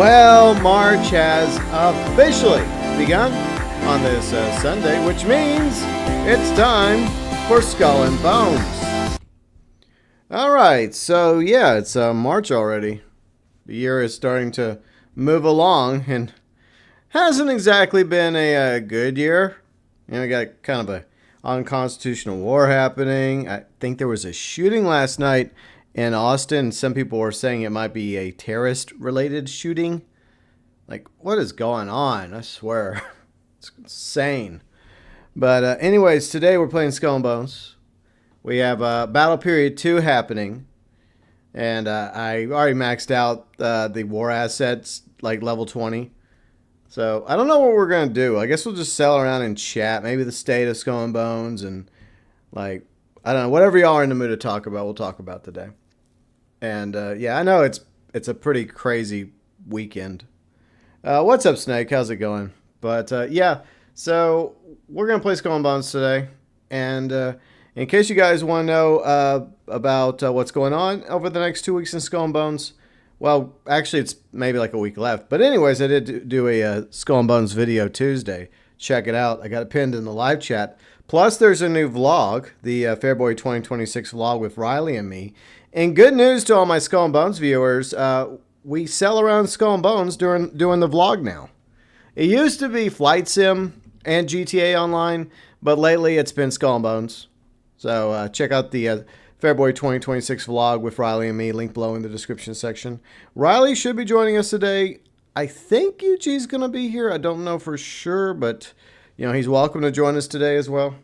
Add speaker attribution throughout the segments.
Speaker 1: Well, March has officially begun on this Sunday, which means it's time for Skull and Bones. All right, so yeah, it's March already. The year is starting to move along and hasn't exactly been a good year. You know, we got kind of a unconstitutional war happening. I think there was a shooting last night in Austin. Some people were saying it might be a terrorist-related shooting. Like, what is going on? I swear. It's insane. But anyways, today we're playing Skull and Bones. We have Battle Period 2 happening. And I already maxed out the war assets, like level 20. So, I don't know what we're going to do. I guess we'll just sail around and chat. Maybe the state of Skull and Bones and, like, I don't know. Whatever y'all are in the mood to talk about, we'll talk about today. And, yeah, I know it's a pretty crazy weekend. What's up, Snake? How's it going? But, yeah, so we're going to play Skull and Bones today. And in case you guys want to know about what's going on over the next 2 weeks in Skull and Bones, well, actually, it's maybe like a week left. But anyways, I did do a Skull and Bones video Tuesday. Check it out. I got it pinned in the live chat. Plus, there's a new vlog, the February 2026 vlog with Riley and me. And good news to all my Skull and Bones viewers, we sell around Skull and Bones doing the vlog now. It used to be Flight Sim and GTA Online, but lately it's been Skull and Bones. So check out the February 2026 vlog with Riley and me, link below in the description section. Riley should be joining us today. I think UG's going to be here. I don't know for sure, but you know, he's welcome to join us today as well.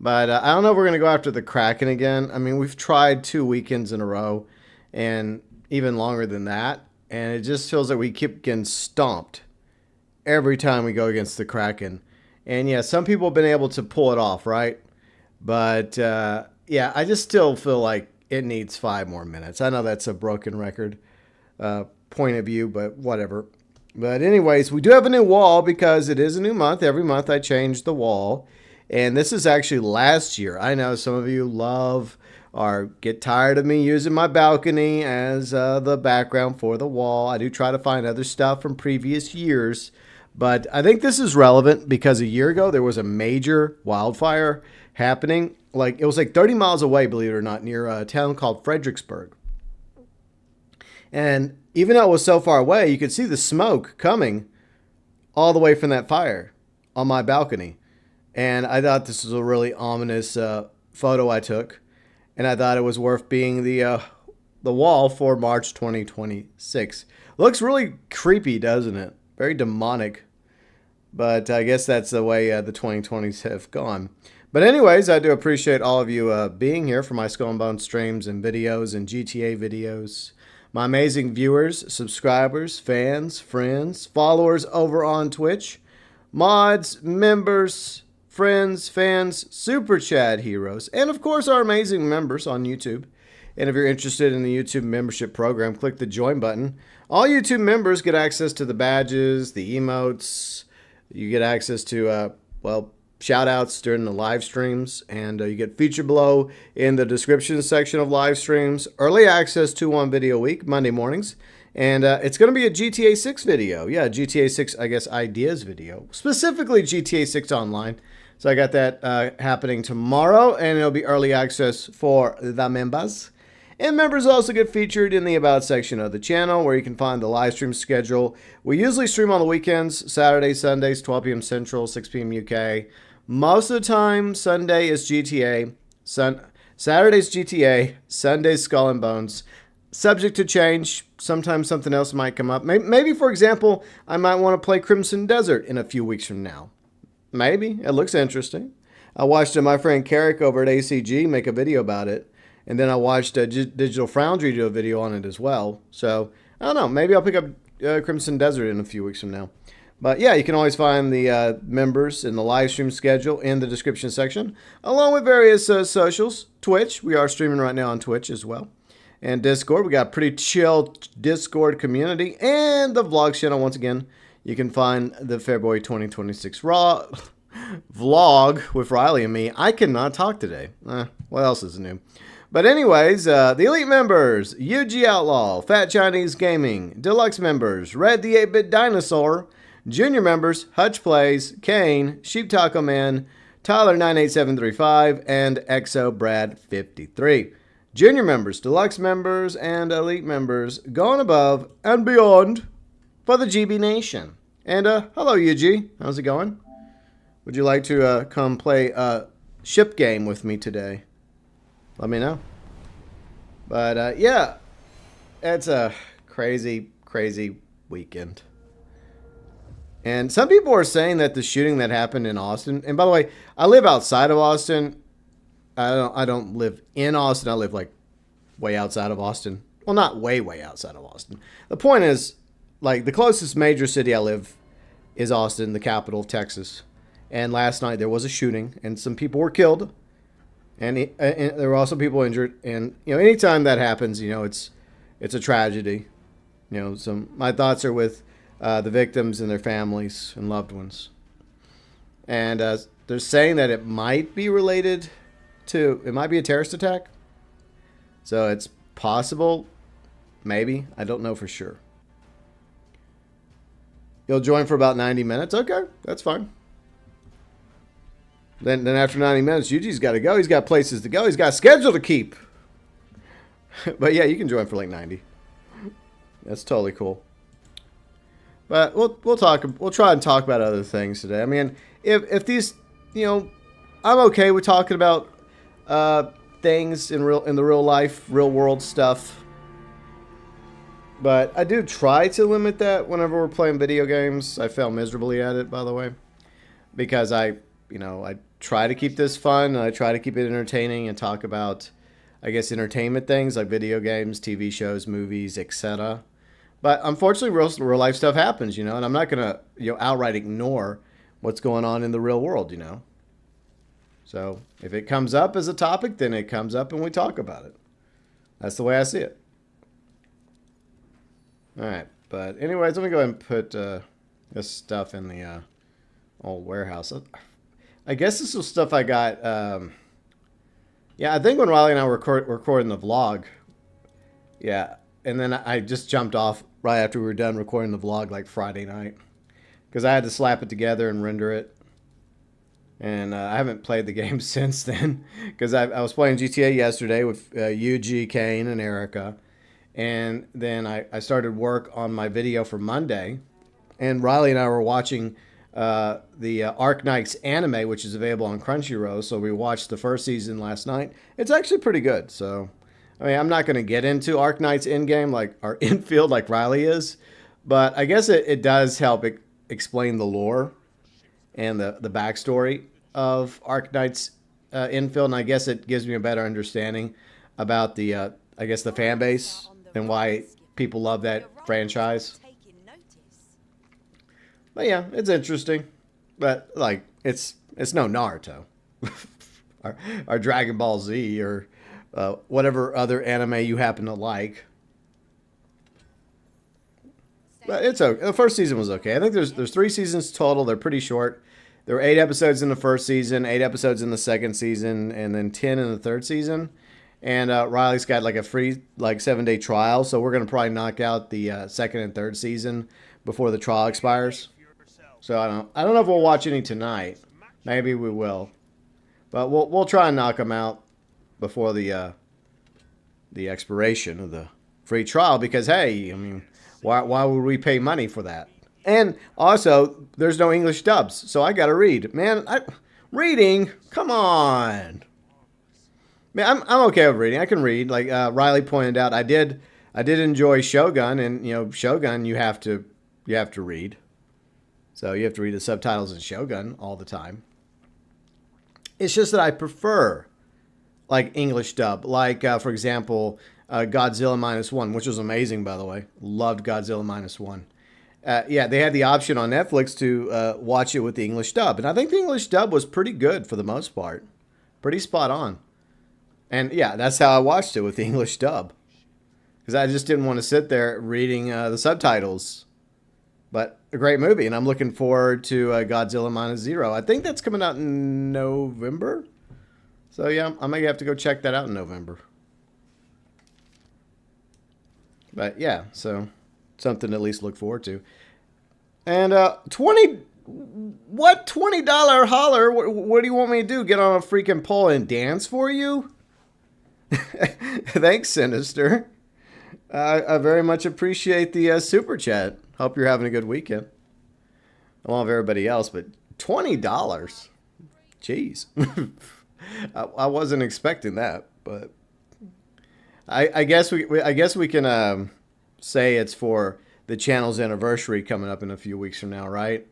Speaker 1: But I don't know if we're going to go after the Kraken again. I mean, we've tried 2 weekends in a row and even longer than that. And it just feels like we keep getting stomped every time we go against the Kraken. And yeah, some people have been able to pull it off, right? But yeah, I just still feel like it needs 5 more minutes. I know that's a broken record point of view, but whatever. But anyways, we do have a new wall because it is a new month. Every month I change the wall. And this is actually last year. I know some of you love or get tired of me using my balcony as the background for the wall. I do try to find other stuff from previous years. But I think this is relevant because a year ago there was a major wildfire happening. Like, it was like 30 miles away, believe it or not, near a town called Fredericksburg. And even though it was so far away, you could see the smoke coming all the way from that fire on my balcony. And I thought this was a really ominous photo I took. And I thought it was worth being the wall for March 2026. Looks really creepy, doesn't it? Very demonic. But I guess that's the way the 2020s have gone. But anyways, I do appreciate all of you being here for my Skull and Bones streams and videos and GTA videos. My amazing viewers, subscribers, fans, friends, followers over on Twitch, mods, members, friends, fans, super chat heroes, and of course our amazing members on YouTube. And if you're interested in the YouTube membership program, click the join button. All YouTube members get access to the badges, the emotes. You get access to, well, shout outs during the live streams, and you get featured below in the description section of live streams. Early access to 1 video a week, Monday mornings. And it's going to be a GTA 6 video. Yeah, GTA 6, I guess, ideas video. Specifically GTA 6 Online. So I got that happening tomorrow, and it'll be early access for the members. And members also get featured in the About section of the channel, where you can find the live stream schedule. We usually stream on the weekends, Saturdays, Sundays, 12 p.m. Central, 6 p.m. UK. Most of the time, Sunday is GTA, Saturday's GTA, Sunday's Skull and Bones. Subject to change. Sometimes something else might come up. Maybe, for example, I might want to play Crimson Desert in a few weeks from now. Maybe. It looks interesting. I watched my friend Carrick over at ACG make a video about it. And then I watched Digital Foundry do a video on it as well. So, I don't know. Maybe I'll pick up Crimson Desert in a few weeks from now. But yeah, you can always find the members in the live stream schedule in the description section, along with various socials. Twitch, we are streaming right now on Twitch as well. And Discord, we got a pretty chill Discord community. And the vlog channel, once again, you can find the February 2026 vlog with Riley and me. I cannot talk today. What else is new? But anyways, the Elite Members, UG Outlaw, Fat Chinese Gaming, Deluxe Members, Red the 8-Bit Dinosaur, Junior Members, Huttch Plays, Kane, Sheep Taco Man, Tyler 98735, and Exo Brad 53. Junior Members, Deluxe Members, and Elite Members going above and beyond for the GB Nation. And hello UG, how's it going? Would you like to come play a ship game with me today? Let me know. But yeah, it's a crazy weekend. And some people are saying that the shooting that happened in Austin, and by the way, I live outside of Austin. I don't live in Austin. I live like way outside of Austin. Well, not way outside of Austin. The point is, like, the closest major city I live is Austin, the capital of Texas. And last night there was a shooting, and some people were killed, and there were also people injured. And you know, anytime that happens, you know, it's a tragedy. You know, my thoughts are with the victims and their families and loved ones. And they're saying that it might be related to, it might be a terrorist attack. So it's possible, maybe. I don't know for sure. You'll join for about 90 minutes. Okay, that's fine. Then after 90 minutes, Yuji's got to go. He's got places to go. He's got a schedule to keep. But yeah, you can join for like 90. That's totally cool. But we'll talk. We'll try and talk about other things today. I mean, if these, you know, I'm okay with talking about things in the real life, real world stuff. But I do try to limit that whenever we're playing video games. I fail miserably at it, by the way, because I try to keep this fun. I try to keep it entertaining and talk about, I guess, entertainment things like video games, TV shows, movies, etc. But unfortunately, real life stuff happens, you know, and I'm not gonna, you know, outright ignore what's going on in the real world, you know. So if it comes up as a topic, then it comes up and we talk about it. That's the way I see it. All right, but anyways, let me go ahead and put this stuff in the old warehouse. I guess this is stuff I got. Yeah, I think when Riley and I were recording the vlog, yeah, and then I just jumped off right after we were done recording the vlog, like Friday night, because I had to slap it together and render it. And I haven't played the game since then, because I was playing GTA yesterday with UG, Kane, and Erica. And then I started work on my video for Monday. And Riley and I were watching the Ark Knights anime, which is available on Crunchyroll. So we watched the first season last night. It's actually pretty good. So, I mean, I'm not going to get into Ark Knights in-game, or infield like Riley is. But I guess it does help explain the lore and the backstory of Ark Knights infield. And I guess it gives me a better understanding about the, I guess, the fan base and why people love that franchise. But yeah, it's interesting. But like, it's no Naruto, or Dragon Ball Z, or whatever other anime you happen to like. But it's okay. The first season was okay. I think there's 3 seasons total. They're pretty short. There were 8 episodes in the first season, 8 episodes in the second season, and then 10 in the third season. And Riley's got like a free 7-day trial, so we're gonna probably knock out the second and third season before the trial expires. So I don't know if we'll watch any tonight. Maybe we will, but we'll try and knock them out before the expiration of the free trial. Because hey, I mean, why would we pay money for that? And also, there's no English dubs, so I gotta read. Man, reading? Come on. Man, I'm okay with reading. I can read. Like Riley pointed out, I did enjoy Shogun, and you know, Shogun you have to read. So you have to read the subtitles in Shogun all the time. It's just that I prefer like English dub. Like for example, Godzilla -1, which was amazing, by the way. Loved Godzilla -1. Yeah, they had the option on Netflix to watch it with the English dub, and I think the English dub was pretty good for the most part. Pretty spot on. And yeah, that's how I watched it, with the English dub. Because I just didn't want to sit there reading the subtitles. But a great movie, and I'm looking forward to Godzilla -0. I think that's coming out in November. So yeah, I may have to go check that out in November. But yeah, so something to at least look forward to. And what $20 holler? What do you want me to do? Get on a freaking pole and dance for you? Thanks, Sinister. I very much appreciate the super chat. Hope you're having a good weekend, along with everybody else. But $20, jeez, I wasn't expecting that. But I guess we can say it's for the channel's anniversary coming up in a few weeks from now, right?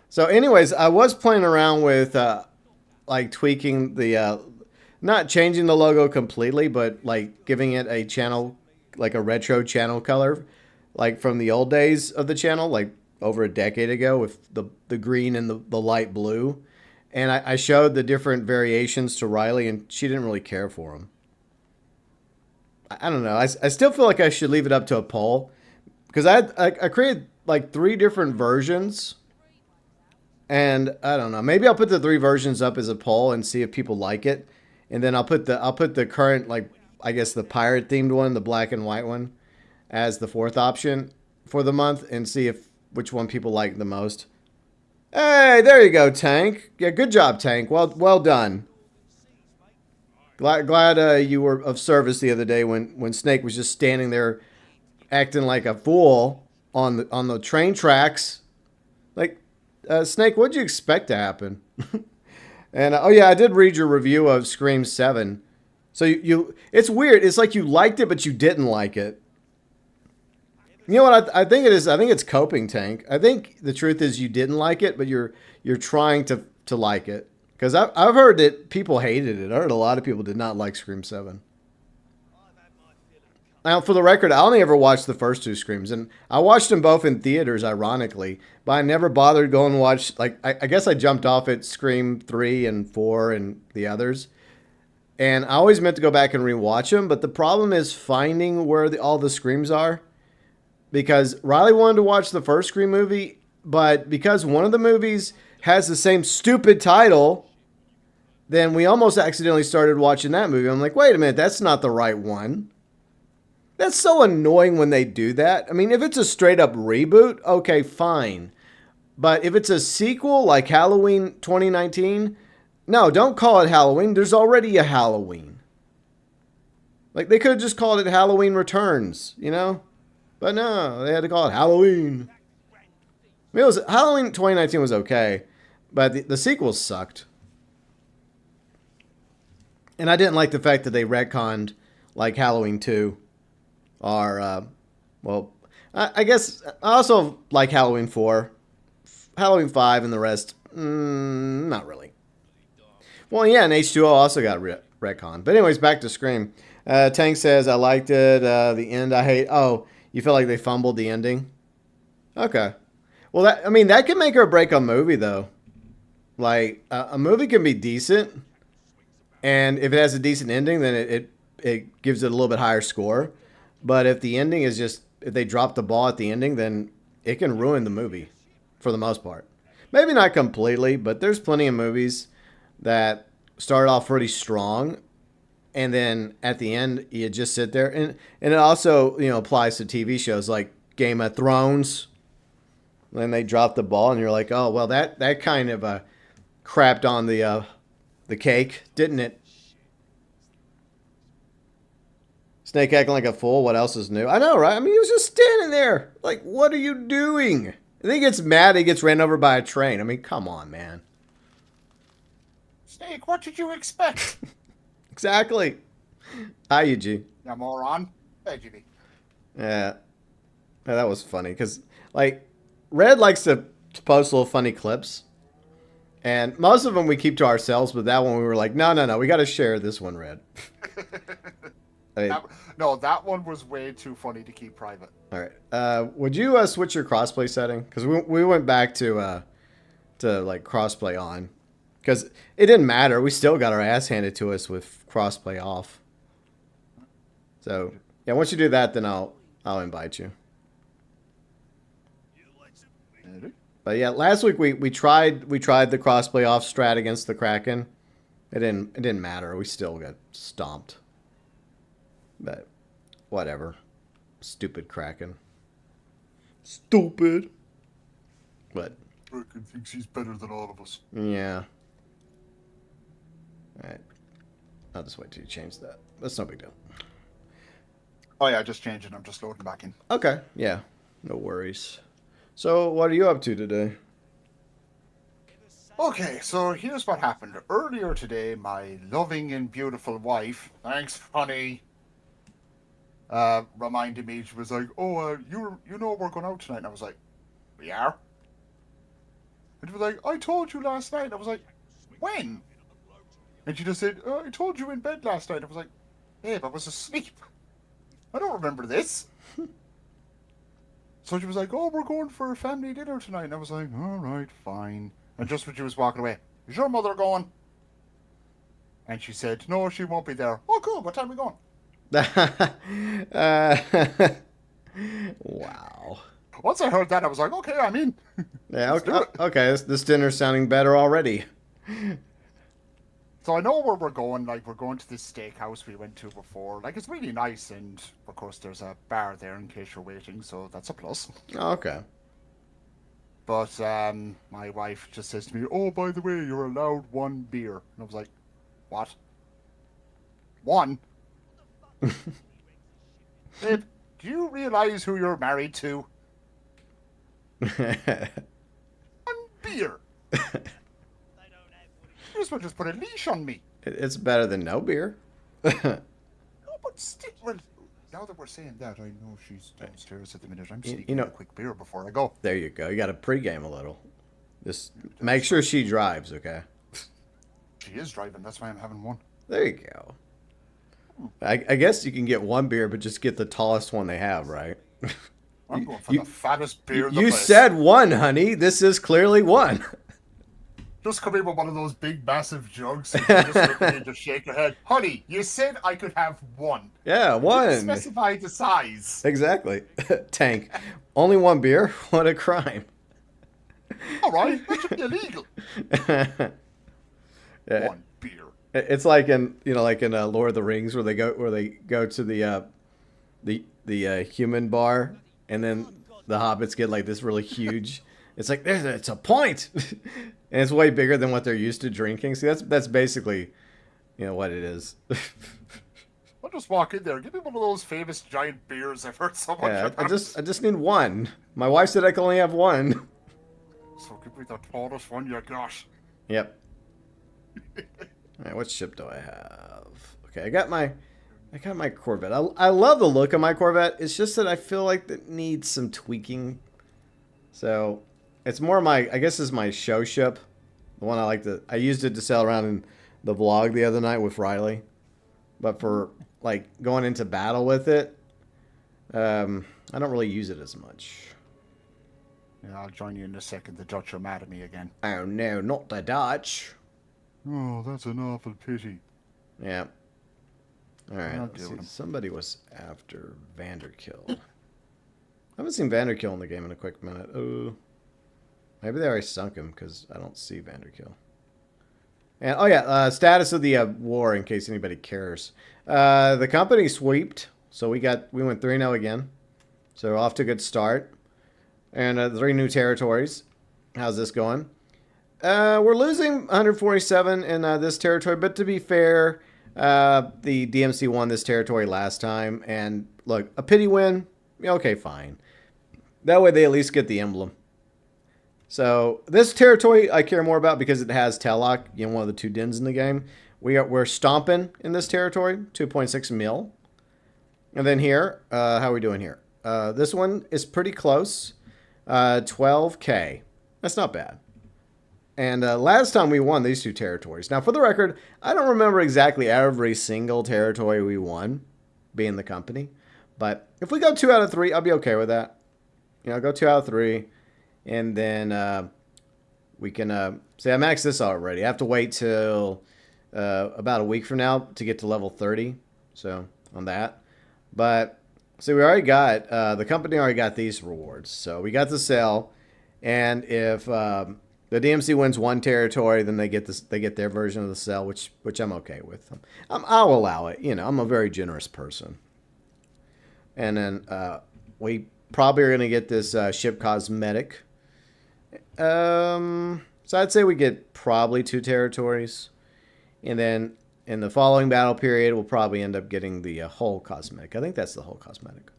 Speaker 1: So, anyways, I was playing around with like tweaking the not changing the logo completely, but like giving it a channel, like a retro channel color, like from the old days of the channel, like over a decade ago, with the green and the light blue. And I showed the different variations to Riley, and she didn't really care for them. I don't know. I still feel like I should leave it up to a poll, because I created like 3 different versions, and I don't know. Maybe I'll put the 3 versions up as a poll and see if people like it, and then I'll put the current, like, I guess the pirate themed one, the black and white one, as the 4th option for the month, and see which one people like the most. Hey, there you go, Tank. Yeah, good job, Tank. Well done. Glad you were of service the other day when Snake was just standing there acting like a fool on the train tracks. Like, Snake, what'd you expect to happen? And oh yeah, I did read your review of Scream 7. So you it's weird. It's like you liked it, but you didn't like it. You know what I think it is? I think it's coping, Tank. I think the truth is you didn't like it, but you're trying to like it. Because I've heard that people hated it. I heard a lot of people did not like Scream 7. Now, for the record, I only ever watched the first 2 Screams, and I watched them both in theaters, ironically, but I never bothered going and watch, like, I guess I jumped off at Scream 3 and 4 and the others, and I always meant to go back and rewatch them, but the problem is finding where all the Screams are, because Riley wanted to watch the first Scream movie, but because one of the movies has the same stupid title, then we almost accidentally started watching that movie. I'm like, wait a minute, that's not the right one. That's so annoying when they do that. I mean, if it's a straight up reboot, okay, fine. But if it's a sequel like Halloween 2019, no, don't call it Halloween. There's already a Halloween. Like, they could have just called it Halloween Returns, you know? But no, they had to call it Halloween. I mean, Halloween 2019 was okay, but the sequels sucked. And I didn't like the fact that they retconned, like, Halloween 2. Or, well, I guess I also like Halloween 4. Halloween 5 and the rest, not really. Well, yeah, and H2O also got retconned. But anyways, back to Scream. Tank says, I liked it. The end I hate. Oh, you feel like they fumbled the ending? Okay. Well, that can make or break a movie, though. Like, a movie can be decent, and if it has a decent ending, then it gives it a little bit higher score. But if the ending is just, if they drop the ball at the ending, then it can ruin the movie for the most part. Maybe not completely, but there's plenty of movies that start off pretty strong, and then at the end you just sit there. And it also, applies to TV shows like Game of Thrones. Then they drop the ball, and you're like, oh well, that kind of crapped on the cake, didn't it? Snake acting like a fool. What else is new? I know, right? I mean, he was just standing there. Like, what are you doing? And then he gets mad. He gets ran over by a train. I mean, come on, man.
Speaker 2: Snake, what did you expect?
Speaker 1: Exactly. Hi, UG.
Speaker 2: Yeah, moron. Hey, GB.
Speaker 1: Yeah, that was funny. Because, like, Red likes to post little funny clips. And most of them we keep to ourselves. But that one we were like, no. We got to share this one, Red.
Speaker 2: That one was way too funny to keep private.
Speaker 1: All right. Would you switch your crossplay setting? Because we went back to like crossplay on, because it didn't matter. We still got our ass handed to us with crossplay off. So yeah, once you do that, then I'll invite you. But yeah, last week we tried the crossplay off strat against the Kraken. It didn't matter. We still got stomped. But whatever. Stupid Kraken. Stupid. But
Speaker 2: Kraken thinks he's better than all of us.
Speaker 1: yeah. Alright. I'll just wait till you change that. That's no big deal.
Speaker 2: Oh yeah, I just changed it. I'm just loading back in.
Speaker 1: Okay, yeah. No worries. So, what are you up to today?
Speaker 2: Okay, so here's what happened. Earlier today, my loving and beautiful wife, thanks, honey, reminded me. She was like, "Oh, you know we're going out tonight." And I was like, "We are?" And she was like, "I told you last night." I was like, "When?" And she just said, "I told you in bed last night." I was like, "Babe, I was asleep. I don't remember this." So she was like, "Oh, we're going for a family dinner tonight." And I was like, "All right, fine." And just when she was walking away, "Is your mother going?" And she said, "No, she won't be there." "Oh, cool. What time are we going?"
Speaker 1: Wow.
Speaker 2: Once I heard that, I was like, "Okay, I'm in."
Speaker 1: Yeah,
Speaker 2: Let's
Speaker 1: okay,
Speaker 2: do it.
Speaker 1: okay. This dinner's sounding better already.
Speaker 2: So I know where we're going. Like, we're going to this steakhouse we went to before. Like, it's really nice. And, of course, there's a bar there in case you're waiting. So that's a plus.
Speaker 1: Oh, okay.
Speaker 2: But my wife just says to me, "Oh, by the way, you're allowed one beer." And I was like, "What? One?" "Babe, do you realize who you're married to?" "One beer. You just put a leash on me."
Speaker 1: It's better than no beer.
Speaker 2: "No, but still, well, now that we're saying that, I know she's downstairs at the minute. I'm sneaking a quick beer before I go."
Speaker 1: There you go. You got to pregame a little. Just make sure she drives, okay?
Speaker 2: She is driving. That's why I'm having one.
Speaker 1: There you go. I guess you can get one beer, but just get the tallest one they have, right?
Speaker 2: I'm going for the fattest beer in the
Speaker 1: You
Speaker 2: place.
Speaker 1: said one, honey. This is clearly one.
Speaker 2: Just come in with one of those big, massive jugs and just look at me and just shake your head. "Honey, you said I could have one."
Speaker 1: Yeah,
Speaker 2: You
Speaker 1: one.
Speaker 2: didn't specify the size.
Speaker 1: Exactly. Tank. Only one beer? What a crime.
Speaker 2: All right, that should be illegal.
Speaker 1: Yeah.
Speaker 2: One beer.
Speaker 1: It's like in Lord of the Rings where they go to the human bar, and then the hobbits get like this really huge. It's like it's a point, and it's way bigger than what they're used to drinking. See, that's basically, what it is.
Speaker 2: I'll just walk in there. Give me one of those famous giant beers I've heard so much
Speaker 1: Yeah,
Speaker 2: about.
Speaker 1: I just need one. My wife said I can only have one.
Speaker 2: So give me the tallest one you got.
Speaker 1: Yep. All right, what ship do I have? Okay, I got my Corvette. I love the look of my Corvette. It's just that I feel like it needs some tweaking. So it's more I guess this is my show ship. The one I used it to sail around in the vlog the other night with Riley. But for like going into battle with it, I don't really use it as much.
Speaker 2: Yeah, I'll join you in a second. The Dutch are mad at me again.
Speaker 1: Oh no, not the Dutch.
Speaker 2: Oh, that's an awful pity.
Speaker 1: Yeah. All right.
Speaker 2: I'll
Speaker 1: Let's
Speaker 2: deal
Speaker 1: see.
Speaker 2: with him.
Speaker 1: Somebody was after Vanderkill. I haven't seen Vanderkill in the game in a quick minute. Oh, maybe they already sunk him because I don't see Vanderkill. And oh yeah, status of the war in case anybody cares. The company sweeped, so we went 3-0 again. So off to a good start. And 3 new territories. How's this going? We're losing 147 in this territory, but to be fair, the DMC won this territory last time. And look, a pity win. Okay, fine. That way they at least get the emblem. So this territory I care more about because it has Tellock, one of the 2 dens in the game. We're stomping in this territory, 2.6 mil. And then here, how are we doing here? This one is pretty close, 12K. That's not bad. And last time we won these 2 territories. Now, for the record, I don't remember exactly every single territory we won, being the company. But if we go 2 out of 3, I'll be okay with that. Go 2 out of 3. And then we can say I maxed this already. I have to wait till about a week from now to get to level 30. So on that. But see, we already got, the company already got these rewards. So we got the sale. And if the DMC wins 1 territory, then they get their version of the sale, which I'm okay with. I'll allow it. I'm a very generous person. And then we probably are going to get this ship cosmetic. So I'd say we get probably 2 territories. And then in the following battle period, we'll probably end up getting the whole cosmetic. I think that's the whole cosmetic.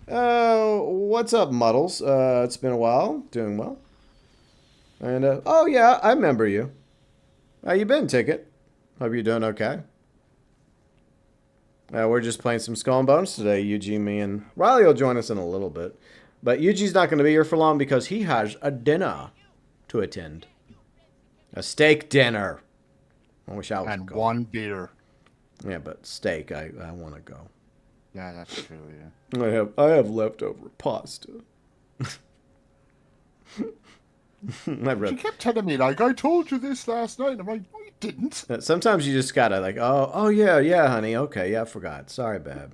Speaker 1: What's up, Muddles? It's been a while. Doing well. And, oh yeah, I remember you. How you been, Ticket? Hope you're doing okay. We're just playing some Skull and Bones today, Yuji, me, and Riley will join us in a little bit. But Yuji's not going to be here for long because he has a dinner to attend. A steak dinner. I wish I was
Speaker 2: And
Speaker 1: going.
Speaker 2: one beer.
Speaker 1: Yeah, but steak, I want to go.
Speaker 2: Yeah, that's true, yeah.
Speaker 1: I have leftover pasta.
Speaker 2: She kept telling me, like, I told you this last night. I'm like, no, you didn't.
Speaker 1: Sometimes you just gotta, like, oh yeah, honey, okay, yeah, I forgot. Sorry, babe.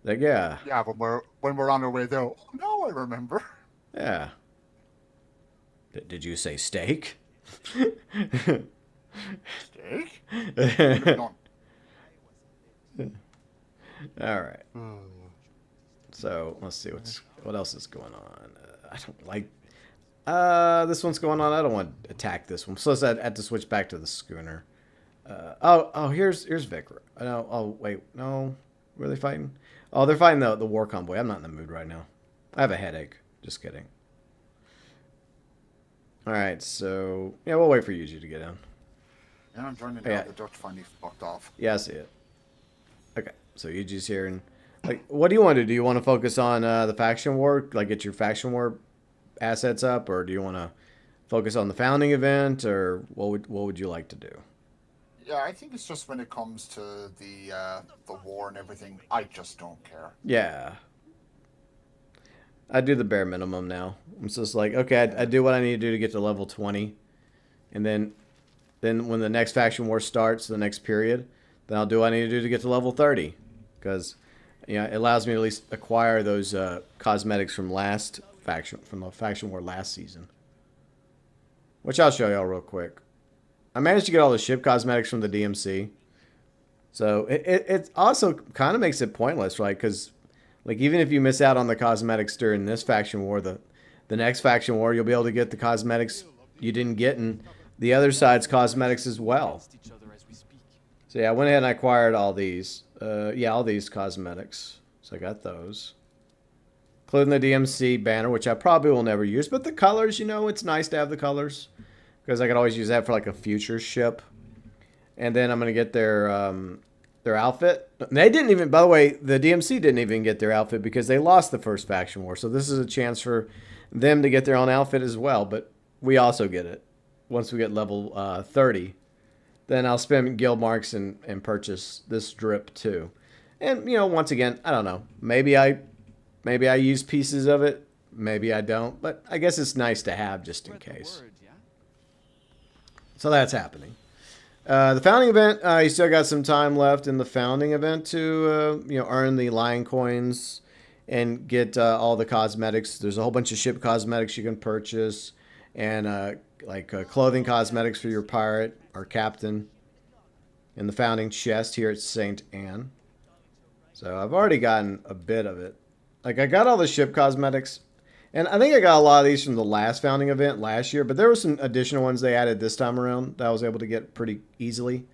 Speaker 1: Like, yeah.
Speaker 2: Yeah, but when we're on our way there, oh, now I remember.
Speaker 1: Yeah. Did you say steak?
Speaker 2: Steak?
Speaker 1: All right. So let's see what else is going on. I don't like. This one's going on. I don't want to attack this one. So I have to switch back to the schooner. Here's Vic. No, oh wait, no, were they fighting? Oh, they're fighting the war convoy. I'm not in the mood right now. I have a headache. Just kidding. All right, so yeah, we'll wait for Yuji to get in.
Speaker 2: Yeah, I'm joining now. The Dutch finally fucked off.
Speaker 1: Yeah, I see it. Okay, so Yuji's here, and like, what do you want to do? Do you want to focus on the faction war, like get your faction war assets up, or do you want to focus on the founding event, or what would you like to do?
Speaker 2: Yeah, I think it's just when it comes to the war and everything, I just don't care.
Speaker 1: Yeah, I do the bare minimum now. I'm just like, okay, I do what I need to do to get to level 20, and then when the next faction war starts, the next period, then I'll do what I need to do to get to level 30, because it allows me to at least acquire those cosmetics from the faction war last season, which I'll show y'all real quick. I managed to get all the ship cosmetics from the DMC, so it also kind of makes it pointless, right? Because like, even if you miss out on the cosmetics during this faction war, the next faction war, you'll be able to get the cosmetics you didn't get in the other side's cosmetics as well. So yeah, I went ahead and I acquired all these. All these cosmetics. So I got those. Including the DMC banner, which I probably will never use. But the colors, it's nice to have the colors. Because I could always use that for like a future ship. And then I'm going to get their outfit. They didn't even, by the way, the DMC didn't even get their outfit because they lost the first faction war. So this is a chance for them to get their own outfit as well. But we also get it once we get level 30. Then I'll spend guild marks and purchase this drip too. And, once again, I don't know. Maybe I use pieces of it. Maybe I don't. But I guess it's nice to have just in case. So that's happening. The founding event, you still got some time left in the founding event to, earn the lion coins and get all the cosmetics. There's a whole bunch of ship cosmetics you can purchase. And, clothing cosmetics for your pirate or captain in the founding chest here at St. Anne. So I've already gotten a bit of it. Like, I got all the ship cosmetics, and I think I got a lot of these from the last founding event last year, but there were some additional ones they added this time around that I was able to get pretty easily.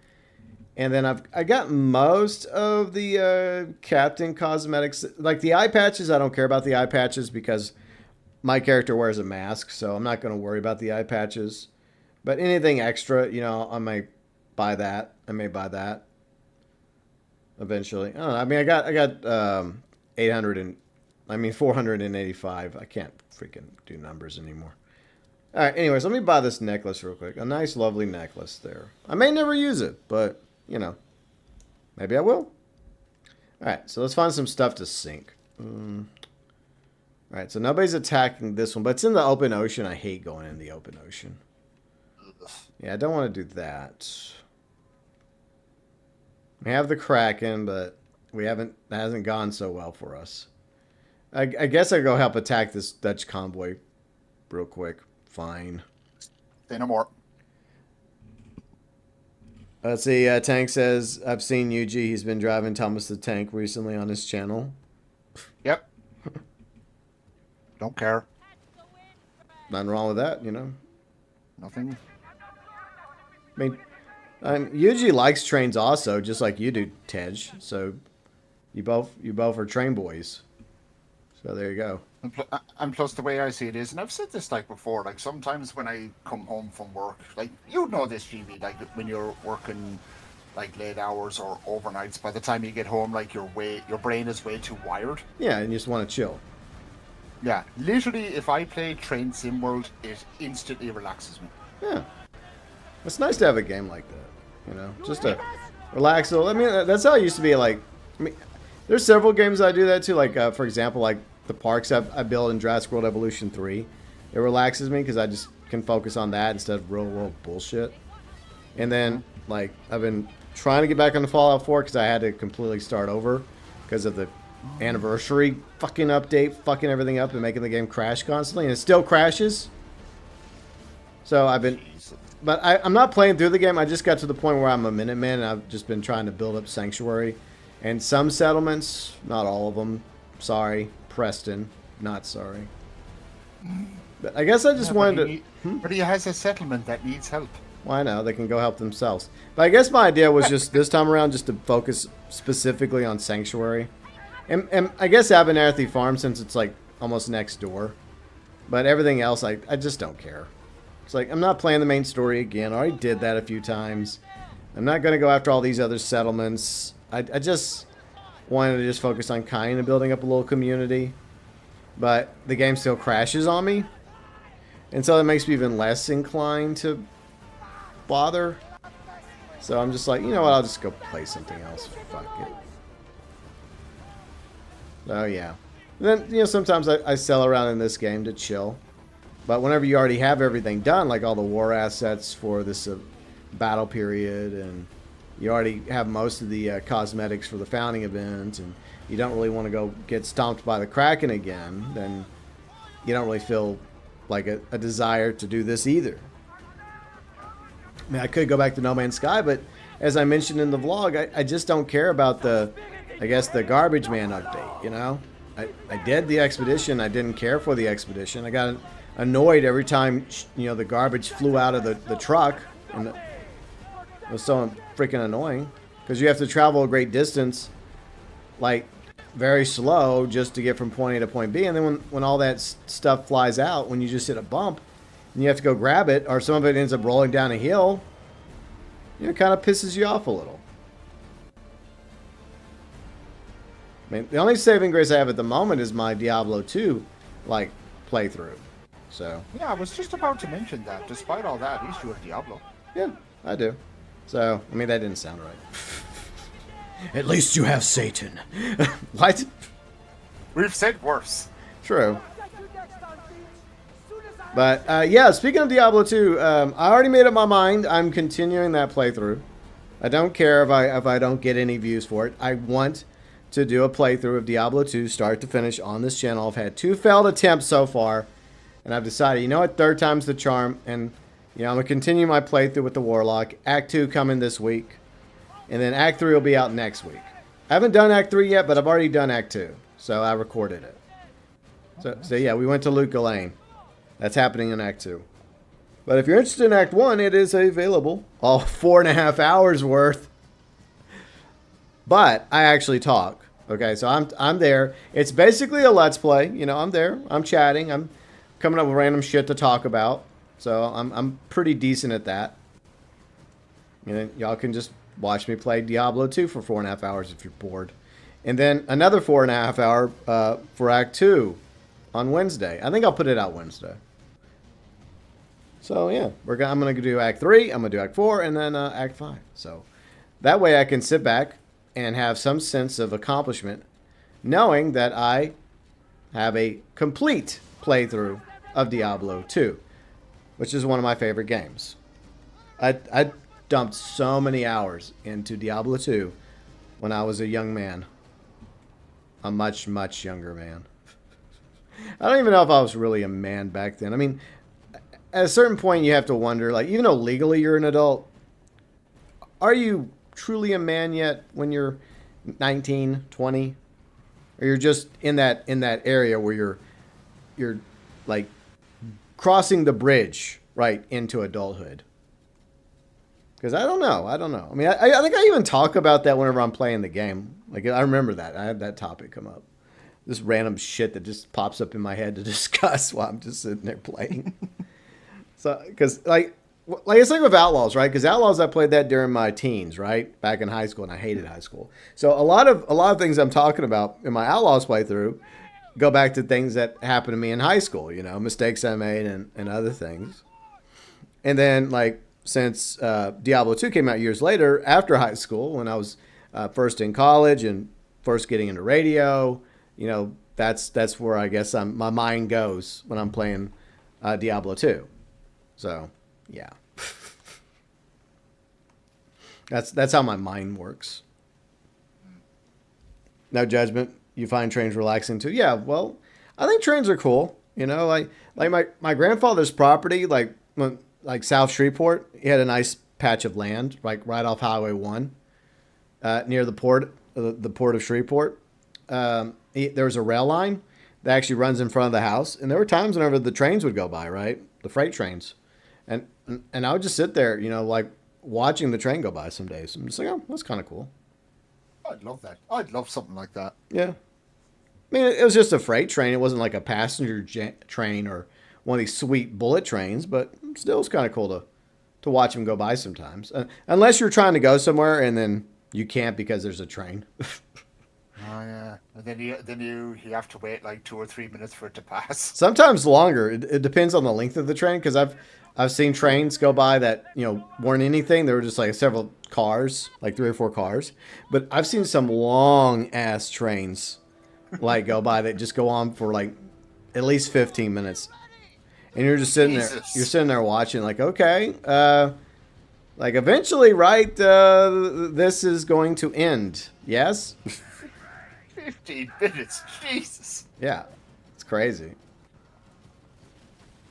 Speaker 1: And then I got most of the captain cosmetics. Like the eye patches, I don't care about the eye patches because my character wears a mask, so I'm not going to worry about the eye patches. But anything extra, I might buy that. I may buy that eventually. I don't know. I mean, I got 485. I can't freaking do numbers anymore. All right. Anyways, let me buy this necklace real quick. A nice, lovely necklace there. I may never use it, but maybe I will. All right. So let's find some stuff to sink. All right, so nobody's attacking this one, but it's in the open ocean. I hate going in the open ocean. Yeah, I don't want to do that. We have the Kraken, but that hasn't gone so well for us. I guess I go help attack this Dutch convoy real quick. Fine.
Speaker 2: Say no more.
Speaker 1: Let's see, Tank says, I've seen Yuji. He's been driving Thomas the Tank recently on his channel.
Speaker 2: Yep. Don't care.
Speaker 1: Nothing wrong with that, you know.
Speaker 2: Nothing.
Speaker 1: I mean, Yuji likes trains also, just like you do, Tej. So you both are train boys. So there you go.
Speaker 2: And plus, the way I see it is, and I've said this like before, like sometimes when I come home from work, like you know this, GB, like when you're working like late hours or overnights, by the time you get home, like your brain is way too wired.
Speaker 1: Yeah, and you just want to chill.
Speaker 2: Yeah, literally, if I play Train Sim World, it instantly relaxes me.
Speaker 1: Yeah, it's nice to have a game like that. You know, just to relax a little. I mean, that's how it used to be. Like, I mean, there's several games I do that too. Like, for example, like the parks I build in Jurassic World Evolution 3. It relaxes me because I just can focus on that instead of real world bullshit. And then, like, I've been trying to get back on the Fallout 4 because I had to completely start over because of the anniversary fucking update, fucking everything up and making the game crash constantly, and it still crashes. So I've been, but I'm not playing through the game. I just got to the point where I'm a Minuteman, and I've just been trying to build up Sanctuary and some settlements, not all of them. Sorry, Preston, not sorry. But I guess I just wanted to.
Speaker 2: But he has a settlement that needs help.
Speaker 1: Well, I know, they can go help themselves. But I guess my idea was just this time around just to focus specifically on Sanctuary. And I guess Abernathy Farm, since it's like almost next door. But everything else, I just don't care. It's like, I'm not playing the main story again. I already did that a few times. I'm not going to go after all these other settlements. I just wanted to just focus on kind of building up a little community. But the game still crashes on me. And so it makes me even less inclined to bother. So I'm just like, you know what, I'll just go play something else. Fuck it. Oh yeah. And then, you know, sometimes I sell around in this game to chill. But whenever you already have everything done, like all the war assets for this battle period, and you already have most of the cosmetics for the founding event, and you don't really want to go get stomped by the Kraken again, then you don't really feel like a desire to do this either. I mean, I could go back to No Man's Sky, but as I mentioned in the vlog, I just don't care about the Garbage Man update, you know? I did the expedition. I didn't care for the expedition. I got annoyed every time, you know, the garbage flew out of the truck, and it was so freaking annoying because you have to travel a great distance, like very slow, just to get from point A to point B. And then when all that stuff flies out, when you just hit a bump and you have to go grab it, or some of it ends up rolling down a hill, you know, it kind of pisses you off a little. I mean, the only saving grace I have at the moment is my Diablo 2, like, playthrough. So.
Speaker 2: Yeah, I was just about to mention that. Despite all that, at least you have Diablo.
Speaker 1: Yeah, I do. So, I mean, that didn't sound right. At least you have Satan. What?
Speaker 2: We've said worse.
Speaker 1: True. But, yeah, speaking of Diablo 2, I already made up my mind. I'm continuing that playthrough. I don't care if I don't get any views for it. I want to do a playthrough of Diablo 2 start to finish on this channel. I've had 2 failed attempts so far. And I've decided, you know what, third time's the charm. And, you know, I'm going to continue my playthrough with the Warlock. Act 2 coming this week. And then Act 3 will be out next week. I haven't done Act 3 yet, but I've already done Act 2. So I recorded it. So yeah, we went to Luca Lane. That's happening in Act 2. But if you're interested in Act 1, it is available. All 4.5 hours worth. But I actually talk. Okay, so I'm there. It's basically a Let's Play. You know, I'm there. I'm chatting. I'm coming up with random shit to talk about. So I'm pretty decent at that. You know, y'all can just watch me play Diablo 2 for 4.5 hours if you're bored. And then another 4.5 hour for Act 2 on Wednesday. I think I'll put it out Wednesday. So yeah, I'm going to do Act 3, I'm going to do Act 4, and then Act 5. So that way I can sit back and have some sense of accomplishment knowing that I have a complete playthrough of Diablo 2, which is one of my favorite games. I dumped so many hours into Diablo 2 when I was a young man. A much, much younger man. I don't even know if I was really a man back then. I mean, at a certain point you have to wonder, like, even though legally you're an adult, are you truly a man yet when you're 19, 20? or you're just in that area where you're like crossing the bridge right into adulthood. Because I don't know. I mean, I think I even talk about that whenever I'm playing the game. Like, I remember that. I had that topic come up. This random shit that just pops up in my head to discuss while I'm just sitting there playing. So, because, like it's like with Outlaws, right? Because Outlaws, I played that during my teens, right? Back in high school, and I hated high school. So, a lot of things I'm talking about in my Outlaws playthrough go back to things that happened to me in high school, mistakes I made and other things. And then, like, since Diablo 2 came out years later, after high school, when I was first in college and first getting into radio, that's where I guess my mind goes when I'm playing Diablo 2. So, yeah. That's how my mind works. No judgment. You find trains relaxing too? Yeah, well, I think trains are cool. Like my grandfather's property, like South Shreveport, he had a nice patch of land, like right off Highway 1, near the port of Shreveport. There was a rail line that actually runs in front of the house, and there were times whenever the trains would go by, right? The freight trains. And I would just sit there, like watching the train go by some days. I'm just like, oh, that's kind of cool.
Speaker 2: I'd love that. I'd love something like that.
Speaker 1: Yeah. I mean, it was just a freight train. It wasn't like a passenger train or one of these sweet bullet trains, but still it's kind of cool to watch them go by sometimes. Unless you're trying to go somewhere and then you can't because there's a train.
Speaker 2: Oh yeah, and then you have to wait like 2 or 3 minutes for it to pass.
Speaker 1: Sometimes longer. It depends on the length of the train, because I've seen trains go by that weren't anything. They were just like several cars, like 3 or 4 cars. But I've seen some long ass trains like go by that just go on for like at least 15 minutes, and you're just sitting there. You're sitting there watching, like, okay, like eventually, right? This is going to end. Yes.
Speaker 2: 15 minutes, Jesus.
Speaker 1: Yeah, it's crazy.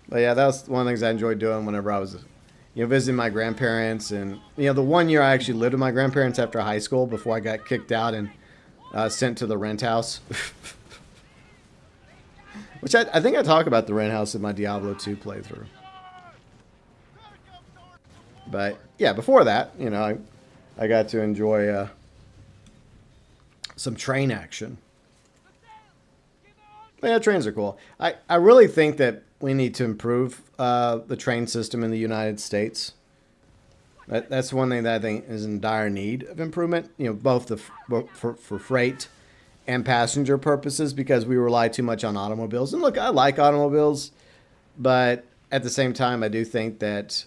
Speaker 1: But yeah, that was one of the things I enjoyed doing whenever I was, visiting my grandparents. And, the one year I actually lived with my grandparents after high school before I got kicked out and sent to the rent house. Which I think I talk about the rent house in my Diablo 2 playthrough. But yeah, before that, I got to enjoy some train action. Yeah, trains are cool. I really think that we need to improve the train system in the United States. That's one thing that I think is in dire need of improvement. Both for freight and passenger purposes, because we rely too much on automobiles. And look, I like automobiles, but at the same time, I do think that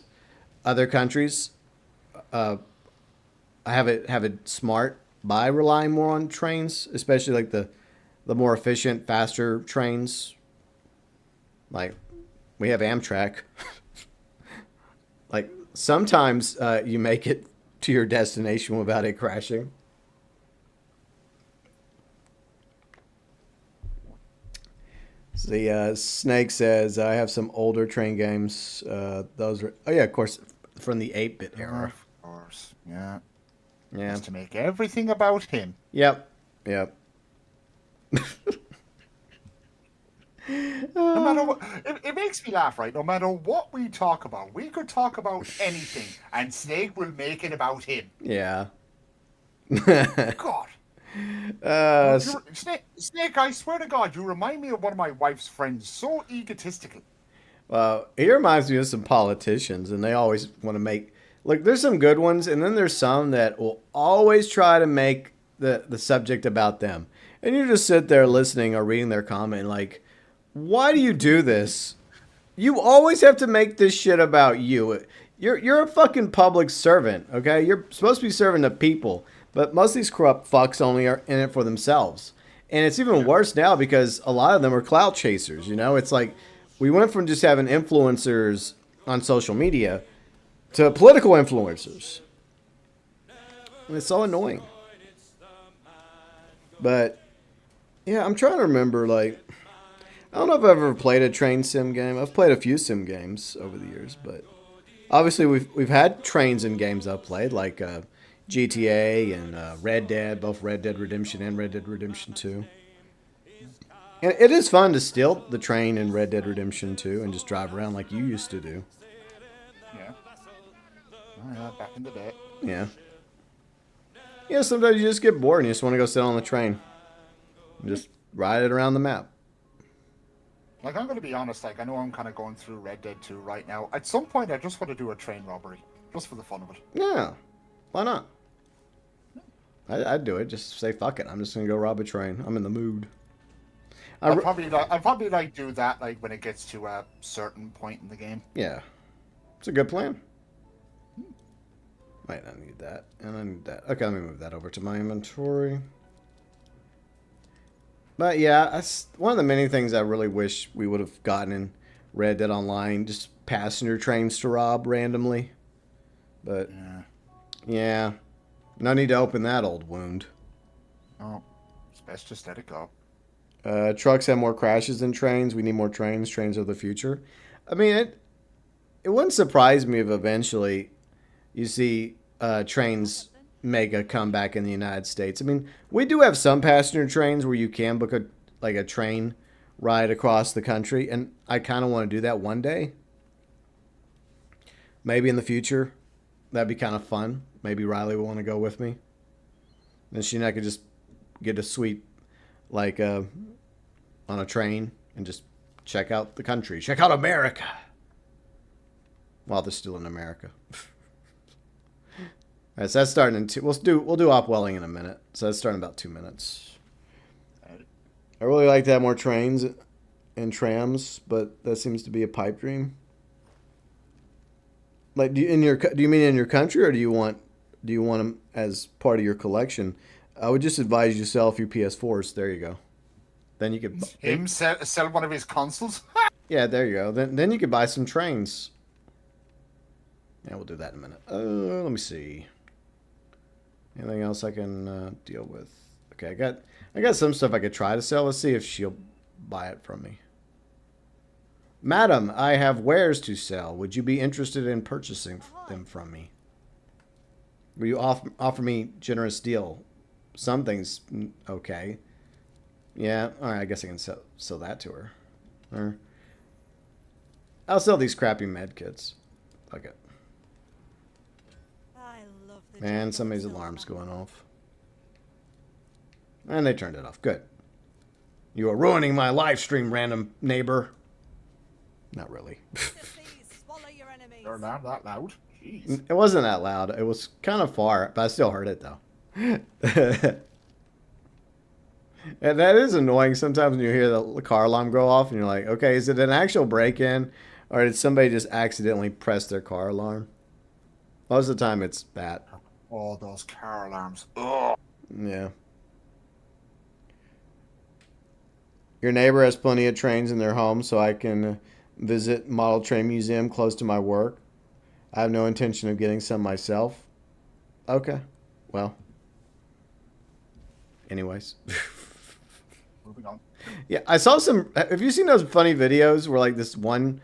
Speaker 1: other countries have it smart by relying more on trains, especially like the more efficient, faster trains. Like, we have Amtrak. Like, sometimes you make it to your destination without it crashing. The Snake says, I have some older train games. Those are, oh yeah, of course, from the 8-bit era.
Speaker 2: Of course, yeah.
Speaker 1: Yeah.
Speaker 2: Just to make everything about him.
Speaker 1: Yep.
Speaker 2: No matter what, it makes me laugh, right? No matter what we talk about, we could talk about anything, and Snake will make it about him.
Speaker 1: Yeah.
Speaker 2: God. Snake, I swear to God, you remind me of one of my wife's friends. So egotistical.
Speaker 1: Well, he reminds me of some politicians, and they always want to make... Look, there's some good ones, and then there's some that will always try to make the subject about them. And you just sit there listening or reading their comment like, why do you do this? You always have to make this shit about you. You're a fucking public servant, okay? You're supposed to be serving the people. But most of these corrupt fucks only are in it for themselves. And it's even worse now because a lot of them are clout chasers, It's like we went from just having influencers on social media to political influencers. And it's so annoying. But, yeah, I'm trying to remember, like... I don't know if I've ever played a train sim game. I've played a few sim games over the years, but... Obviously, we've had trains in games I've played, like... GTA and Red Dead, both Red Dead Redemption and Red Dead Redemption 2. And it is fun to steal the train in Red Dead Redemption 2 and just drive around like you used to do.
Speaker 2: Yeah. Oh, yeah, back in the day.
Speaker 1: Yeah. Yeah, sometimes you just get bored and you just want to go sit on the train. And just ride it around the map.
Speaker 2: Like, I'm going to be honest, like, I know I'm kind of going through Red Dead 2 right now. At some point, I just want to do a train robbery. Just for the fun of it.
Speaker 1: Yeah. Why not? I'd do it. Just say, fuck it. I'm just going to go rob a train. I'm in the mood.
Speaker 2: I'd probably like do that like when it gets to a certain point in the game.
Speaker 1: Yeah. It's a good plan. Might not need that. And I need that. Okay, let me move that over to my inventory. But yeah, that's one of the many things I really wish we would have gotten in Red Dead Online. Just passenger trains to rob randomly. But yeah. No need to open that old wound.
Speaker 2: Oh, it's best just let it go.
Speaker 1: Trucks have more crashes than trains. We need more trains. Trains are the future. I mean, it wouldn't surprise me if eventually you see trains make a comeback in the United States. I mean, we do have some passenger trains where you can book a train ride across the country, and I kind of want to do that one day. Maybe in the future. That'd be kind of fun. Maybe Riley will want to go with me. Then she and I could just get a sweet, like, on a train and just check out the country. Check out America. While they're still in America. All right, so that's starting in we'll do upwelling in a minute. So that's starting in about 2 minutes. I really like to have more trains and trams, but that seems to be a pipe dream. Like, do you mean in your country, or do you want them as part of your collection? I would just advise you sell a few PS4s. There you go. Then you could
Speaker 2: sell one of his consoles.
Speaker 1: Yeah, there you go. Then you could buy some trains. Yeah, we'll do that in a minute. Let me see. Anything else I can deal with? Okay, I got some stuff I could try to sell. Let's see if she'll buy it from me. Madam, I have wares to sell. Would you be interested in purchasing them from me? Will you offer me generous deal? Some things, okay. Yeah, all right, I guess I can sell that to her. Or I'll sell these crappy med kits. Fuck it. And somebody's alarm's going off. And they turned it off. Good. You are ruining my live stream, random neighbor. Not really.
Speaker 2: They're not that loud. Jeez.
Speaker 1: It wasn't that loud. It was kind of far, but I still heard it, though. And that is annoying sometimes when you hear the car alarm go off and you're like, okay, is it an actual break-in or did somebody just accidentally press their car alarm? Most of the time it's that.
Speaker 2: Oh, those car alarms. Ugh.
Speaker 1: Yeah. Your neighbor has plenty of trains in their home, so I can visit model train museum close to my work. I have no intention of getting some myself. Okay. Well. Anyways.
Speaker 2: Moving on.
Speaker 1: Yeah, I saw some. Have you seen those funny videos where like this one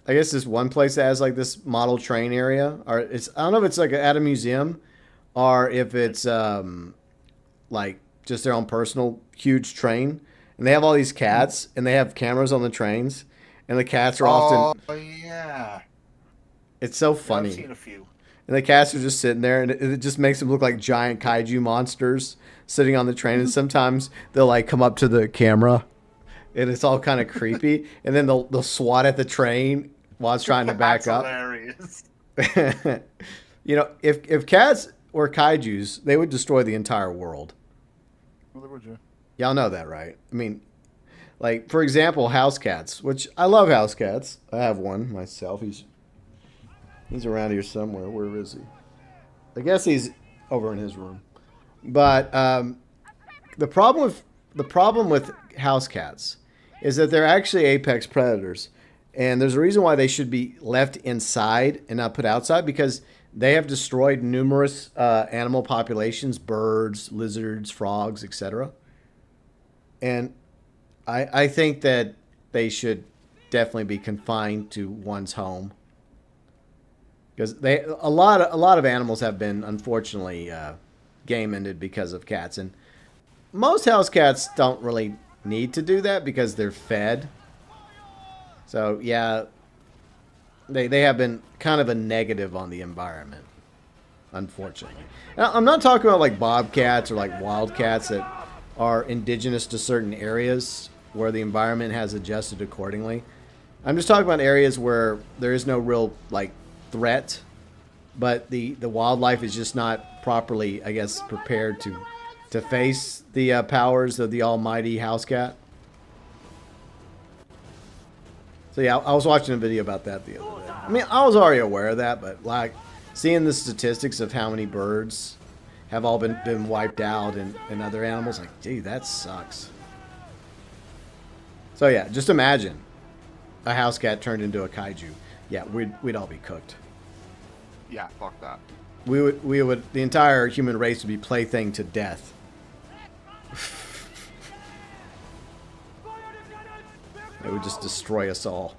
Speaker 1: place that has like this model train area, or it's, I don't know if it's like at a museum, or if it's like just their own personal huge train, and they have all these cats, and they have cameras on the trains, and the cats are often.
Speaker 2: Oh yeah.
Speaker 1: It's so
Speaker 2: Yeah,
Speaker 1: funny.
Speaker 2: I've seen a few.
Speaker 1: And the cats are just sitting there, and it just makes them look like giant kaiju monsters sitting on the train. And sometimes they'll like come up to the camera, and it's all kind of creepy. And then they'll swat at the train while it's trying to back
Speaker 2: That's
Speaker 1: up.
Speaker 2: Hilarious.
Speaker 1: You know, if cats were kaijus, they would destroy the entire world.
Speaker 2: Well, they would, yeah.
Speaker 1: Y'all know that, right? I mean, like for example, house cats, which I love house cats. I have one myself. He's around here somewhere. Where is he? I guess he's over in his room. But the problem with house cats is that they're actually apex predators, and there's a reason why they should be left inside and not put outside, because they have destroyed numerous animal populations, birds, lizards, frogs, etc. And I think that they should definitely be confined to one's home. Because a lot of animals have been, unfortunately, game ended because of cats, and most house cats don't really need to do that because they're fed. So, yeah, they have been kind of a negative on the environment, unfortunately. Now, I'm not talking about like bobcats or like wildcats that are indigenous to certain areas where the environment has adjusted accordingly. I'm just talking about areas where there is no real like threat, but the wildlife is just not properly, I guess, prepared to face the powers of the almighty house cat. So yeah, I was watching a video about that the other day. I mean, I was already aware of that, but like seeing the statistics of how many birds have all been wiped out and other animals, like, gee, that sucks. So yeah, just imagine a house cat turned into a kaiju. Yeah, we'd all be cooked.
Speaker 2: Yeah, fuck that.
Speaker 1: We would the entire human race would be plaything to death. It would just destroy us all.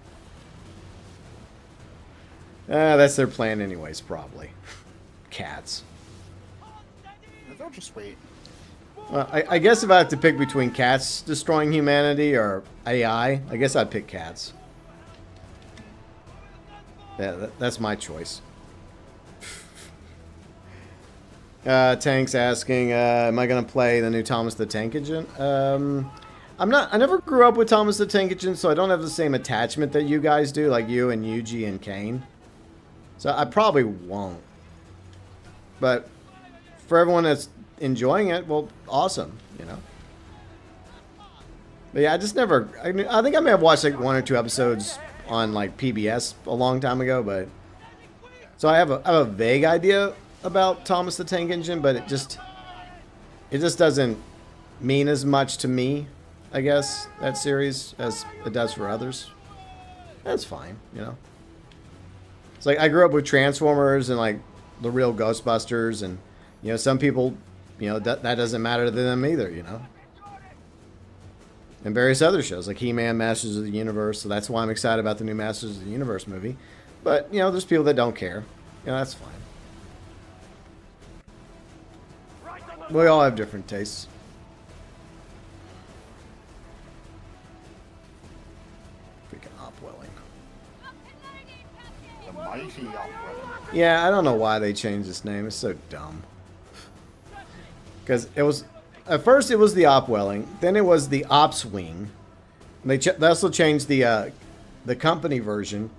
Speaker 1: That's their plan anyways, probably. Cats.
Speaker 2: They'll just wait.
Speaker 1: Well, I guess if I have to pick between cats destroying humanity or AI, I guess I'd pick cats. Yeah, that's my choice. Tank's asking, am I going to play the new Thomas the Tank Engine? I never grew up with Thomas the Tank Engine, so I don't have the same attachment that you guys do, like you and Yuji and Kane. So I probably won't. But for everyone that's enjoying it, well, awesome, you know. But yeah, I just never, I think I may have watched like 1 or 2 episodes on like PBS a long time ago, but so I have a vague idea about Thomas the Tank Engine, but it just doesn't mean as much to me, I guess, that series, as it does for others. That's fine, you know. It's like I grew up with Transformers and like the real Ghostbusters, and you know, some people, you know, that doesn't matter to them either, you know. And various other shows like He-Man, Masters of the Universe, so that's why I'm excited about the new Masters of the Universe movie. But, you know, there's people that don't care. You know, that's fine. We all have different tastes. Freaking Opwelling.
Speaker 2: The mighty Outlaw.
Speaker 1: Yeah, I don't know why they changed this name. It's so dumb. Because it was... At first it was the Opwelling, then it was the Ops Wing. They also changed the company version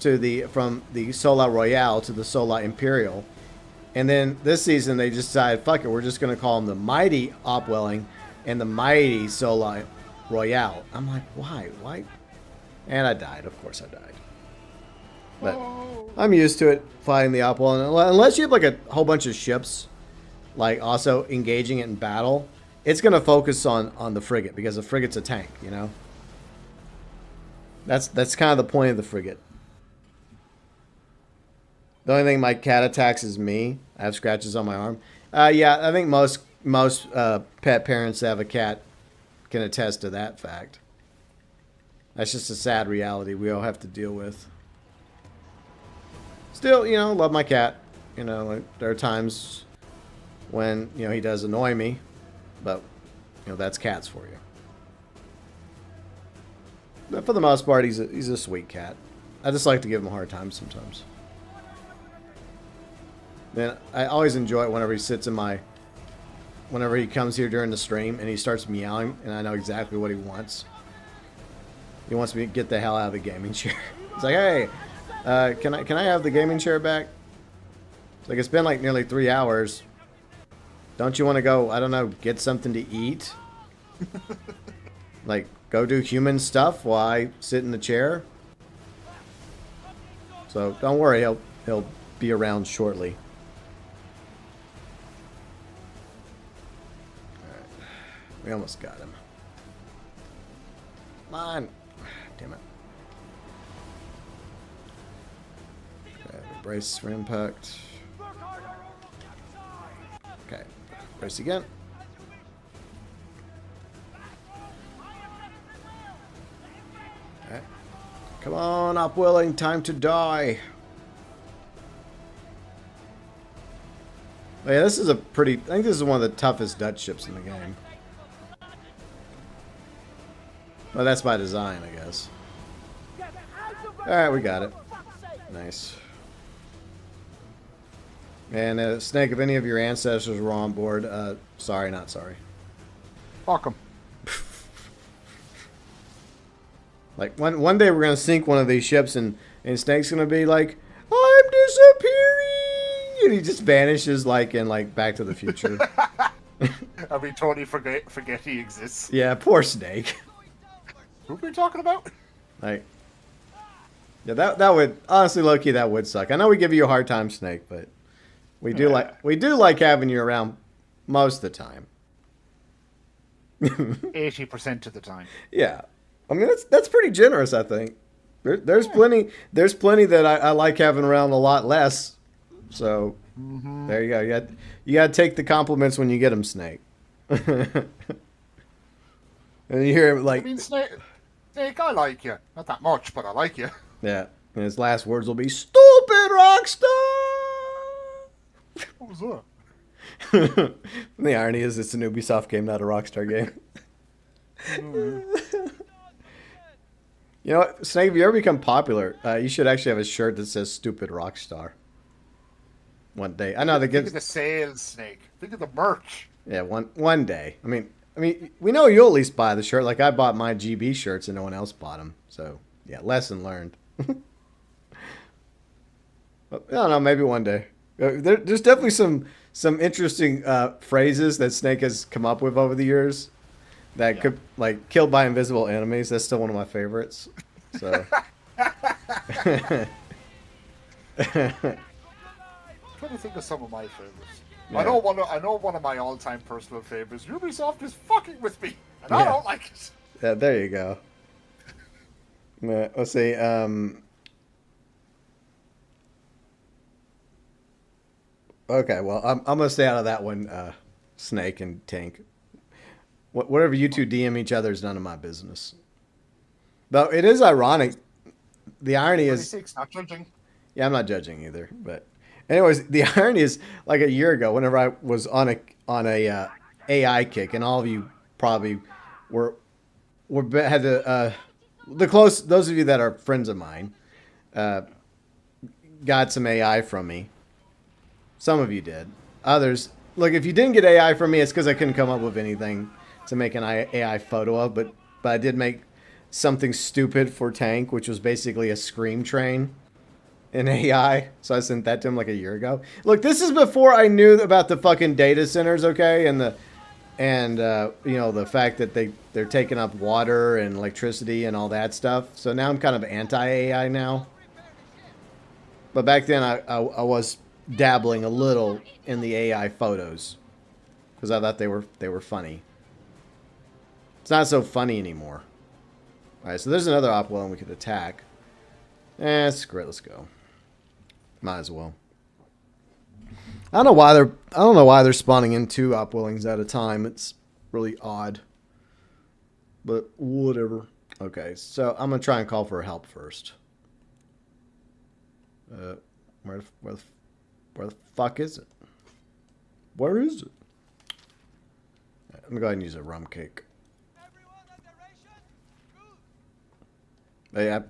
Speaker 1: to from the Sola Royale to the Sola Imperial. And then this season they just decided, fuck it, we're just going to call them the Mighty Opwelling and the Mighty Sola Royale. I'm like, why? Why? And I died. Of course I died. But I'm used to it, fighting the Opwelling. Unless you have like a whole bunch of ships, like also engaging it in battle, it's going to focus on the frigate because the frigate's a tank, you know? That's kind of the point of the frigate. The only thing my cat attacks is me. I have scratches on my arm. Yeah, I think most pet parents that have a cat can attest to that fact. That's just a sad reality we all have to deal with. Still, you know, love my cat. You know, there are times when, you know, he does annoy me, but, you know, that's cats for you. But for the most part, he's a sweet cat. I just like to give him a hard time sometimes. Then I always enjoy it whenever he sits in whenever he comes here during the stream and he starts meowing, and I know exactly what he wants. He wants me to get the hell out of the gaming chair. It's like, hey, can I have the gaming chair back? It's like, it's been like nearly 3 hours. Don't you want to go, I don't know, get something to eat? Like, go do human stuff while I sit in the chair? So, don't worry, he'll be around shortly. Alright. We almost got him. Come on. Damn it. Okay, brace for impact. Okay. Brace again. Okay. Come on, Opwelling, time to die. Oh, yeah, this is I think this is one of the toughest Dutch ships in the game. Well, that's by design, I guess. Alright, we got it. Nice. And Snake, if any of your ancestors were on board, sorry, not sorry.
Speaker 2: Fuck 'em.
Speaker 1: Like, one day we're going to sink one of these ships, and Snake's going to be like, I'm disappearing! And he just vanishes, like, in, like, Back to the Future.
Speaker 2: And we totally forget he exists.
Speaker 1: Yeah, poor Snake.
Speaker 2: Who are we talking about?
Speaker 1: Like, yeah, that would, honestly, low-key, that would suck. I know we give you a hard time, Snake, but we do like having you around most of the time.
Speaker 2: 80% of the time.
Speaker 1: Yeah. I mean, that's pretty generous, I think. There's plenty that I like having around a lot less. So there you go. You got to take the compliments when you get them, Snake. And you hear him like,
Speaker 2: I mean, Snake, I like you. Not that much, but I like you.
Speaker 1: yeah. And his last words will be, "Stupid Rockstar."
Speaker 2: What was that?
Speaker 1: The irony is, it's an Ubisoft game, not a Rockstar game. You know what, Snake, if you ever become popular, you should actually have a shirt that says "Stupid Rockstar." One day, I know that
Speaker 2: Think
Speaker 1: gives.
Speaker 2: of the sales, Snake. Think of the merch.
Speaker 1: Yeah, one day. I mean, we know you'll at least buy the shirt. Like I bought my GB shirts and no one else bought them. So yeah, lesson learned. I don't know, maybe one day. There's definitely some interesting phrases that Snake has come up with over the years that could, like, killed by invisible enemies. That's still one of my favorites. So.
Speaker 2: I'm trying to think of some of my favorites.
Speaker 1: Yeah.
Speaker 2: I know one of my all-time personal favorites. Ubisoft is fucking with me, and I
Speaker 1: Yeah.
Speaker 2: don't like it.
Speaker 1: Yeah, there you go. Let's see. Okay, well, I'm gonna stay out of that one, Snake and Tank. Whatever you two DM each other is none of my business. Though it is ironic. The irony is,
Speaker 2: 26, not judging.
Speaker 1: yeah, I'm not judging either. But, anyways, the irony is, like a year ago, whenever I was on a AI kick, and all of you probably had to those of you that are friends of mine, got some AI from me. Some of you did. Others, look, if you didn't get AI from me, it's because I couldn't come up with anything to make an AI photo of. But I did make something stupid for Tank, which was basically a scream train in AI. So I sent that to him like a year ago. Look, this is before I knew about the fucking data centers, okay, and you know, the fact that they're taking up water and electricity and all that stuff. So now I'm kind of anti-AI now. But back then I was dabbling a little in the AI photos because I thought they were funny. It's not so funny anymore. All right, so there's another Outlaw we could attack. Screw it, let's go. Might as well. I don't know why they're spawning in 2 Upwellings at a time. It's really odd. But whatever. Okay, so I'm gonna try and call for help first. Where the fuck is it? Where is it? Let me go ahead and use a rum cake. AI.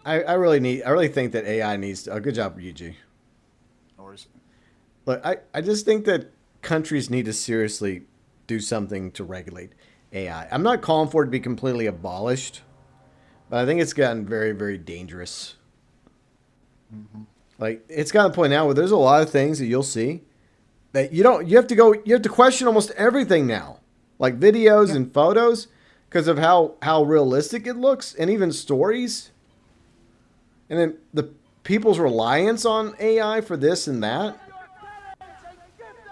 Speaker 1: I really think that AI needs to, good job, UG.
Speaker 2: No worries.
Speaker 1: Look, I just think that countries need to seriously do something to regulate AI. I'm not calling for it to be completely abolished, but I think it's gotten very, very dangerous. Mm-hmm. Like, it's gotten to a point now where there's a lot of things that you'll see that you have to question almost everything now. Like videos and photos because of how realistic it looks, and even stories. And then the people's reliance on AI for this and that.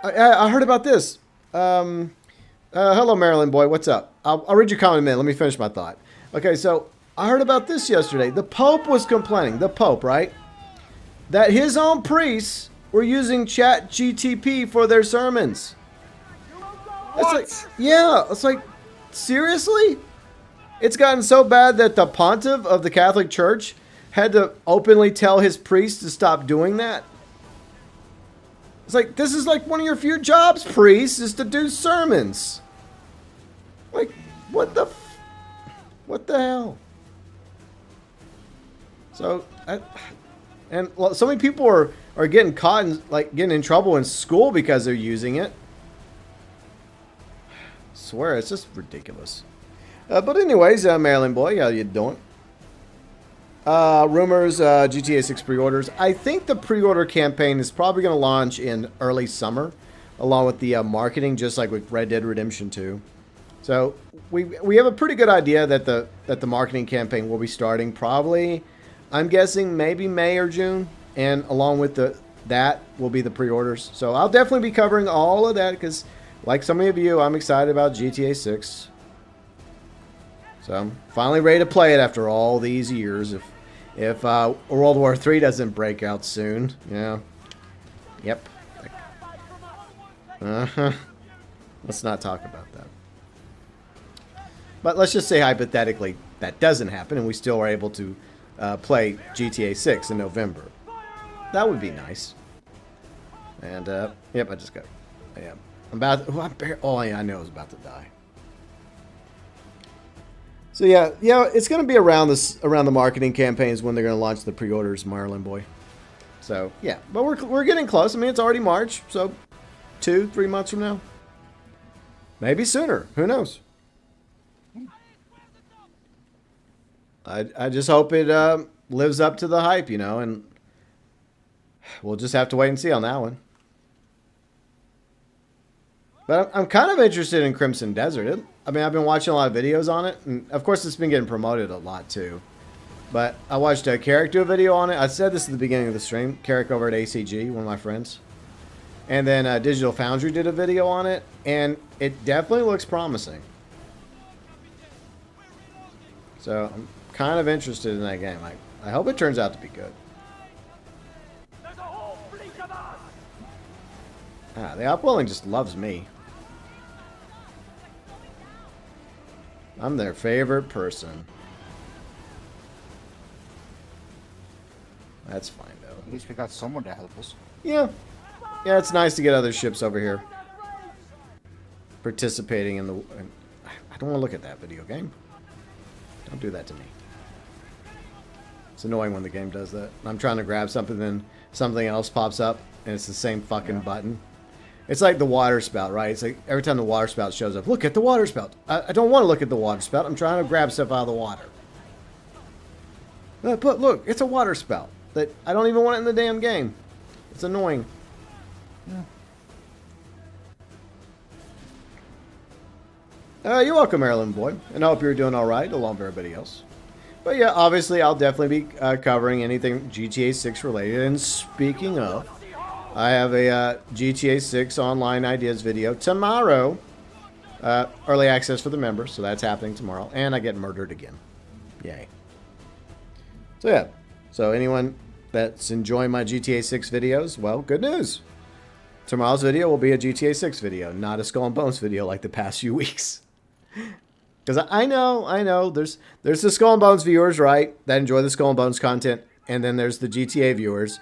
Speaker 1: I heard about this. Hello, Maryland boy. What's up? I'll read your comment in a minute. Let me finish my thought. Okay, so I heard about this yesterday. The Pope was complaining. The Pope, right? That his own priests were using ChatGTP for their sermons.
Speaker 2: What?
Speaker 1: It's like, seriously? It's gotten so bad that the pontiff of the Catholic Church had to openly tell his priests to stop doing that. It's like, this is like one of your few jobs, priests, is to do sermons. Like, what the hell? So, and well, so many people are getting caught and like getting in trouble in school because they're using it. I swear, it's just ridiculous. But anyways, Maryland boy, how you doing? Rumors, GTA 6 pre-orders. I think the pre-order campaign is probably going to launch in early summer, along with the marketing, just like with Red Dead Redemption 2. So we have a pretty good idea that the marketing campaign will be starting probably, I'm guessing maybe May or June, and along with that will be the pre-orders. So I'll definitely be covering all of that because, like some of you, I'm excited about GTA 6. So I'm finally ready to play it after all these years. If World War III doesn't break out soon, yeah, yep. Let's not talk about that. But let's just say hypothetically that doesn't happen, and we still are able to play GTA 6 in November. That would be nice. And yep, I just got. Yeah, I'm about. Oh, yeah, I know I was about to die. So yeah, it's going to be around the marketing campaigns when they're going to launch the pre-orders, Maryland boy. So yeah, but we're getting close. I mean, it's already March, so 2-3 months from now, maybe sooner. Who knows? I just hope it lives up to the hype, you know, and we'll just have to wait and see on that one. But I'm kind of interested in Crimson Desert. I mean, I've been watching a lot of videos on it, and of course it's been getting promoted a lot too. But I watched Carrick do a video on it. I said this at the beginning of the stream. Carrick over at ACG, one of my friends. And then Digital Foundry did a video on it, and it definitely looks promising. So I'm kind of interested in that game. I hope it turns out to be good. The Upwelling just loves me. I'm their favorite person. That's fine, though.
Speaker 2: At least we got someone to help us.
Speaker 1: Yeah. Yeah, it's nice to get other ships over here. Participating in the... I don't want to look at that video game. Don't do that to me. It's annoying when the game does that. I'm trying to grab something, then something else pops up, and it's the same fucking button. It's like the water spout, right? It's like every time the water spout shows up, look at the water spout. I don't want to look at the water spout. I'm trying to grab stuff out of the water. But look, it's a water spout that I don't even want it in the damn game. It's annoying. Yeah. You're welcome, Maryland boy, and I hope you're doing all right along with everybody else. But yeah, obviously I'll definitely be covering anything GTA 6 related. And speaking of, I have a GTA 6 online ideas video tomorrow. Early access for the members, so that's happening tomorrow. And I get murdered again. Yay. So yeah, so anyone that's enjoying my GTA 6 videos, well, good news. Tomorrow's video will be a GTA 6 video, not a Skull and Bones video like the past few weeks. Because I know, there's the Skull and Bones viewers, right, that enjoy the Skull and Bones content, and then there's the GTA viewers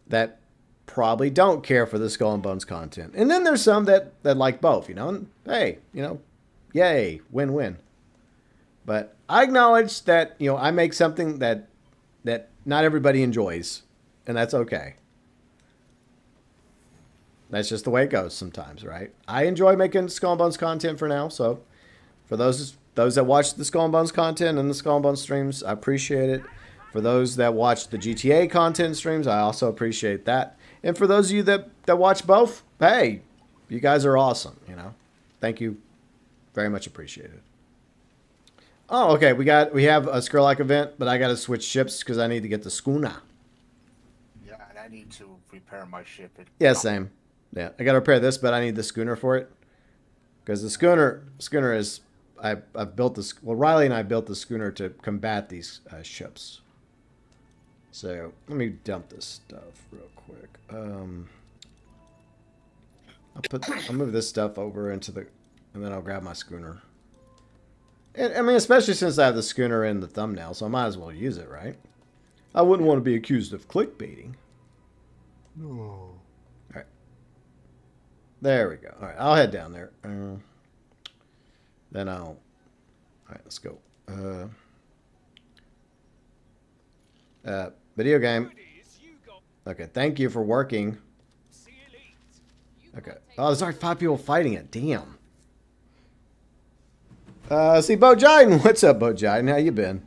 Speaker 1: that probably don't care for the Skull and Bones content. And then there's some that like both, you know, and hey, you know, yay, win-win. But I acknowledge that, you know, I make something that not everybody enjoys, and that's okay. That's just the way it goes sometimes, right? I enjoy making Skull and Bones content for now, so for those that watch the Skull and Bones content and the Skull and Bones streams, I appreciate it. For those that watch the GTA content streams, I also appreciate that. And for those of you that watch both, hey, you guys are awesome, you know. Thank you. Very much appreciated. Oh, okay, we have a Skrillex event, but I got to switch ships because I need to get the schooner.
Speaker 2: Yeah, and I need to repair my ship.
Speaker 1: Yeah, same. Yeah, I got to repair this, but I need the schooner for it. Because the schooner is... I've built this... Well, Riley and I built the schooner to combat these ships. So, let me dump this stuff real quick. I'll move this stuff over into the... And then I'll grab my schooner. And, I mean, especially since I have the schooner in the thumbnail, so I might as well use it, right? I wouldn't want to be accused of clickbaiting.
Speaker 2: No.
Speaker 1: All right. There we go. All right, I'll head down there. then I'll... All right, let's go. Video game. Okay, thank you for working. Okay. Oh, there's already 5 people fighting it. Damn. See, Bo Jiden. What's up, Bo Jiden? How you been?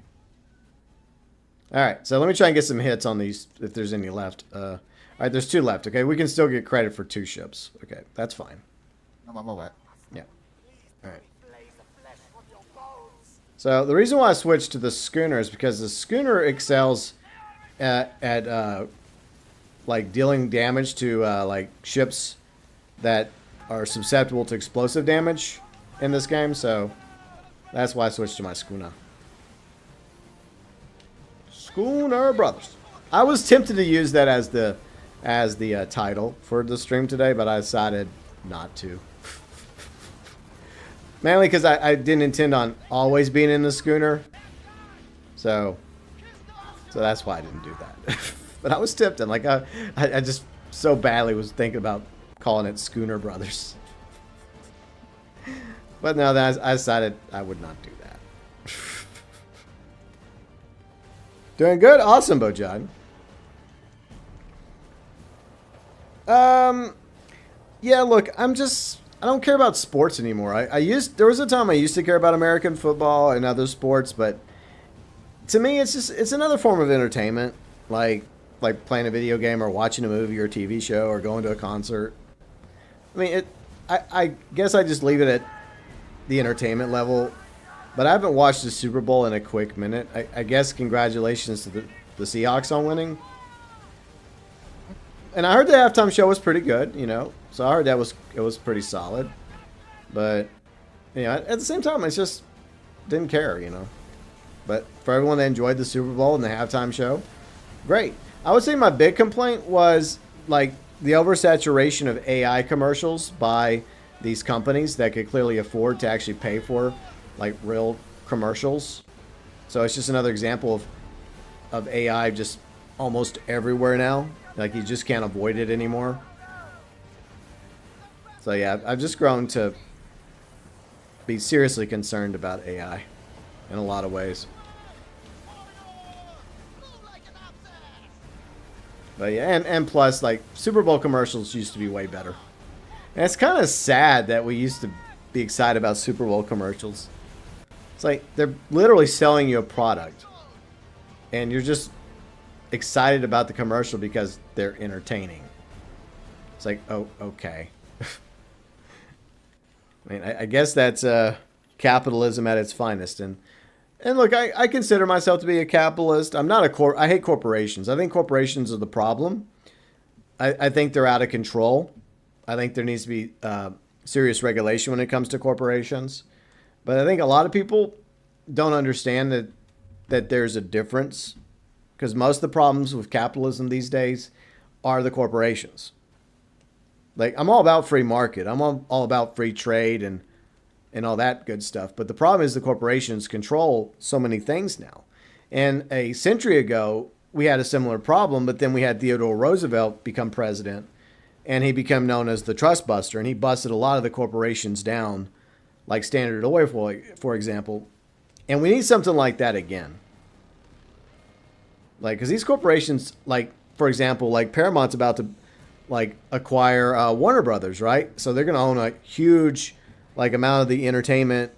Speaker 1: All right, so let me try and get some hits on these, if there's any left. All right, there's 2 left. Okay, we can still get credit for 2 ships. Okay, that's fine.
Speaker 2: I'm on my way.
Speaker 1: Yeah. All right. So the reason why I switched to the schooner is because the schooner excels at like dealing damage to like ships that are susceptible to explosive damage in this game. So that's why I switched to my schooner. Schooner Brothers. I was tempted to use that as the title for the stream today, but I decided not to. Mainly because I didn't intend on always being in the schooner. So that's why I didn't do that. But I was tempted. Like, I just so badly was thinking about calling it Schooner Brothers. But no, I decided I would not do that. Doing good? Awesome, Bojan. Yeah, look, I don't care about sports anymore. There was a time I used to care about American football and other sports, but to me, it's another form of entertainment, like playing a video game or watching a movie or a TV show or going to a concert. I mean, I guess I just leave it at the entertainment level, but I haven't watched the Super Bowl in a quick minute. I guess congratulations to the Seahawks on winning. And I heard the halftime show was pretty good, you know. So I heard it was pretty solid. But, you know, at the same time, I just didn't care, you know. But for everyone that enjoyed the Super Bowl and the halftime show, great. I would say my big complaint was, like, the oversaturation of AI commercials by these companies that could clearly afford to actually pay for, like, real commercials. So it's just another example of AI just almost everywhere now. Like, you just can't avoid it anymore. So, yeah, I've just grown to be seriously concerned about AI in a lot of ways. But, yeah, and plus, like, Super Bowl commercials used to be way better. And it's kind of sad that we used to be excited about Super Bowl commercials. It's like they're literally selling you a product. And you're just excited about the commercial because they're entertaining. It's like, oh, okay. I mean, I guess that's capitalism at its finest. And look, I consider myself to be a capitalist. I'm not I hate corporations. I think corporations are the problem. I think they're out of control. I think there needs to be serious regulation when it comes to corporations. But I think a lot of people don't understand that there's a difference. Because most of the problems with capitalism these days are the corporations. Like, I'm all about free market. I'm all about free trade and all that good stuff. But the problem is the corporations control so many things now. And a century ago, we had a similar problem, but then we had Theodore Roosevelt become president, and he became known as the trust buster, and he busted a lot of the corporations down, like Standard Oil, for example. And we need something like that again. Like, because these corporations, like, for example, like Paramount's about to, like, acquire Warner Brothers, right? So they're going to own a huge, like, amount of the entertainment.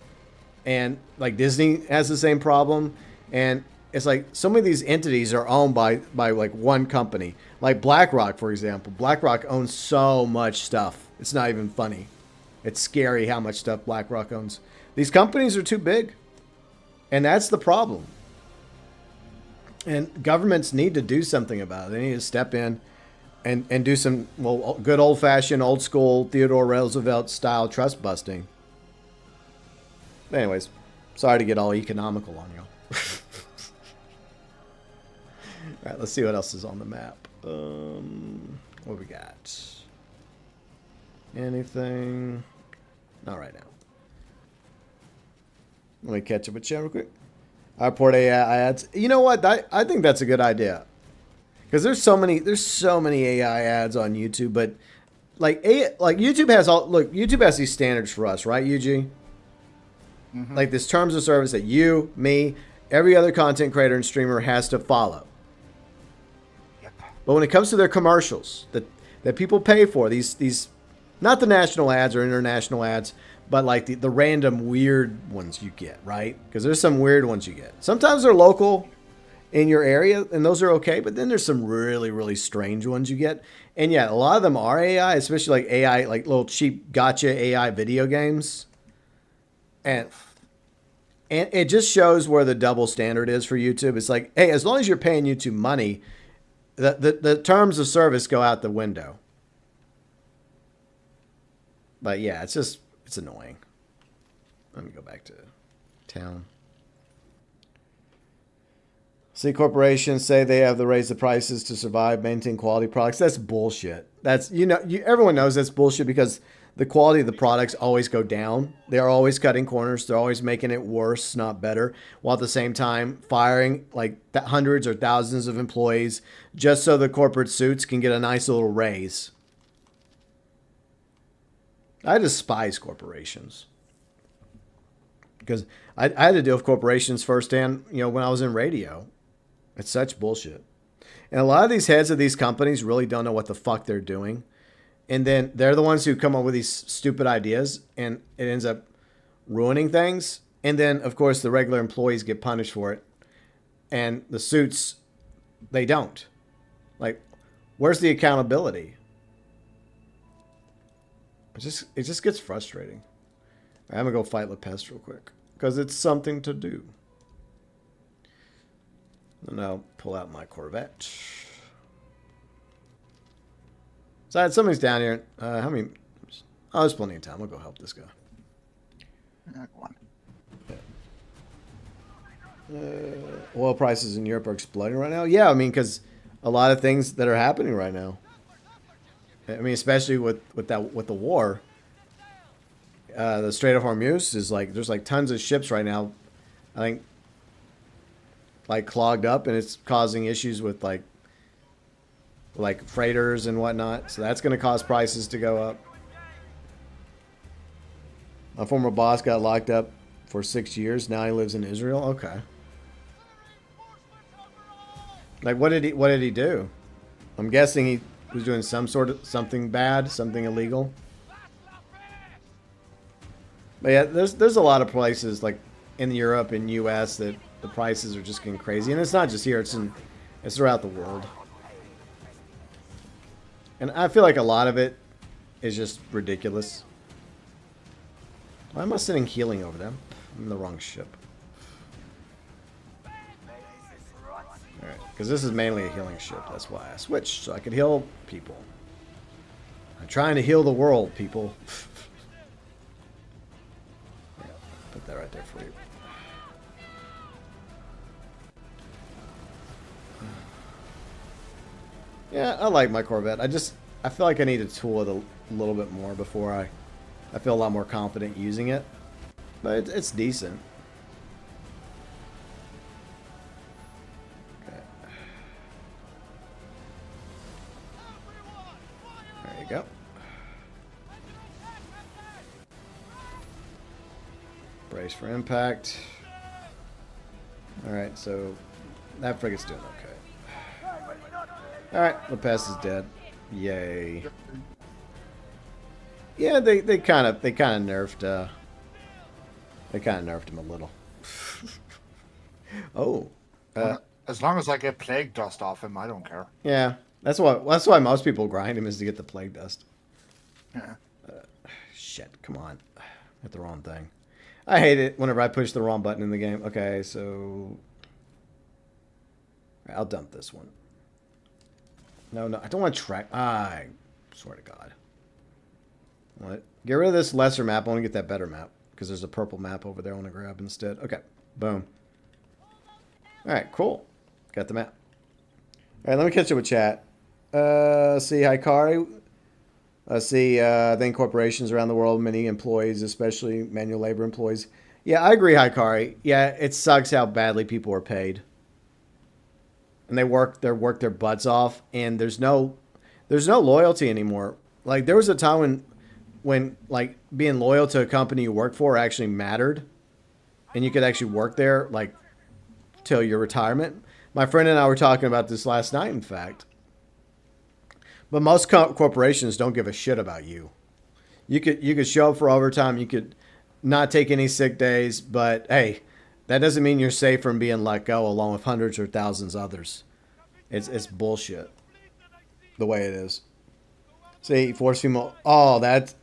Speaker 1: And, like, Disney has the same problem. And it's like so many of these entities are owned by like, one company. Like BlackRock, for example. BlackRock owns so much stuff. It's not even funny. It's scary how much stuff BlackRock owns. These companies are too big. And that's the problem. And governments need to do something about it. They need to step in and do some, well, good old-fashioned, old-school Theodore Roosevelt style trust busting. Anyways, sorry to get all economical on you. All right, let's see what else is on the map. What we got? Anything? Not right now. Let me catch up with you real quick. I report AI ads. You know what? I think that's a good idea. Because there's so many AI ads on YouTube, but like YouTube has YouTube has these standards for us, right, UG? Like this terms of service that you, me, every other content creator and streamer has to follow.
Speaker 2: Yep.
Speaker 1: But when it comes to their commercials that people pay for, these not the national ads or international ads, but like the random weird ones you get, right? Because there's some weird ones you get. Sometimes they're local in your area, and those are okay. But then there's some really, really strange ones you get. And yeah, a lot of them are AI, especially like AI, like little cheap gotcha AI video games. And it just shows where the double standard is for YouTube. It's like, hey, as long as you're paying YouTube money, the terms of service go out the window. But yeah, it's annoying. Let me go back to town. See, corporations say they have to raise the prices to survive, maintain quality products. That's bullshit. That's, everyone knows that's bullshit because the quality of the products always go down. They're always cutting corners. They're always making it worse, not better, while at the same time firing like hundreds or thousands of employees just so the corporate suits can get a nice little raise. I despise corporations because I had to deal with corporations firsthand, when I was in radio. It's such bullshit. And a lot of these heads of these companies really don't know what the fuck they're doing. And then they're the ones who come up with these stupid ideas and it ends up ruining things. And then, of course, the regular employees get punished for it. And the suits, they don't. Like, where's the accountability? It just gets frustrating. I'm going to go fight LePest real quick because it's something to do. And I'll pull out my Corvette. So somebody's down here. How many? Oh, there's plenty of time. We'll go help this guy.
Speaker 2: Go on.
Speaker 1: Oil prices in Europe are exploding right now. Yeah, I mean, because a lot of things that are happening right now. I mean, especially with the war. The Strait of Hormuz is like there's like tons of ships right now. I think like clogged up, and it's causing issues with like freighters and whatnot. So that's going to cause prices to go up. My former boss got locked up for 6 years. Now he lives in Israel. Okay. Like what did he do? I'm guessing he was doing something bad, something illegal. But yeah, there's a lot of places like in Europe and US that the prices are just getting crazy, and it's not just here; it's throughout the world. And I feel like a lot of it is just ridiculous. Why am I sitting healing over them? I'm in the wrong ship. Alright, because this is mainly a healing ship. That's why I switched, so I could heal people. I'm trying to heal the world, people. Yeah, put that right there for you. Yeah, I like my Corvette. I feel like I need to tool it a little bit more before I feel a lot more confident using it. But it's decent. Okay. There you go. Brace for impact. Alright, so that frigate's doing okay. Alright, LePest is dead. Yay. Yeah, they kind of nerfed him a little. Oh.
Speaker 2: As long as I get plague dust off him, I don't care.
Speaker 1: Yeah. That's why most people grind him, is to get the plague dust.
Speaker 2: Yeah.
Speaker 1: Shit, come on. Hit the wrong thing. I hate it whenever I push the wrong button in the game. Okay, so I'll dump this one. No, I don't want to track. I swear to God. What? Get rid of this lesser map. I want to get that better map because there's a purple map over there I want to grab instead. Okay, boom. All right, cool. Got the map. All right, let me catch up with chat. See, Hikari. See, I think corporations around the world, many employees, especially manual labor employees. Yeah, I agree, Hikari. Yeah, it sucks how badly people are paid. And they work their butts off, and there's no loyalty anymore. Like there was a time when like being loyal to a company you work for actually mattered. and you could actually work there like till your retirement. My friend and I were talking about this last night, in fact. But most corporations don't give a shit about you. You could show up for overtime. You could not take any sick days, but hey, that doesn't mean you're safe from being let go along with hundreds or thousands of others. It's bullshit the way it is. See, force female. Oh, that's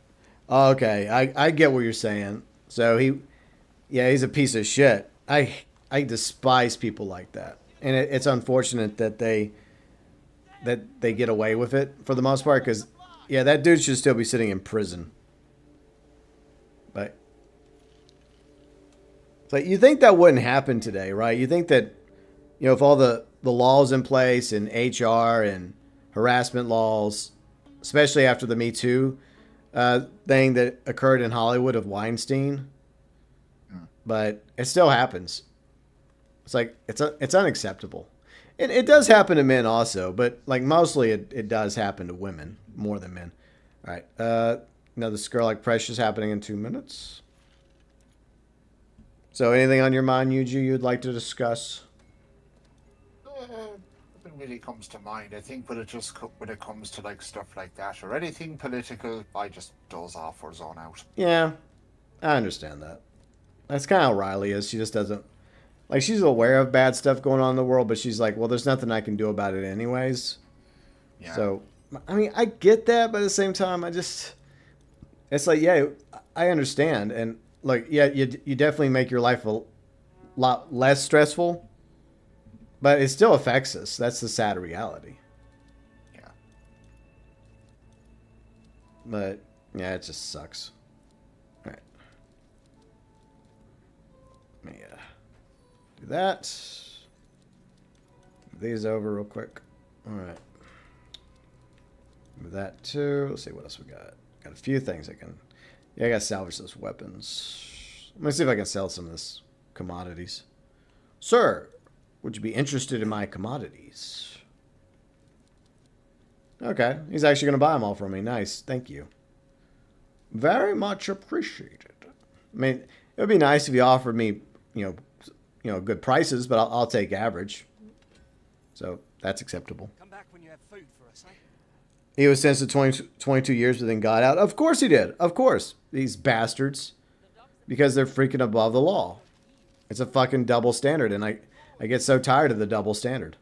Speaker 1: okay. I get what you're saying. So he's a piece of shit. I despise people like that, and it's unfortunate that they get away with it for the most part. Because that dude should still be sitting in prison. But it's like you think that wouldn't happen today, right? You think that if all the laws in place and HR and harassment laws, especially after the Me Too thing that occurred in Hollywood of Weinstein, but it still happens. It's like it's unacceptable. It does happen to men also, but like mostly it does happen to women more than men. All right, another Girl Like Precious happening in 2 minutes. So anything on your mind, Yuji, you'd like to discuss?
Speaker 2: Nothing really comes to mind. I think when it comes to like stuff like that or anything political, I just doze off or zone out.
Speaker 1: Yeah, I understand that. That's kind of how Riley is. She just doesn't like. She's aware of bad stuff going on in the world, but she's like, well, there's nothing I can do about it anyways. Yeah. So I mean, I get that, but at the same time, it's like, yeah, I understand, and like, yeah, you definitely make your life a lot less stressful. But it still affects us. That's the sad reality.
Speaker 2: Yeah.
Speaker 1: But, yeah, it just sucks. All right. Let me do that. Move these over real quick. All right. Move that too. Let's see what else we got. Got a few things I can... Yeah, I got to salvage those weapons. Let me see if I can sell some of this commodities. Sir, would you be interested in my commodities? Okay. He's actually going to buy them all from me. Nice. Thank you. Very much appreciated. I mean, it would be nice if you offered me, good prices, but I'll take average. So that's acceptable.
Speaker 3: Come back when you have food for us, eh?
Speaker 1: He was sentenced to 22 years, but then got out. Of course he did. Of course. These bastards. Because they're freaking above the law. It's a fucking double standard, and I get so tired of the double standard.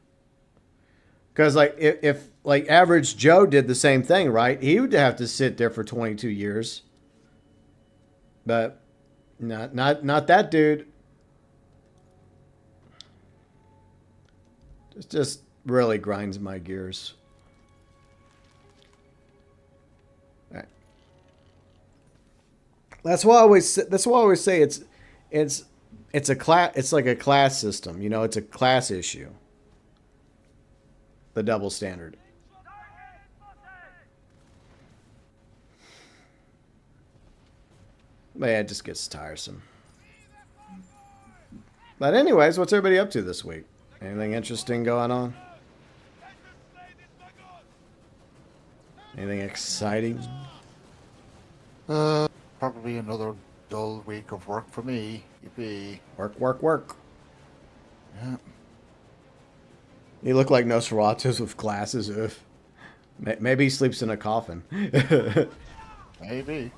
Speaker 1: Because, like, if like, average Joe did the same thing, right? He would have to sit there for 22 years. But not that dude. It just really grinds my gears. All right. That's why I always say it's like a class system, it's a class issue. The double standard. But yeah, it just gets tiresome. But anyways, what's everybody up to this week? Anything interesting going on? Anything exciting?
Speaker 2: Probably another dull week of work for me. Yippee.
Speaker 1: Work.
Speaker 2: Yeah.
Speaker 1: You look like Nosferatu with glasses. Ugh. Maybe he sleeps in a coffin.
Speaker 2: Maybe.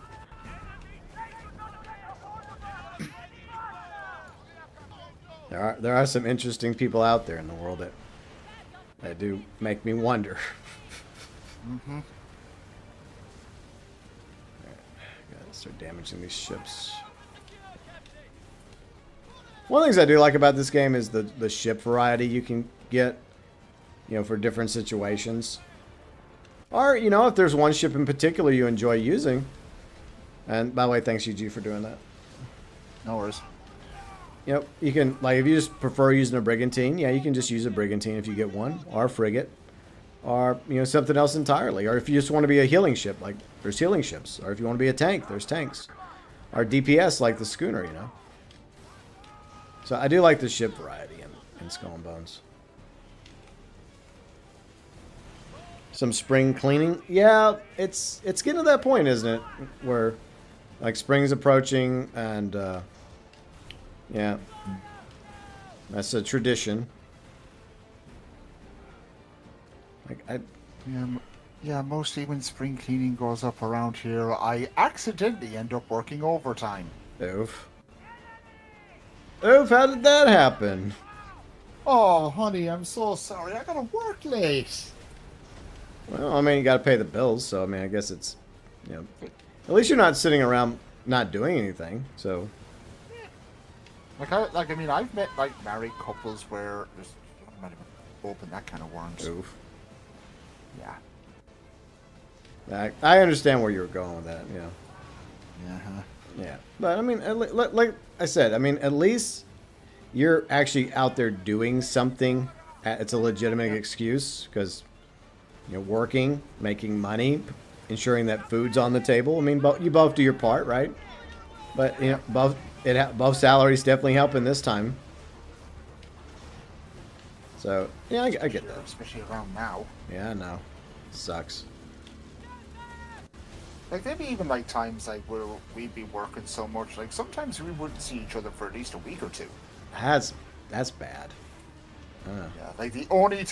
Speaker 1: There are some interesting people out there in the world that do make me wonder.
Speaker 2: Mm-hmm.
Speaker 1: Gotta start damaging these ships. One of the things I do like about this game is the ship variety you can get, for different situations. Or, if there's one ship in particular you enjoy using. And by the way, thanks UG for doing that.
Speaker 2: No worries.
Speaker 1: You can, like, if you just prefer using a brigantine, yeah, you can just use a brigantine if you get one, or a frigate, or, something else entirely. Or if you just want to be a healing ship, like, there's healing ships. Or if you want to be a tank, there's tanks. Or DPS, like the schooner, So I do like the ship variety in Skull and Bones. Some spring cleaning. Yeah, it's getting to that point, isn't it? Where, like, spring's approaching and, Yeah. That's a tradition. Like,
Speaker 2: Yeah, mostly when spring cleaning goes up around here, I accidentally end up working overtime.
Speaker 1: Oof. Oof, how did that happen?
Speaker 2: Oh, honey, I'm so sorry. I gotta work late.
Speaker 1: Well, I mean, you got to pay the bills, so I mean, I guess it's, you know, at least you're not sitting around not doing anything. So,
Speaker 2: I mean, I've met like married couples where there's I'm not even open that kind of worms.
Speaker 1: oof.
Speaker 2: Yeah.
Speaker 1: I understand where you were going with that. Yeah.
Speaker 2: Yeah.
Speaker 1: Yeah, but I mean, like I said, I mean, at least you're actually out there doing something. It's a legitimate excuse because you're working, making money, ensuring that food's on the table. I mean, you both do your part, right? But you know, both salaries definitely helping this time. So yeah, I get that.
Speaker 2: Especially around now.
Speaker 1: Yeah, I know. Sucks.
Speaker 2: Like there'd be even like times like where we'd be working so much, like sometimes we wouldn't see each other for at least a week or two.
Speaker 1: That's bad.
Speaker 2: Yeah, like the only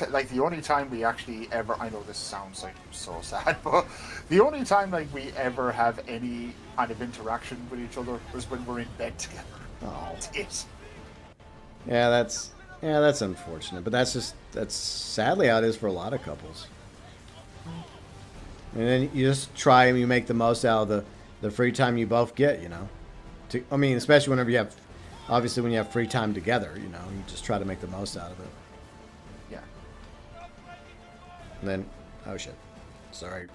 Speaker 2: time we actually ever, I know this sounds like so sad, but the only time like we ever have any kind of interaction with each other was when we're in bed together.
Speaker 1: Oh,
Speaker 2: That's it.
Speaker 1: yeah, that's unfortunate, but that's sadly how it is for a lot of couples. And then you just try and you make the most out of the free time you both get, you know. I mean, especially whenever you have, obviously when you have free time together, you know, you just try to make the most out of it.
Speaker 2: Yeah.
Speaker 1: And then, oh shit, sorry.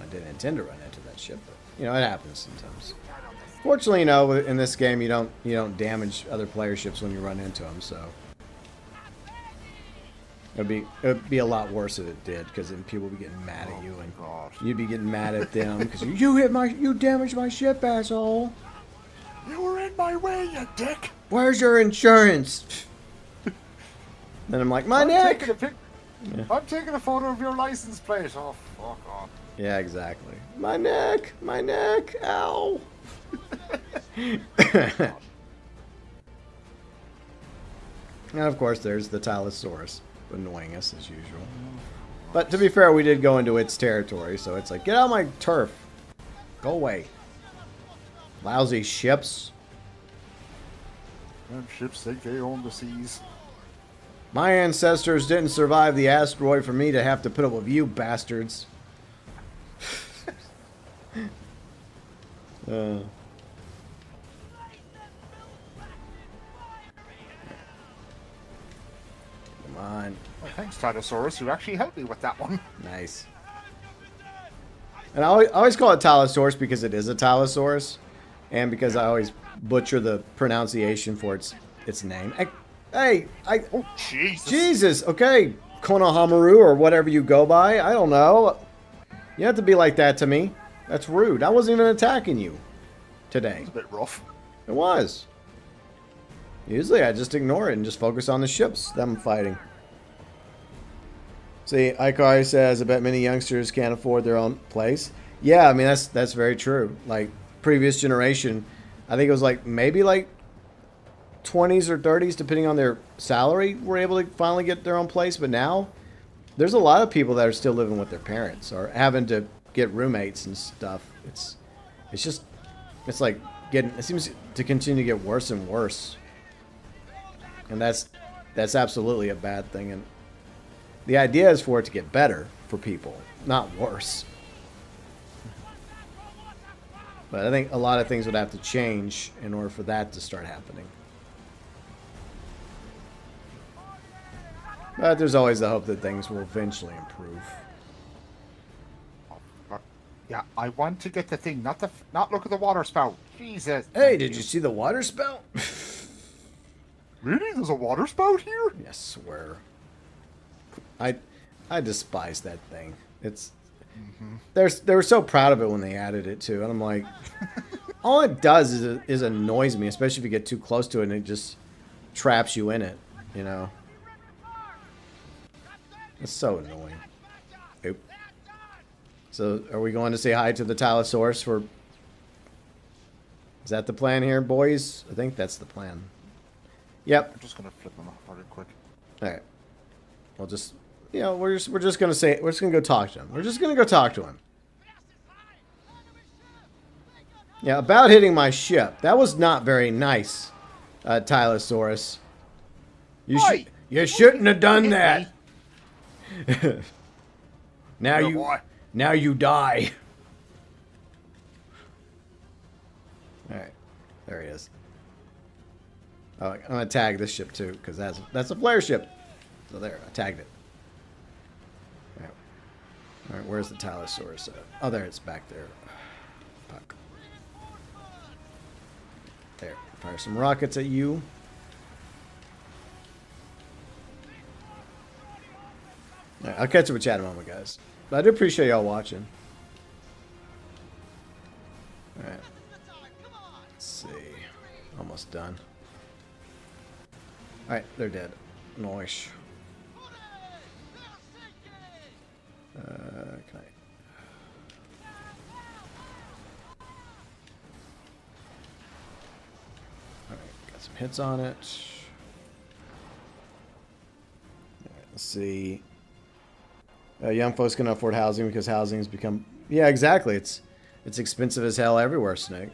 Speaker 1: I didn't intend to run into that ship, but you know, it happens sometimes. Fortunately, you know, in this game, you don't damage other player ships when you run into them, so. It'd be a lot worse if it did, because then people would be getting mad at you, and you'd be getting mad at them because you damaged my ship, asshole.
Speaker 2: You were in my way, you dick.
Speaker 1: Where's your insurance? Then I'm like, my neck.
Speaker 2: I'm taking a photo of your license plate. Oh, fuck off.
Speaker 1: Yeah, exactly. My neck, ow. And of course, there's the Tylosaurus. Annoying us as usual. But to be fair, we did go into its territory, so it's like, get out of my turf. Go away. Lousy ships.
Speaker 2: Them ships think they own the seas.
Speaker 1: My ancestors didn't survive the asteroid for me to have to put up with you bastards. Come on.
Speaker 2: Well, thanks, Tylosaurus. You actually helped me with that one.
Speaker 1: Nice. And I always call it Tylosaurus because it is a Tylosaurus. And because I always butcher the pronunciation for its name.
Speaker 2: Oh, Jesus.
Speaker 1: Jesus, okay. Konohamaru or whatever you go by. I don't know. You have to be like that to me. That's rude. I wasn't even attacking you today.
Speaker 2: It's a bit rough.
Speaker 1: It was. Usually I just ignore it and just focus on the ships that I'm fighting. See, Ikari says, I bet many youngsters can't afford their own place. Yeah, I mean, that's very true. Like, previous generation, I think it was like, maybe like 20s or 30s, depending on their salary, were able to finally get their own place. But now, there's a lot of people that are still living with their parents or having to get roommates and stuff. It's like it seems to continue to get worse and worse. And that's absolutely a bad thing. And the idea is for it to get better for people, not worse. But I think a lot of things would have to change in order for that to start happening. But there's always the hope that things will eventually improve.
Speaker 2: Yeah, I want to get the thing, not look at the water spout. Jesus.
Speaker 1: Hey, did you see the water spout?
Speaker 2: Really? There's a water spout here?
Speaker 1: I swear. I despise that thing. It's they were so proud of it when they added it too, and I'm like, all it does is annoys me, especially if you get too close to it and it just traps you in it. You know, it's so annoying. Oop. So, are we going to say hi to the Tylosaurus for Is that the plan here, boys? I think that's the plan. Yep.
Speaker 2: I'm just gonna flip him off very quick.
Speaker 1: All right. We'll just, you know, we're just gonna go talk to him. We're just gonna go talk to him. Yeah, about hitting my ship. That was not very nice, Tylosaurus. You shouldn't have done that. now you die. All right, there he is. Oh, I'm gonna tag this ship too because that's a flare ship. So there, I tagged it. All right, where's the Tylosaurus at? Oh, there, it's back there. Fuck. There, fire some rockets at you. All right, I'll catch up with chat in a moment, guys. But I do appreciate y'all watching. All right. Let's see. Almost done. All right, they're dead. Nice. Can I? All right, got some hits on it. All right, let's see. Young folks can afford housing because housing has become. Yeah, exactly. It's expensive as hell everywhere, Snake.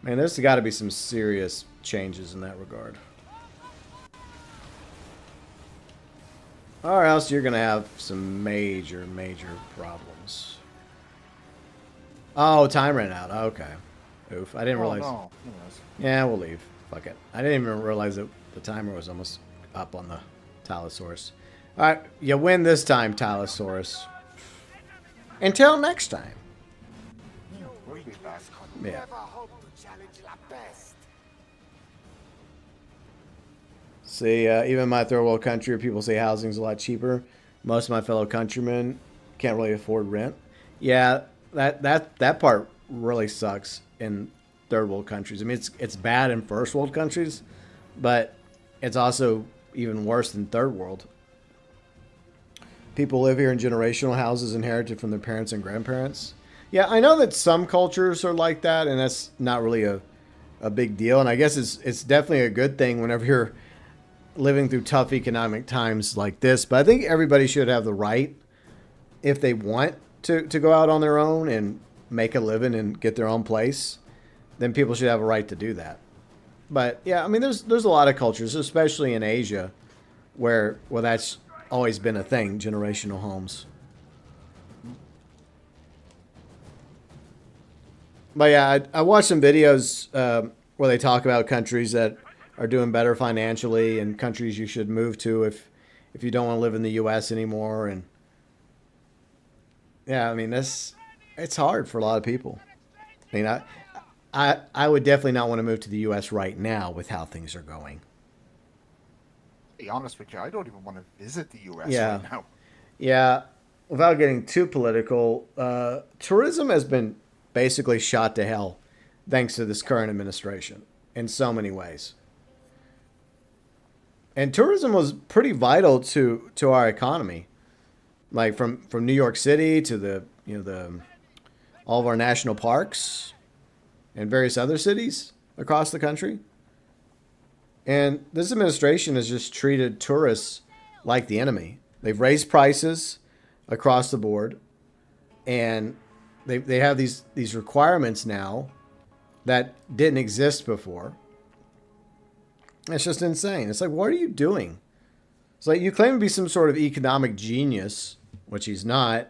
Speaker 1: Man, there's got to be some serious changes in that regard. Or else you're going to have some major problems. Oh, time ran out. Okay. Oof. I didn't realize.
Speaker 2: No.
Speaker 1: Yeah, we'll leave. Fuck it. I didn't even realize that the timer was almost up on the Tylosaurus. Alright, you win this time, Tylosaurus. Until next time. Yeah. See, even my third world country, people say housing's a lot cheaper. Most of my fellow countrymen can't really afford rent. Yeah, that part really sucks in third world countries. I mean, it's bad in first world countries, but it's also even worse than third world. People live here in generational houses inherited from their parents and grandparents. Yeah, I know that some cultures are like that, and that's not really a big deal. And I guess it's definitely a good thing whenever you're living through tough economic times like this. But I think everybody should have the right, if they want to go out on their own and make a living and get their own place, then people should have a right to do that. But yeah, I mean, there's a lot of cultures, especially in Asia, where that's always been a thing, generational homes. But yeah, I watched some videos where they talk about countries that are doing better financially and countries you should move to if you don't want to live in the U.S. anymore. And yeah, I mean, it's hard for a lot of people. I mean, I would definitely not want to move to the U.S. right now with how things are going.
Speaker 2: To be honest with you, I don't even want to visit the U.S. right now.
Speaker 1: Yeah, without getting too political, tourism has been basically shot to hell thanks to this current administration in so many ways. And tourism was pretty vital to our economy, like from New York City to the all of our national parks and various other cities across the country. And this administration has just treated tourists like the enemy. They've raised prices across the board, and they have these requirements now that didn't exist before. It's just insane. It's like, what are you doing? It's like you claim to be some sort of economic genius, which he's not,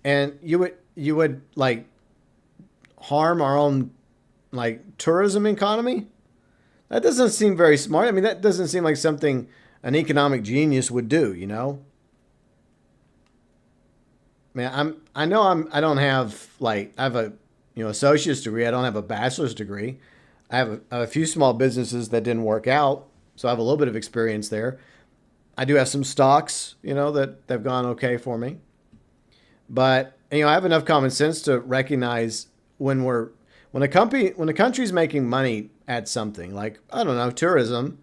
Speaker 1: and you would like harm our own like tourism economy. That doesn't seem very smart. I mean, that doesn't seem like something an economic genius would do, you know? Man, I don't have like, I have a associate's degree. I don't have a bachelor's degree. I have a few small businesses that didn't work out, so I have a little bit of experience there. I do have some stocks, that have gone okay for me. But I have enough common sense to recognize when a country's making money at something like, I don't know, tourism,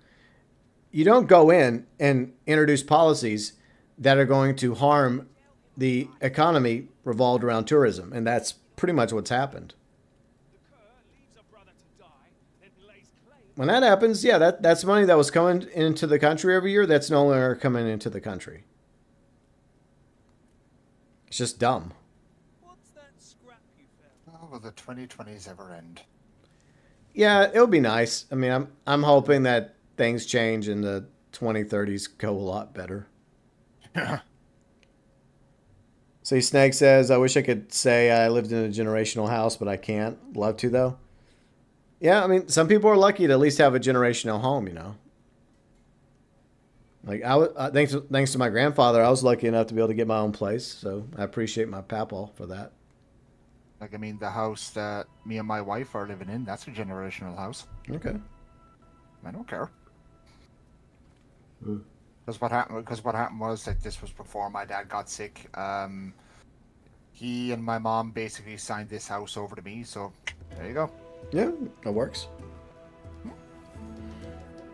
Speaker 1: you don't go in and introduce policies that are going to harm the economy revolved around tourism, and that's pretty much what's happened. When that happens, yeah, that's money that was coming into the country every year. That's no longer coming into the country. It's just dumb.
Speaker 3: What's that scrap you found?
Speaker 2: Oh, will the 2020s ever end?
Speaker 1: Yeah, it'll be nice. I mean, I'm hoping that things change and the 2030s go a lot better. See, Snake says, I wish I could say I lived in a generational house, but I can't. Love to, though. Yeah, I mean, some people are lucky to at least have a generational home, you know. Like, thanks to my grandfather, I was lucky enough to be able to get my own place, so I appreciate my papaw for that.
Speaker 2: Like, I mean, the house that me and my wife are living in, that's a generational house.
Speaker 1: Okay.
Speaker 2: I don't care. Because what happened was that this was before my dad got sick. He and my mom basically signed this house over to me, so there you go.
Speaker 1: Yeah, that works.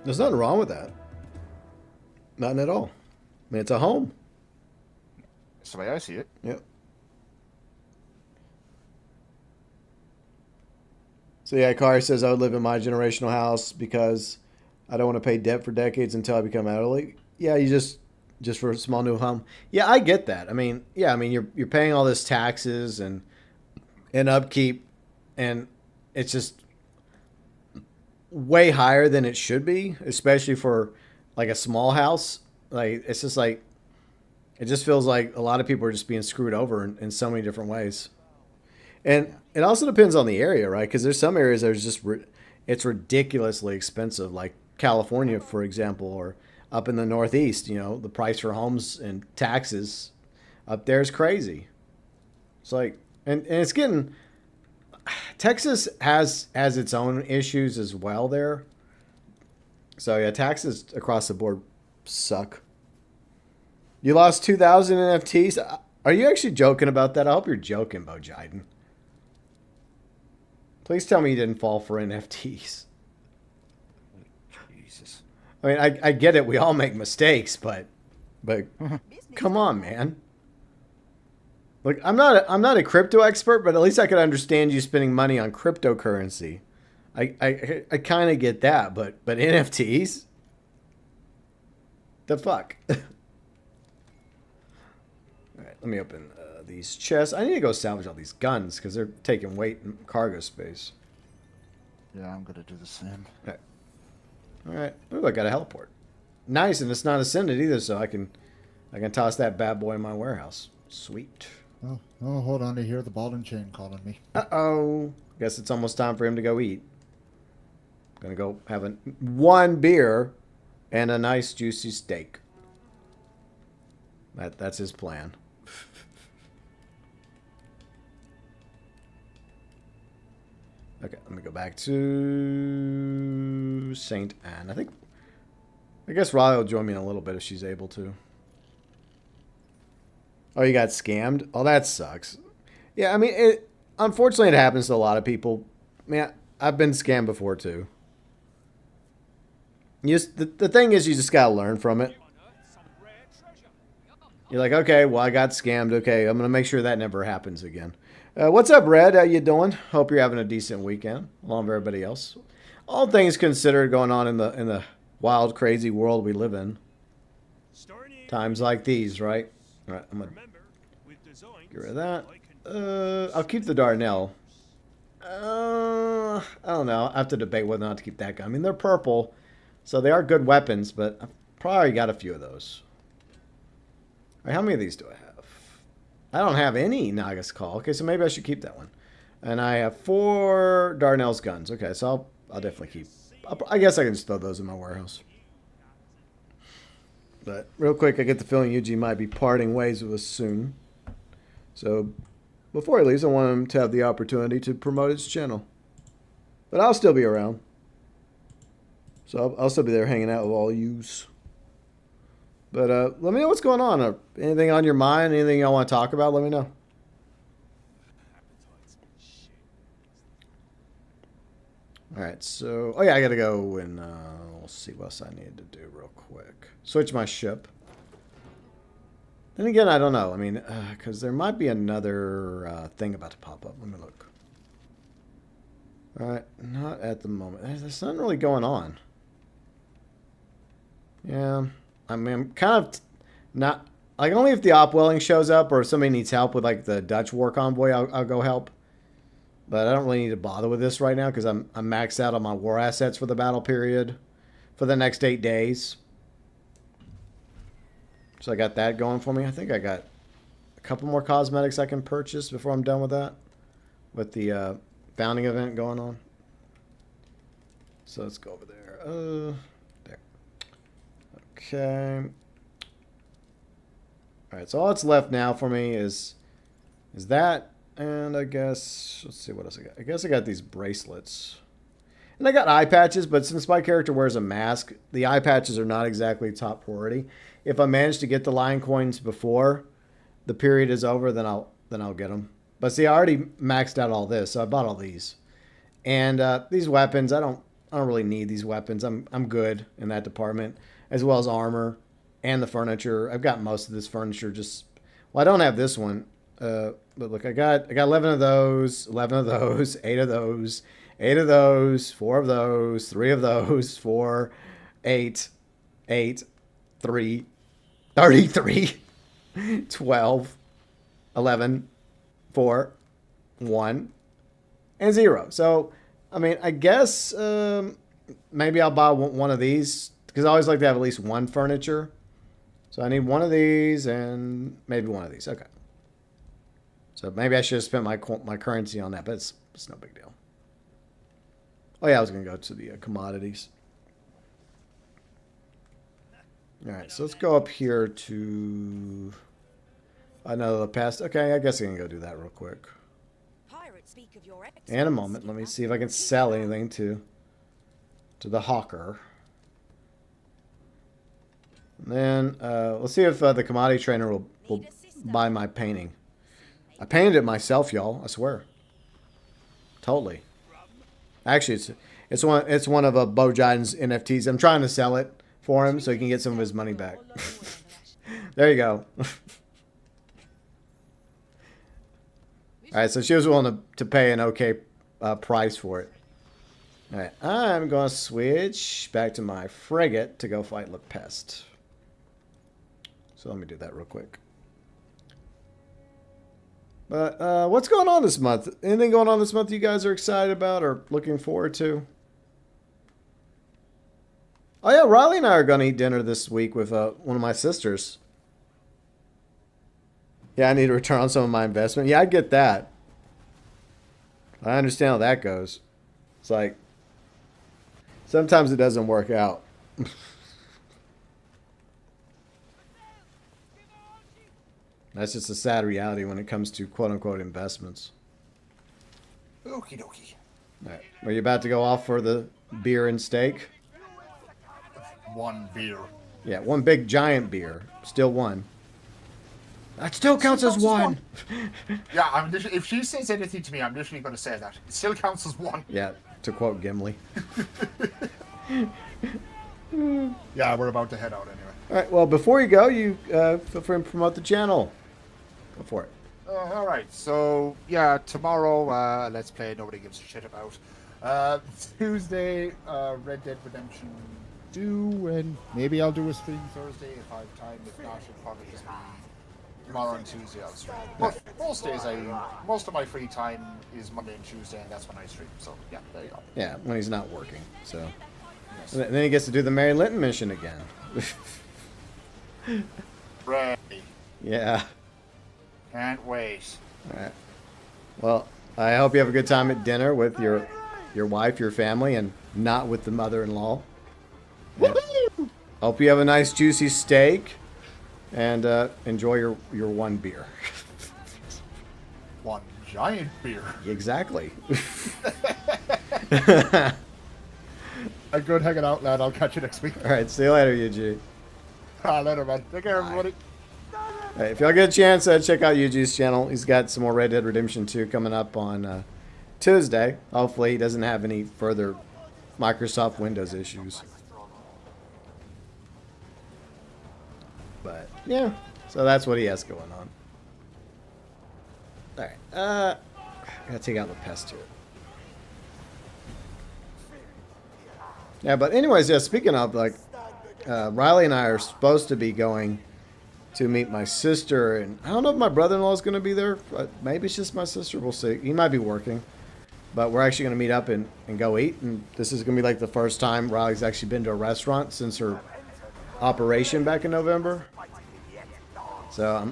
Speaker 1: There's nothing wrong with that. Nothing at all. I mean, it's a home.
Speaker 2: That's the way I see it.
Speaker 1: Yep. So yeah, Kari says I would live in my generational house because I don't want to pay debt for decades until I become elderly. Yeah, you just for a small new home. Yeah, I get that. I mean, yeah, I mean you're paying all this taxes and upkeep, and it's just way higher than it should be, especially for like a small house. Like it's just like it just feels like a lot of people are just being screwed over in so many different ways. And it also depends on the area, right? Because there's some areas that are just it's ridiculously expensive, like California, for example, or up in the Northeast. You know, the price for homes and taxes up there is crazy. It's like, and it's getting. Texas has its own issues as well there. So yeah, taxes across the board suck. You lost 2,000 NFTs. Are you actually joking about that? I hope you're joking, Bo Jiden. Please tell me you didn't fall for NFTs.
Speaker 2: Jesus.
Speaker 1: I mean, I get it. We all make mistakes, but come on, man. Look, I'm not a crypto expert, but at least I could understand you spending money on cryptocurrency. I kind of get that, but NFTs? The fuck? All right, let me open these chests. I need to go salvage all these guns because they're taking weight and cargo space.
Speaker 2: Yeah, I'm gonna do the same.
Speaker 1: All right. Ooh, I got a heliport. Nice, and it's not ascended either, so I can toss that bad boy in my warehouse. Sweet.
Speaker 4: Oh, hold on. I hear the ball and chain calling me.
Speaker 1: Uh-oh. Guess it's almost time for him to go eat. Gonna go have one beer and a nice juicy steak. That's his plan. Okay, let me go back to St. Anne. I guess Riley will join me in a little bit if she's able to. Oh, you got scammed? Oh, that sucks. Yeah, I mean, unfortunately, it happens to a lot of people. Man, I've been scammed before, too. The thing is, you just got to learn from it. You're like, okay, well, I got scammed. Okay, I'm going to make sure that never happens again. What's up, Red? How you doing? Hope you're having a decent weekend, along with everybody else. All things considered going on in the wild, crazy world we live in. Times like these, right? All right, I'm going to get rid of that. I'll keep the Darnell. I don't know. I have to debate whether or not to keep that gun. I mean, they're purple, so they are good weapons, but I've probably got a few of those. All right, how many of these do I have? I don't have any Nagas Call. Okay, so maybe I should keep that one. And I have 4 Darnell's guns. Okay, so I'll definitely keep. I guess I can just throw those in my warehouse. But real quick, I get the feeling Eugene might be parting ways with us soon. So before he leaves, I want him to have the opportunity to promote his channel. But I'll still be around. So I'll still be there hanging out with all yous. But let me know what's going on. Anything on your mind? Anything y'all want to talk about? Let me know. All right, so... Oh, yeah, I got to go and... we'll see what else I need to do real quick. Switch my ship. Then again, I don't know. I mean, because there might be another thing about to pop up. Let me look. All right, not at the moment. There's nothing really going on. Yeah, I mean, I'm kind of not... Like, only if the upwelling shows up or if somebody needs help with, like, the Dutch war convoy, I'll go help. But I don't really need to bother with this right now because I'm maxed out on my war assets for the battle period for the next 8 days. So I got that going for me. I think I got a couple more cosmetics I can purchase before I'm done with that. With the founding event going on. So let's go over there. There. Okay. Alright, so all that's left now for me is that. And I guess, let's see what else I got. I guess I got these bracelets. And I got eye patches, but since my character wears a mask, the eye patches are not exactly top priority. If I manage to get the lion coins before the period is over, then I'll get them. But see, I already maxed out all this, so I bought all these. And these weapons, I don't really need these weapons. I'm good in that department, as well as armor and the furniture. I've got most of this furniture. Just, well, I don't have this one. But look, I got 11 of those, 11 of those, 8 of those, 8 of those, 4 of those, 3 of those, 4, 8, 8, 3, 33, 12, 11, 4, 1, and 0. So, I mean, I guess maybe I'll buy one of these because I always like to have at least one furniture. So I need one of these and maybe one of these. Okay. So maybe I should have spent my currency on that, but it's no big deal. Oh yeah, I was going to go to the commodities. All right, so let's go up here to another past. Okay, I guess I can go do that real quick. In a moment, let me see if I can sell anything to the hawker. And then let's see if the commodity trainer will buy my painting. I painted it myself, y'all. I swear. Totally. Actually, it's one of Bo Jiden's NFTs. I'm trying to sell it for him so he can get some of his money back. There you go. All right, so she was willing to pay an okay price for it. All right, I'm going to switch back to my frigate to go fight Le Peste. So let me do that real quick. But what's going on this month? Anything going on this month you guys are excited about or looking forward to? Oh yeah, Riley and I are going to eat dinner this week with one of my sisters. Yeah, I need to return on some of my investment. Yeah, I get that. I understand how that goes. It's like, sometimes it doesn't work out. That's just a sad reality when it comes to quote-unquote investments.
Speaker 2: Okie dokie.
Speaker 1: All right. Are you about to go off for the beer and steak?
Speaker 2: One beer.
Speaker 1: Yeah, one big giant beer. Still one. That still counts as one.
Speaker 2: Yeah, if she says anything to me, I'm literally going to say that. It still counts as one.
Speaker 1: Yeah, to quote Gimli.
Speaker 2: Yeah, we're about to head out anyway.
Speaker 1: All right, well, before you go, you feel free to promote the channel. Go for it.
Speaker 2: All right, so yeah, tomorrow, Let's Play nobody gives a shit about. Tuesday, Red Dead Redemption 2, and maybe I'll do a stream Thursday if I have time. If not, it'll probably just be tomorrow and Tuesday I'll stream. But most days, most of my free time is Monday and Tuesday, and that's when I stream. So yeah, there you go.
Speaker 1: Yeah, when he's not working. So
Speaker 2: Yes.
Speaker 1: and then he gets to do the Mary Linton mission again.
Speaker 2: Ready.
Speaker 1: Yeah.
Speaker 2: Can't wait.
Speaker 1: All right. Well, I hope you have a good time at dinner with your wife, your family, and not with the mother-in-law.
Speaker 2: Woohoo!
Speaker 1: Hope you have a nice juicy steak, and enjoy your one beer.
Speaker 2: One giant beer.
Speaker 1: Exactly.
Speaker 2: A good hanging out, lad. I'll catch you next week.
Speaker 1: All right. See you later, Yuji.
Speaker 2: Later, man. Take care, everybody.
Speaker 1: All right, if y'all get a chance, check out Yuji's channel. He's got some more Red Dead Redemption 2 coming up on Tuesday. Hopefully, he doesn't have any further Microsoft Windows issues. But yeah, So that's what he has going on. Alright, I gotta take out the pest here. Yeah, but anyways, yeah, speaking of, like, Riley and I are supposed to be going to meet my sister, and I don't know if my brother-in-law is going to be there, but maybe it's just my sister. We'll see. He might be working, but we're actually going to meet up and go eat, and this is going to be like the first time Riley's actually been to a restaurant since her operation back in November. So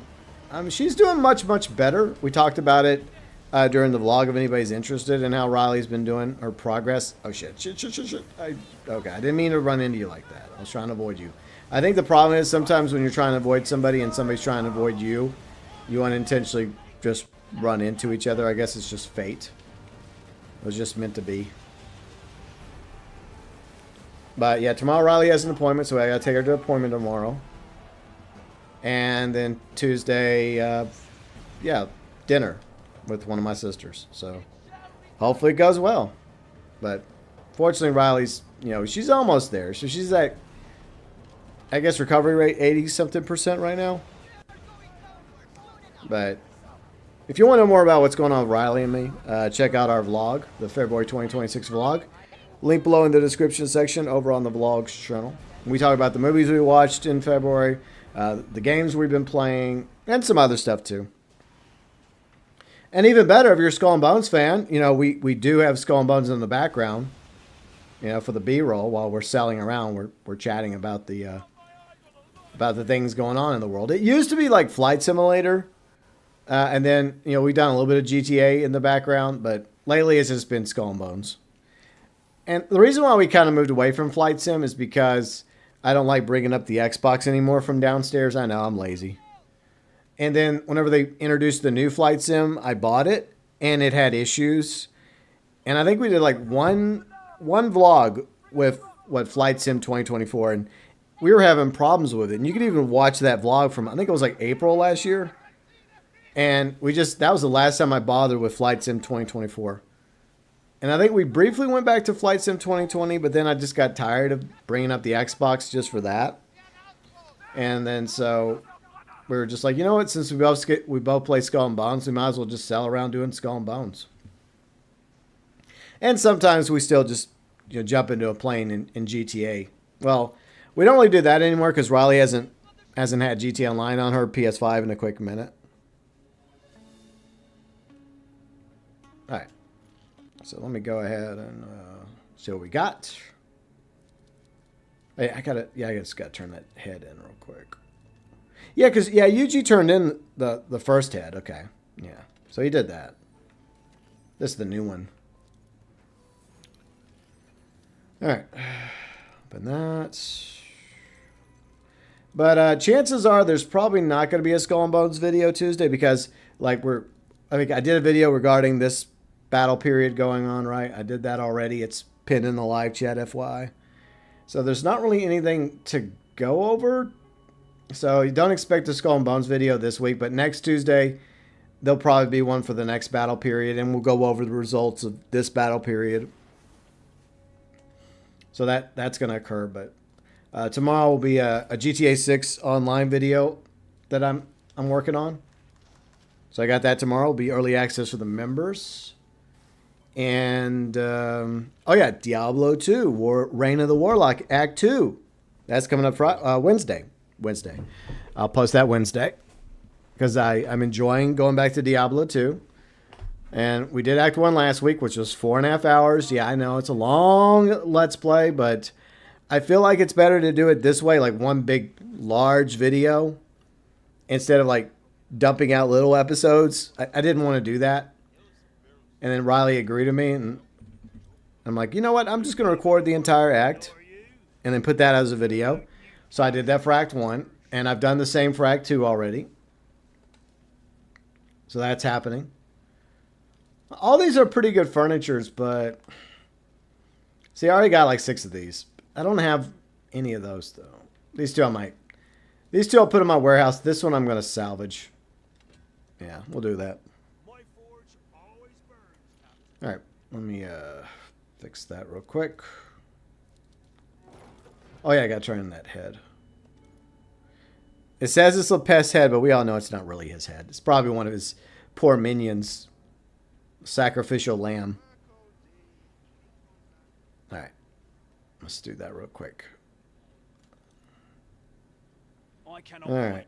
Speaker 1: she's doing much better. We talked about it during the vlog if anybody's interested in how Riley's been doing her progress. Oh shit. Okay, I didn't mean to run into you like that. I was trying to avoid you. I think the problem is sometimes when you're trying to avoid somebody and somebody's trying to avoid you, you unintentionally just run into each other. I guess it's just fate. It was just meant to be. But yeah, tomorrow Riley has an appointment, so I gotta take her to an appointment tomorrow. And then Tuesday, yeah, dinner with one of my sisters. So hopefully it goes well. But fortunately, Riley's, you know, she's almost there. So she's at, I guess, recovery rate 80-something% right now. But if you want to know more about what's going on with Riley and me, check out our vlog, the February 2026 vlog. Link below in the description section over on the vlogs channel. We talk about the movies we watched in February, the games we've been playing, and some other stuff too. And even better, if you're a Skull and Bones fan, you know, we do have Skull and Bones in the background, you know, for the B-roll while we're selling around. We're chatting about the things going on in the world. It used to be like Flight Simulator, and then, you know, we've done a little bit of GTA in the background, but lately it's just been Skull and Bones. And the reason why we kind of moved away from Flight Sim is because I don't like bringing up the Xbox anymore from downstairs. I know, I'm lazy. And then whenever they introduced the new Flight Sim, I bought it, and it had issues. And I think we did like one vlog with Flight Sim 2024, and we were having problems with it. And you could even watch that vlog from, I think it was like April last year. And that was the last time I bothered with Flight Sim 2024. And I think we briefly went back to Flight Sim 2020, but then I just got tired of bringing up the Xbox just for that. And then so we were just like, you know what? Since we both play Skull and Bones, we might as well just sell around doing Skull and Bones. And sometimes we still just, you know, jump into a plane in GTA. Well, we don't really do that anymore because Riley hasn't had GTA Online on her PS5 in a quick minute. All right. So let me go ahead and see what we got. Hey, I just gotta turn that head in real quick. Yeah, because UG turned in the first head. Okay, yeah, so he did that. This is the new one. All right, open that. But chances are there's probably not going to be a Skull and Bones video Tuesday because like I did a video regarding this battle period going on, right? I did that already. It's pinned in the live chat, FYI. So there's not really anything to go over. So you don't expect a Skull and Bones video this week, but next Tuesday, there'll probably be one for the next battle period, and we'll go over the results of this battle period. So that's going to occur, but tomorrow will be a GTA 6 online video that I'm working on. So I got that tomorrow. It'll be early access for the members. And, oh yeah, Diablo 2, Reign of the Warlock, Act 2. That's coming up Wednesday. I'll post that Wednesday. Because I'm enjoying going back to Diablo 2. And we did Act 1 last week, which was 4.5 hours. Yeah, I know, it's a long Let's Play, but I feel like it's better to do it this way, like one big, large video, instead of like dumping out little episodes. I didn't want to do that. And then Riley agreed to me, and I'm like, you know what? I'm just going to record the entire act and then put that as a video. So I did that for Act 1, and I've done the same for Act 2 already. So that's happening. All these are pretty good furnitures, but see, I already got like 6 of these. I don't have any of those, though. These two I'll put in my warehouse. This one I'm going to salvage. Yeah, we'll do that. All right, let me fix that real quick. Oh yeah, I got to turn in that head. It says it's a pest head, but we all know it's not really his head. It's probably one of his poor minions. Sacrificial lamb. Alright. Let's do that real quick. Alright.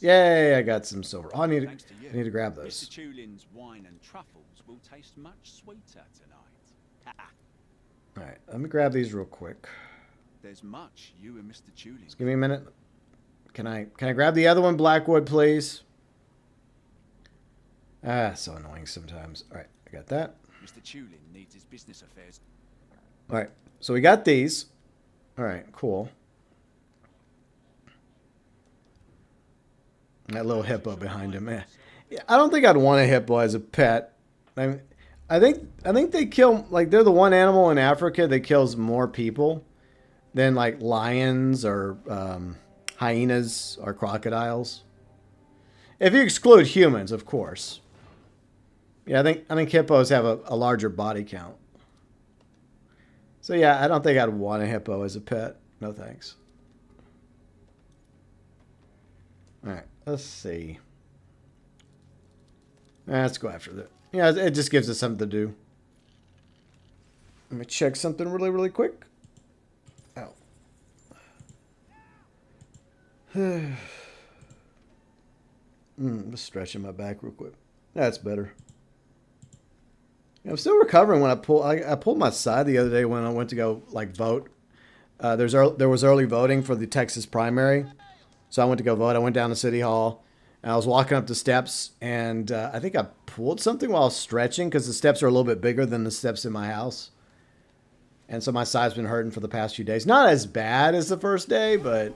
Speaker 1: Yay, I got some silver. Oh, I need to grab those.
Speaker 5: Mr. Tulin's wine and truffles will taste much sweeter tonight.
Speaker 1: Alright, let me grab these real quick.
Speaker 5: There's much you and Mr. Tulin.
Speaker 1: Just give me a minute. Can I grab the other one, Blackwood, please? Ah, so annoying sometimes. Alright, I got that.
Speaker 5: Mr. Tulin needs his business affairs.
Speaker 1: Alright, so we got these. Alright, cool. That little hippo behind him. Yeah, I don't think I'd want a hippo as a pet. I think they kill, like, they're the one animal in Africa that kills more people than, like, lions or hyenas or crocodiles. If you exclude humans, of course. Yeah, I think hippos have a larger body count. So yeah, I don't think I'd want a hippo as a pet. No thanks. Alright, let's see. Let's go after that. Yeah, it just gives us something to do. Let me check something really, really quick. Ow. Just stretching my back real quick. That's better. I'm still recovering when I pulled my side the other day when I went to go like vote. There was early voting for the Texas primary, so I went to go vote. I went down to City Hall, and I was walking up the steps, and I think I pulled something while I was stretching because the steps are a little bit bigger than the steps in my house, and so my side's been hurting for the past few days. Not as bad as the first day, but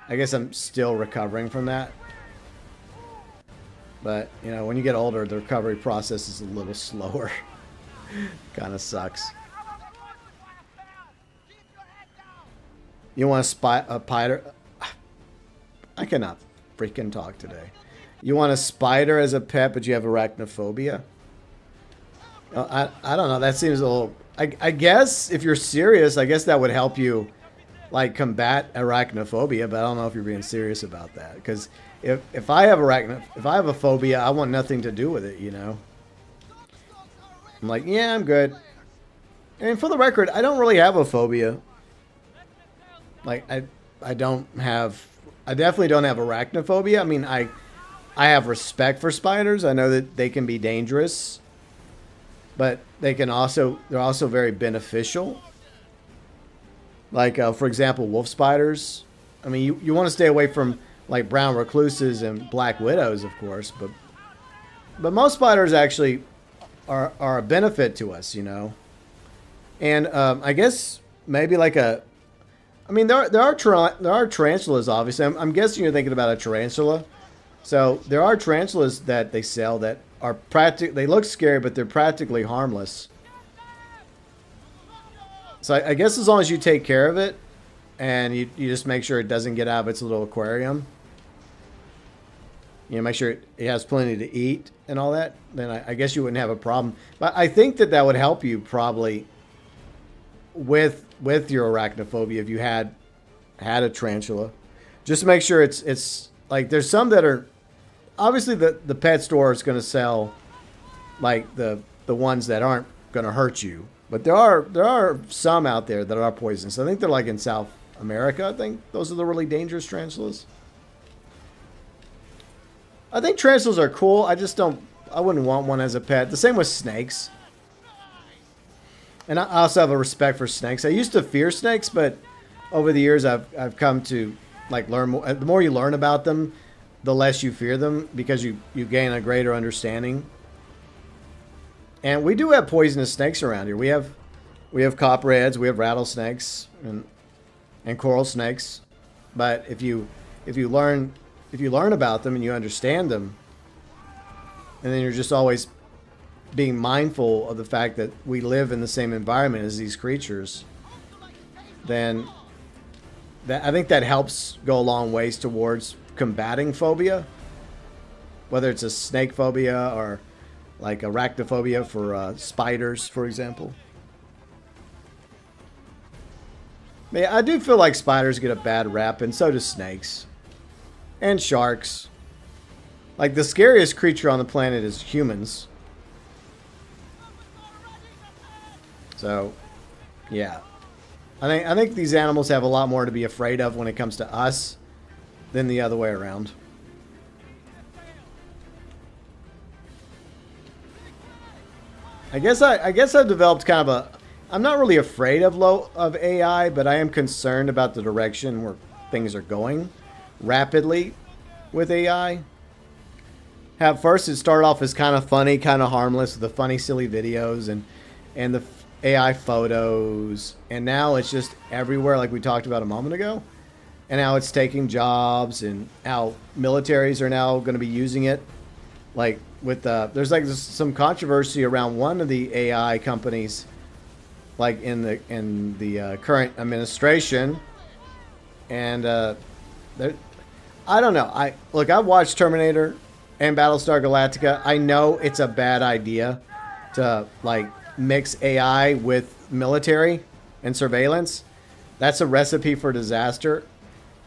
Speaker 1: I guess I'm still recovering from that. But you know, when you get older, the recovery process is a little slower. Kind of sucks. You want a spider? I cannot freaking talk today. You want a spider as a pet, but you have arachnophobia? I don't know. That seems a little... I guess if you're serious, I guess that would help you like combat arachnophobia, but I don't know if you're being serious about that. Because if I have a phobia, I want nothing to do with it, you know? I'm like, yeah, I'm good. And for the record, I don't really have a phobia. Like, I definitely don't have arachnophobia. I mean, I have respect for spiders. I know that they can be dangerous, but they're also very beneficial. Like, for example, wolf spiders. I mean, you want to stay away from like brown recluses and black widows, of course, but most spiders actually are a benefit to us, you know. And I guess maybe like I mean, there are tarantulas, obviously. I'm guessing you're thinking about a tarantula. So there are tarantulas that they sell that are they look scary, but they're practically harmless. So I guess as long as you take care of it and you just make sure it doesn't get out of its little aquarium, you know, make sure it has plenty to eat and all that, then I guess you wouldn't have a problem. But I think that would help you probably with your arachnophobia if you had a tarantula. Just make sure it's like, there's some that are obviously the pet store is going to sell like the ones that aren't going to hurt you, but there are some out there that are poisonous. I think they're like in South America. I think those are the really dangerous tarantulas. I think tarantulas are cool. I wouldn't want one as a pet. The same with snakes. And I also have a respect for snakes. I used to fear snakes, but over the years I've come to like learn more. The more you learn about them, the less you fear them, because you gain a greater understanding. And we do have poisonous snakes around here. We have copperheads, we have rattlesnakes and coral snakes. But if you learn about them and you understand them, and then you're just always being mindful of the fact that we live in the same environment as these creatures, then I think that helps go a long ways towards combating phobia. Whether it's a snake phobia or like arachnophobia for spiders, for example. Yeah, I do feel like spiders get a bad rap, and so do snakes. And sharks. Like, the scariest creature on the planet is humans. So, yeah. I think these animals have a lot more to be afraid of when it comes to us than the other way around. I guess I've developed kind of a... I'm not really afraid of AI, but I am concerned about the direction where things are going rapidly with AI. At first, it started off as kind of funny, kind of harmless, with the funny, silly videos and the AI photos, and now it's just everywhere, like we talked about a moment ago. And now it's taking jobs, and how militaries are now going to be using it. Like with there's like some controversy around one of the AI companies, like in the current administration, and I don't know. I've watched Terminator and Battlestar Galactica. I know it's a bad idea to like mix AI with military and surveillance. That's a recipe for disaster,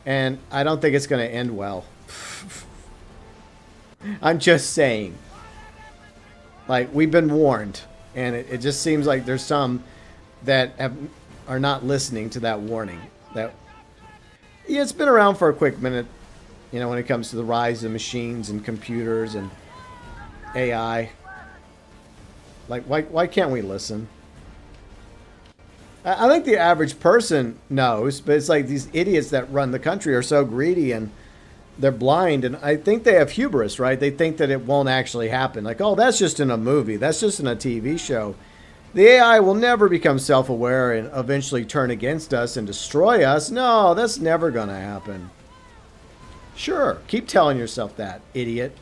Speaker 1: and I don't think it's going to end well. I'm just saying. Like, we've been warned, and it just seems like there's some that are not listening to that warning. Yeah, it's been around for a quick minute, you know, when it comes to the rise of machines and computers and AI. Like, why can't we listen? I think the average person knows, but it's like these idiots that run the country are so greedy and they're blind, and I think they have hubris, right? They think that it won't actually happen. Like, oh, that's just in a movie. That's just in a TV show. The AI will never become self-aware and eventually turn against us and destroy us. No, that's never going to happen. Sure, keep telling yourself that, idiot.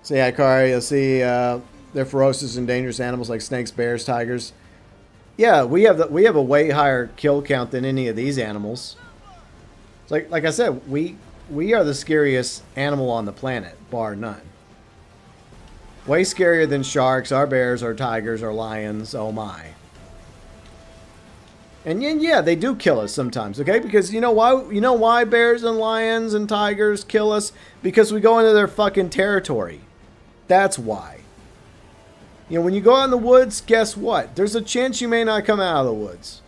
Speaker 1: So yeah, Kari, you'll see they're ferocious and dangerous animals like snakes, bears, tigers. Yeah, we have a way higher kill count than any of these animals. It's like I said, we are the scariest animal on the planet, bar none. Way scarier than sharks, our bears, our tigers, our lions. Oh my. And yeah, they do kill us sometimes, okay? Because you know why? You know why bears and lions and tigers kill us? Because we go into their fucking territory. That's why. You know, when you go out in the woods, guess what? There's a chance you may not come out of the woods.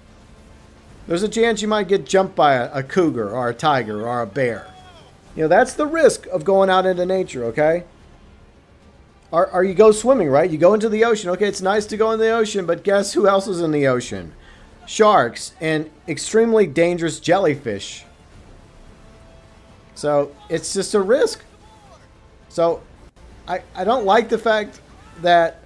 Speaker 1: There's a chance you might get jumped by a cougar or a tiger or a bear. You know, that's the risk of going out into nature, okay? Or you go swimming, right? You go into the ocean. Okay, it's nice to go in the ocean, but guess who else is in the ocean? Sharks and extremely dangerous jellyfish. So, it's just a risk. So, I don't like the fact that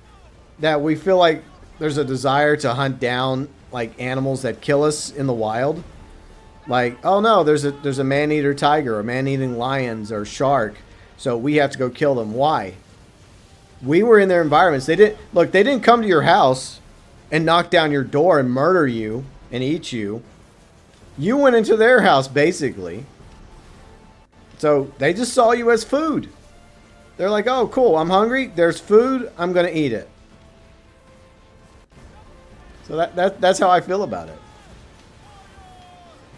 Speaker 1: we feel like there's a desire to hunt down like animals that kill us in the wild. Like, oh no, there's a man-eater tiger or man-eating lions or shark, so we have to go kill them. Why? We were in their environments. They didn't come to your house and knock down your door and murder you and eat you. You went into their house basically. So they just saw you as food. They're like, oh cool, I'm hungry, there's food, I'm gonna eat it. So that's how I feel about it.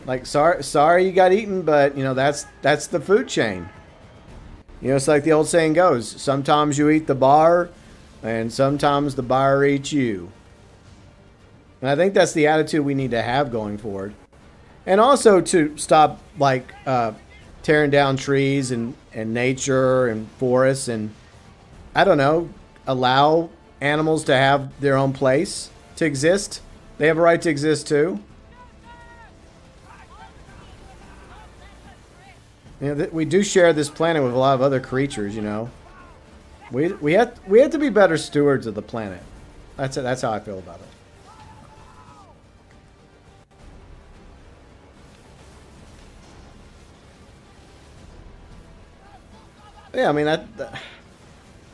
Speaker 1: Like, sorry you got eaten, but you know that's the food chain. You know, it's like the old saying goes: sometimes you eat the bar, and sometimes the bar eats you. And I think that's the attitude we need to have going forward, and also to stop like tearing down trees and nature and forests, and I don't know, allow animals to have their own place to exist. They have a right to exist too. You know, we do share this planet with a lot of other creatures. You know, we have to be better stewards of the planet. That's how I feel about it. Yeah, I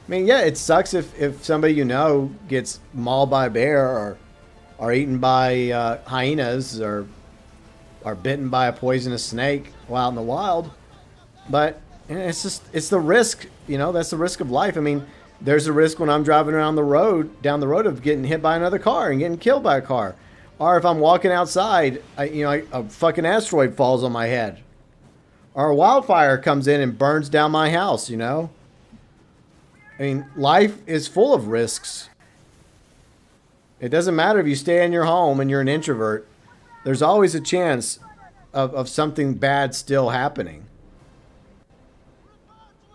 Speaker 1: mean, yeah, it sucks if somebody you know gets mauled by a bear or eaten by hyenas or bitten by a poisonous snake while out in the wild. But it's the risk, you know, that's the risk of life. I mean, there's a risk when I'm driving around the road, down the road, of getting hit by another car and getting killed by a car. Or if I'm walking outside, a fucking asteroid falls on my head. Or a wildfire comes in and burns down my house, you know? I mean, life is full of risks. It doesn't matter if you stay in your home and you're an introvert. There's always a chance of something bad still happening.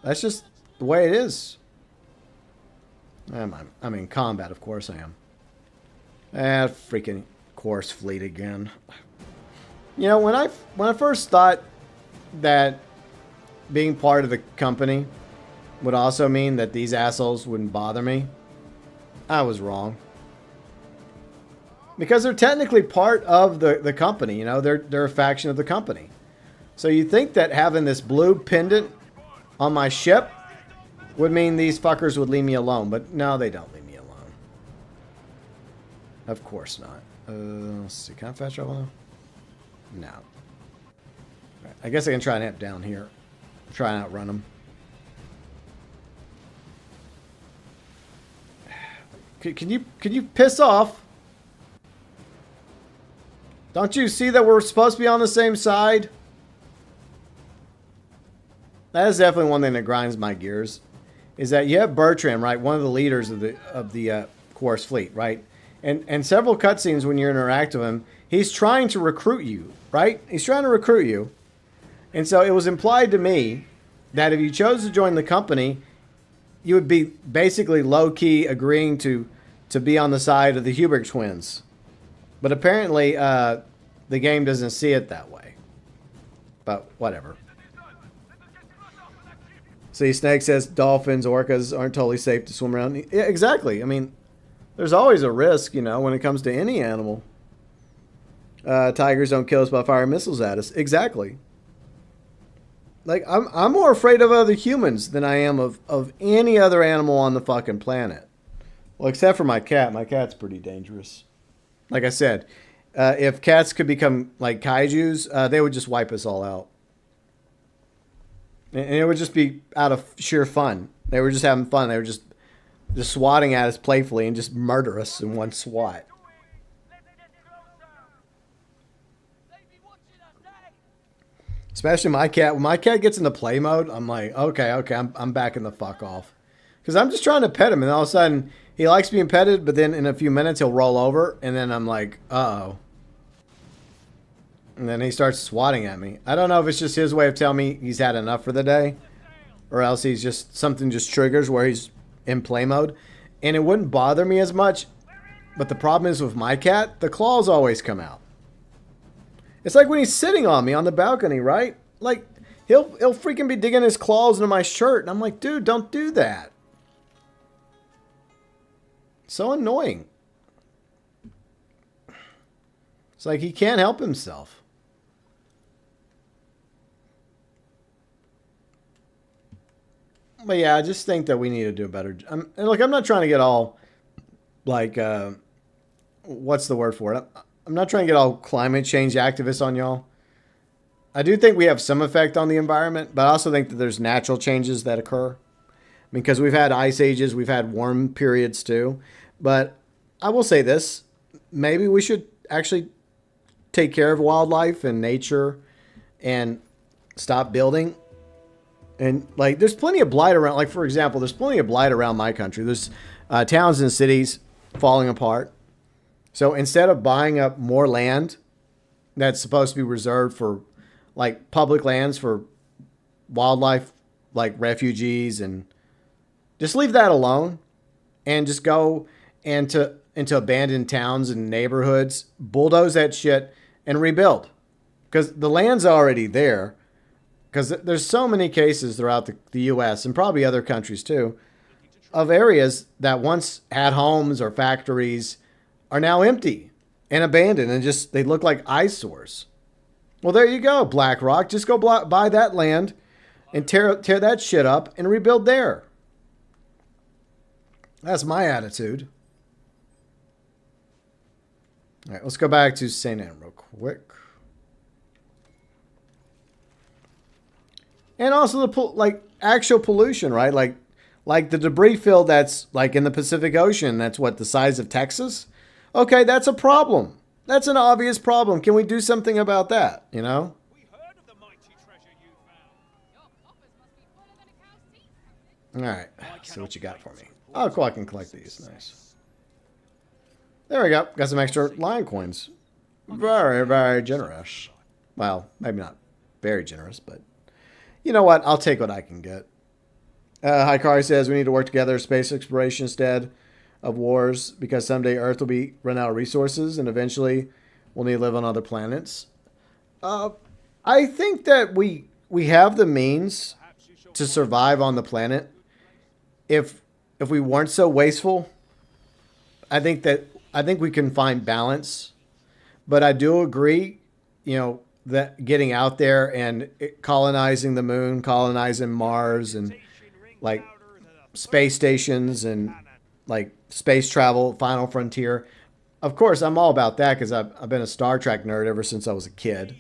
Speaker 1: That's just the way it is. I'm in combat, of course I am. Freaking course fleet again. You know, when I first thought that being part of the company would also mean that these assholes wouldn't bother me, I was wrong. Because they're technically part of the company, you know, they're a faction of the company. So you think that having this blue pendant on my ship would mean these fuckers would leave me alone, but no, they don't leave me alone. Of course not. Let's see, can I fast travel now? No. Right, I guess I can try and amp down here. Try and outrun them. Can you piss off? Don't you see that we're supposed to be on the same side? That is definitely one thing that grinds my gears. Is that you have Bertram, right? One of the leaders of the Course fleet, right? And several cutscenes when you interact with him, he's trying to recruit you, right? He's trying to recruit you. And so it was implied to me that if you chose to join the company, you would be basically low-key agreeing to be on the side of the Hubbard twins. But apparently, the game doesn't see it that way. But whatever. See, Snake says dolphins, orcas aren't totally safe to swim around. Yeah, exactly. I mean, there's always a risk, you know, when it comes to any animal. Tigers don't kill us by firing missiles at us. Exactly. Like, I'm more afraid of other humans than I am of any other animal on the fucking planet. Well, except for my cat. My cat's pretty dangerous. Like I said, if cats could become like kaijus, they would just wipe us all out. And it would just be out of sheer fun. They were just having fun. They were just swatting at us playfully and just murder us in one swat. Especially my cat. When my cat gets into play mode, I'm like, okay, I'm backing the fuck off. Because I'm just trying to pet him, and all of a sudden, he likes being petted, but then in a few minutes, he'll roll over, and then I'm like, uh-oh. And then he starts swatting at me. I don't know if it's just his way of telling me he's had enough for the day, or else he's just, something just triggers where he's in play mode. And it wouldn't bother me as much, but the problem is with my cat, the claws always come out. It's like when he's sitting on me on the balcony, right? Like, he'll freaking be digging his claws into my shirt, and I'm like, dude, don't do that. So annoying. It's like he can't help himself. But yeah, I just think that we need to do a better job. Look, I'm not trying to get all, like, what's the word for it? I'm not trying to get all climate change activists on y'all. I do think we have some effect on the environment, but I also think that there's natural changes that occur. Because we've had ice ages, we've had warm periods too. But I will say this, maybe we should actually take care of wildlife and nature and stop building. And like, there's plenty of blight around, like for example, there's plenty of blight around my country. There's towns and cities falling apart. So instead of buying up more land that's supposed to be reserved for like public lands for wildlife, like refugees, and just leave that alone and just go into abandoned towns and neighborhoods, bulldoze that shit and rebuild. Because the land's already there. Because there's so many cases throughout the U.S. and probably other countries too of areas that once had homes or factories are now empty and abandoned and just they look like eyesores. Well, there you go, BlackRock. Just go buy that land and tear that shit up and rebuild there. That's my attitude. All right, let's go back to St. Anne real quick. And also the actual pollution, right? Like Like the debris field that's like in the Pacific Ocean, that's what, the size of Texas? Okay, that's a problem. That's an obvious problem. Can we do something about that, you know?
Speaker 3: We heard of the mighty treasure you found.
Speaker 6: Your coffers must be fuller than a cow's teeth.
Speaker 1: All right, see what you got for me. Oh, cool, I can collect these. Nice. There we go. Got some extra lion coins. Very, very generous. Well, maybe not very generous, but you know what? I'll take what I can get. Hikari says we need to work together, space exploration instead of wars, because someday Earth will be run out of resources, and eventually we'll need to live on other planets. I think that we have the means to survive on the planet if we weren't so wasteful. I think we can find balance, but I do agree, you know, that getting out there and colonizing the moon, colonizing Mars, and like space stations and like space travel, Final Frontier. Of course, I'm all about that because I've been a Star Trek nerd ever since I was a kid.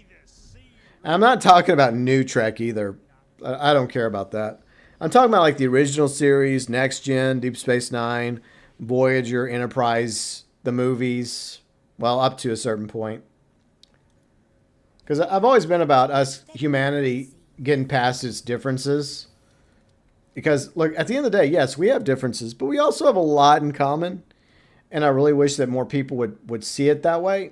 Speaker 1: And I'm not talking about new Trek either. I don't care about that. I'm talking about like the original series, Next Gen, Deep Space Nine, Voyager, Enterprise, the movies. Well, up to a certain point. Because I've always been about us, humanity, getting past its differences. Because, look, at the end of the day, yes, we have differences, but we also have a lot in common. And I really wish that more people would see it that way.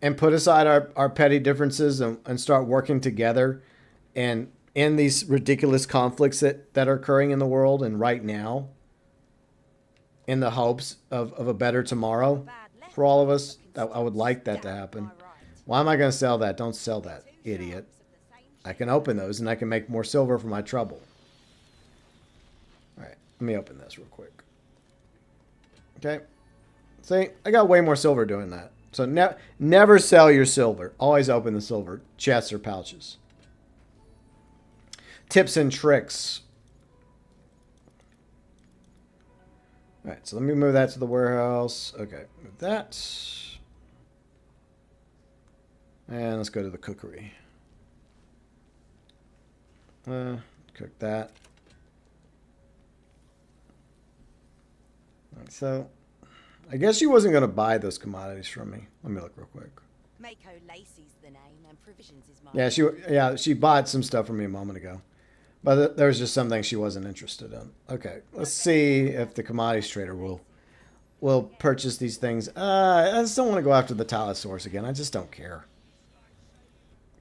Speaker 1: And put aside our petty differences and start working together and end these ridiculous conflicts that are occurring in the world and right now, in the hopes of a better tomorrow for all of us. I would like that to happen. Why am I going to sell that? Don't sell that, idiot. I can open those and I can make more silver for my trouble. All right, let me open this real quick. Okay. See, I got way more silver doing that. So never sell your silver. Always open the silver chests or pouches. Tips and tricks. All right, so let me move that to the warehouse. Okay, move that. And let's go to the cookery. Cook that. All right, so I guess she wasn't going to buy those commodities from me. Let me look real quick.
Speaker 6: Mako Lacey's the name, and provisions is mine.
Speaker 1: She bought some stuff from me a moment ago. But there was just something she wasn't interested in. Okay, let's see if the commodities trader will purchase these things. I just don't want to go after the Tylosaurus again. I just don't care.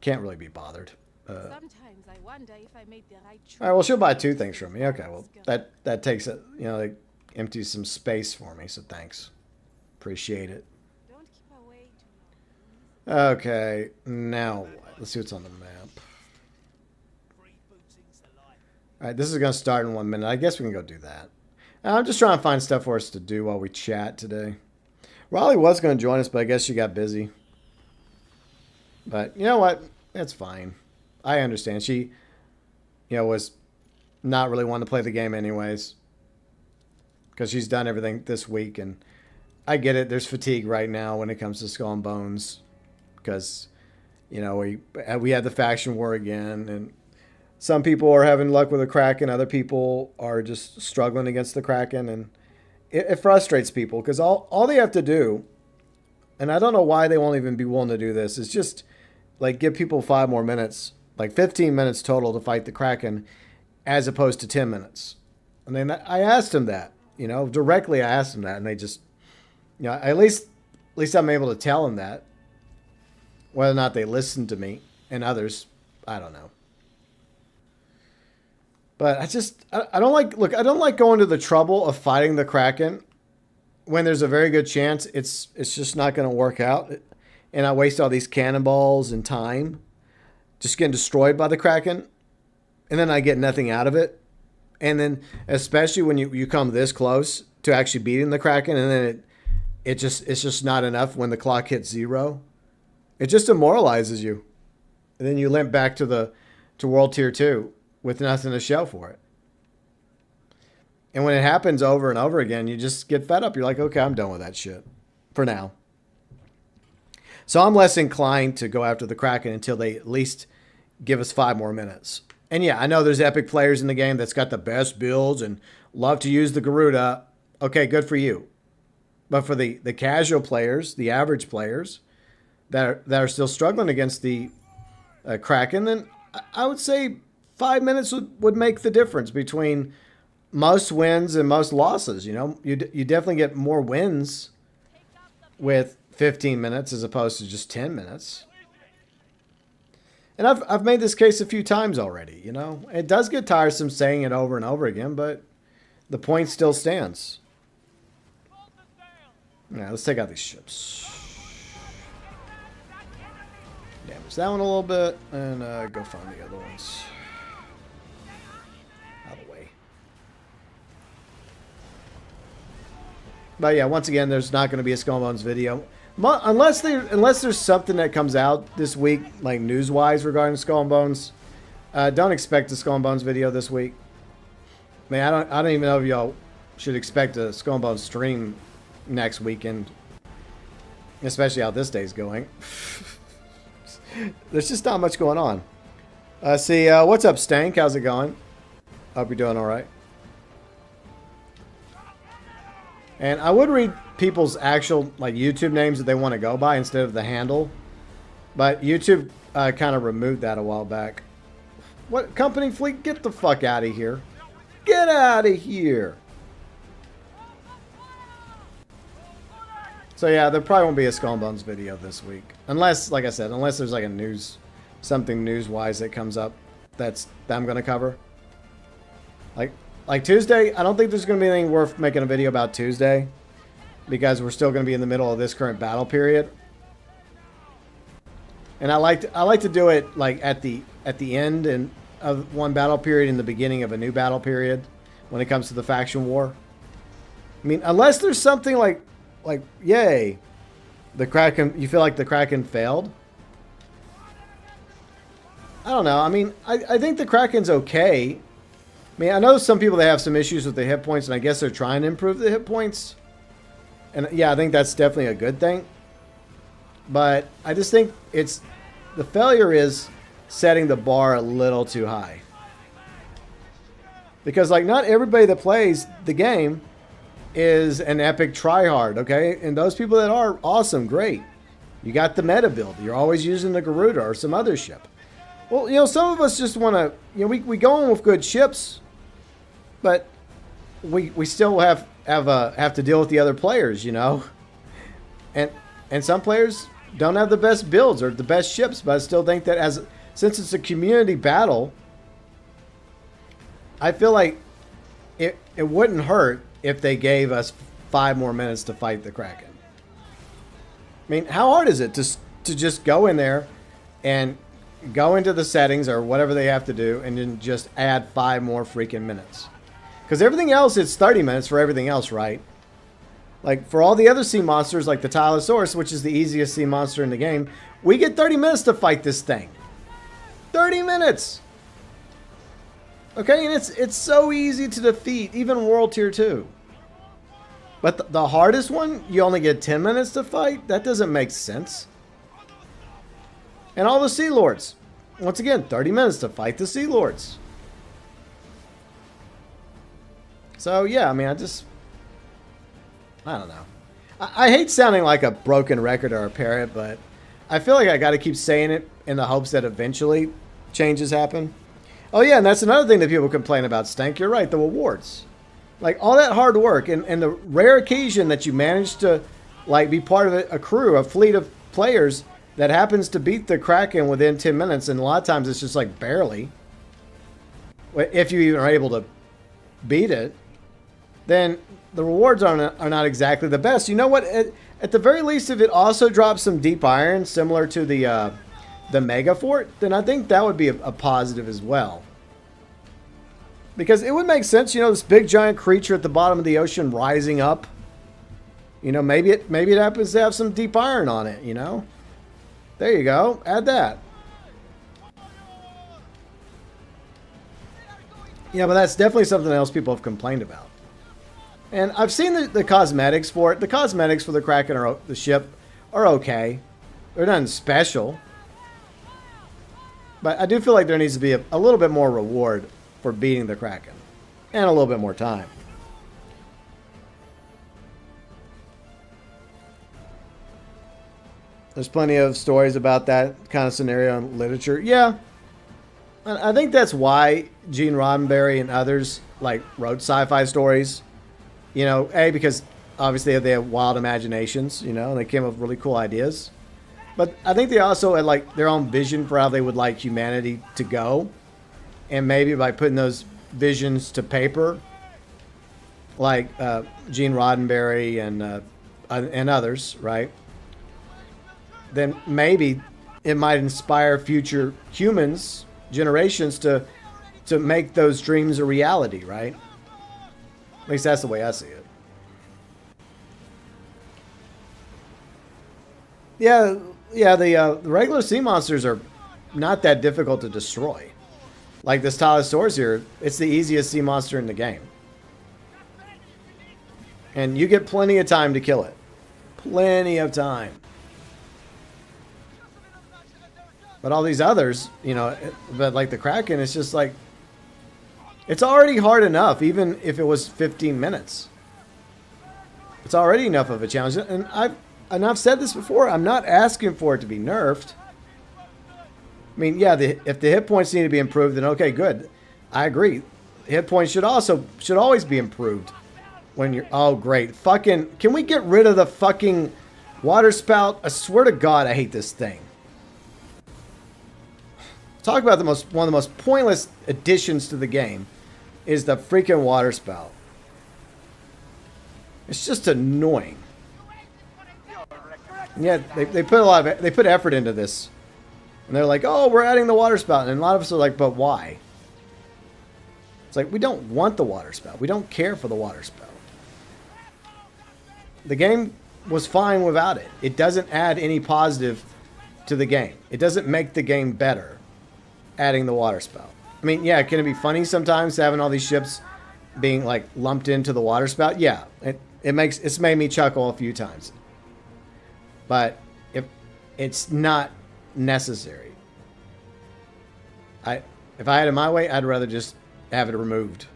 Speaker 1: Can't really be bothered.
Speaker 6: Sometimes I wonder if I made the right choice.
Speaker 1: All right, well, she'll buy 2 things from me. Okay, well, that takes it, you know, like empties some space for me, so thanks. Appreciate it.
Speaker 6: Don't keep away too long.
Speaker 1: Okay, now what? Let's see what's on the map. All right, this is going to start in 1 minute. I guess we can go do that. I'm just trying to find stuff for us to do while we chat today. Raleigh was going to join us, but I guess she got busy. But you know what? It's fine. I understand. She, you know, was not really wanting to play the game anyways. Because she's done everything this week. And I get it. There's fatigue right now when it comes to Skull and Bones. Because, you know, we had the faction war again. And some people are having luck with the Kraken. Other people are just struggling against the Kraken. And it frustrates people. Because all they have to do, and I don't know why they won't even be willing to do this, is just like give people 5 more minutes. Like 15 minutes total to fight the Kraken as opposed to 10 minutes. And then I asked them that, you know, directly I asked them that. And they just, you know, at least I'm able to tell them that. Whether or not they listen to me and others, I don't know. But I don't like going to the trouble of fighting the Kraken when there's a very good chance it's just not going to work out. And I waste all these cannonballs and time just getting destroyed by the Kraken. And then I get nothing out of it. And then especially when you come this close to actually beating the Kraken, and then it's just not enough when the clock hits 0. It just demoralizes you. And then you limp back to World Tier 2 with nothing to show for it. And when it happens over and over again, you just get fed up. You're like, okay, I'm done with that shit for now. So I'm less inclined to go after the Kraken until they at least give us 5 more minutes. And yeah, I know there's epic players in the game that's got the best builds and love to use the Garuda. Okay, good for you. But for the casual players, the average players that are still struggling against the Kraken, then I would say 5 minutes would make the difference between most wins and most losses. You know, you definitely get more wins with 15 minutes as opposed to just 10 minutes. And I've made this case a few times already, you know. It does get tiresome saying it over and over again, but the point still stands. Yeah, let's take out these ships. Damage that one a little bit, and go find the other ones. Out of the way. But yeah, once again, there's not going to be a Skull and Bones video. Unless there's something that comes out this week, like news-wise regarding Skull and Bones, don't expect a Skull and Bones video this week. Man, I don't even know if y'all should expect a Skull and Bones stream next weekend, especially how this day's going. There's just not much going on. What's up, Stank? How's it going? Hope you're doing all right. And I would read people's actual like YouTube names that they want to go by instead of the handle, but YouTube kind of removed that a while back. What company fleet? Get the fuck out of here! Get out of here! So yeah, there probably won't be a Skull and Bones video this week, unless, like I said, unless there's like a something news-wise that comes up that I'm gonna cover. Like Tuesday, I don't think there's going to be anything worth making a video about Tuesday because we're still going to be in the middle of this current battle period. And I like to do it like at the end and of one battle period and the beginning of a new battle period when it comes to the faction war. I mean, unless there's something like yay, the Kraken, you feel like the Kraken failed. I don't know. I mean, I think the Kraken's okay. I mean, I know some people that have some issues with the hit points, and I guess they're trying to improve the hit points. And yeah, I think that's definitely a good thing. But I just think the failure is setting the bar a little too high. Because like not everybody that plays the game is an epic tryhard, okay? And those people that are, awesome, great. You got the meta build. You're always using the Garuda or some other ship. Well, you know, some of us just want to, you know, we go in with good ships, but we still have to deal with the other players, you know, and some players don't have the best builds or the best ships, but I still think that since it's a community battle, I feel like it wouldn't hurt if they gave us 5 more minutes to fight the Kraken. I mean, how hard is it to just go in there and go into the settings or whatever they have to do and then just add 5 more freaking minutes? Because everything else, it's 30 minutes for everything else, right? Like, for all the other sea monsters, like the Tylosaurus, which is the easiest sea monster in the game, we get 30 minutes to fight this thing. 30 minutes! Okay, and it's so easy to defeat, even World Tier 2. But the hardest one, you only get 10 minutes to fight? That doesn't make sense. And all the Sea Lords. Once again, 30 minutes to fight the Sea Lords. So, yeah, I mean, I don't know. I hate sounding like a broken record or a parrot, but I feel like I got to keep saying it in the hopes that eventually changes happen. Oh, yeah, and that's another thing that people complain about, Stank. You're right, the rewards. Like, all that hard work and the rare occasion that you manage to, like, be part of a crew, a fleet of players that happens to beat the Kraken within 10 minutes, and a lot of times it's just, like, barely. If you even are able to beat it, then the rewards are not exactly the best. You know what? At the very least, if it also drops some deep iron, similar to the Mega Fort, then I think that would be a positive as well. Because it would make sense, you know, this big giant creature at the bottom of the ocean rising up. You know, maybe it happens to have some deep iron on it, you know? There you go. Add that. Yeah, but that's definitely something else people have complained about. And I've seen the cosmetics for it. The cosmetics for the Kraken or the ship are okay. They're nothing special. But I do feel like there needs to be a little bit more reward for beating the Kraken. And a little bit more time. There's plenty of stories about that kind of scenario in literature. Yeah. I think that's why Gene Roddenberry and others like wrote sci-fi stories. You know, because obviously they have wild imaginations, you know, and they came up with really cool ideas. But I think they also had like their own vision for how they would like humanity to go. And maybe by putting those visions to paper, like Gene Roddenberry and others, right? Then maybe it might inspire future humans, generations to make those dreams a reality, right? At least that's the way I see it. Yeah, the regular sea monsters are not that difficult to destroy. Like this Tylosaurus here, it's the easiest sea monster in the game. And you get plenty of time to kill it. Plenty of time. But all these others, you know, but like the Kraken, it's just like, it's already hard enough, even if it was 15 minutes. It's already enough of a challenge. And I've said this before, I'm not asking for it to be nerfed. I mean, yeah, if the hit points need to be improved, then okay, good. I agree. Hit points should always be improved. When you're, oh great, fucking, can we get rid of the fucking water spout? I swear to God, I hate this thing. Talk about one of the most pointless additions to the game is the freaking water spout. It's just annoying. And yet they put effort into this, and they're like, oh, we're adding the water spout, and a lot of us are like, but why? It's like, we don't want the water spout. We don't care for the water spout. The game was fine without it. It doesn't add any positive to the game. It doesn't make the game better. Adding the water spout. I mean, yeah, can it be funny sometimes having all these ships being like lumped into the water spout? Yeah, it's made me chuckle a few times. But if it's not necessary, if I had it my way, I'd rather just have it removed.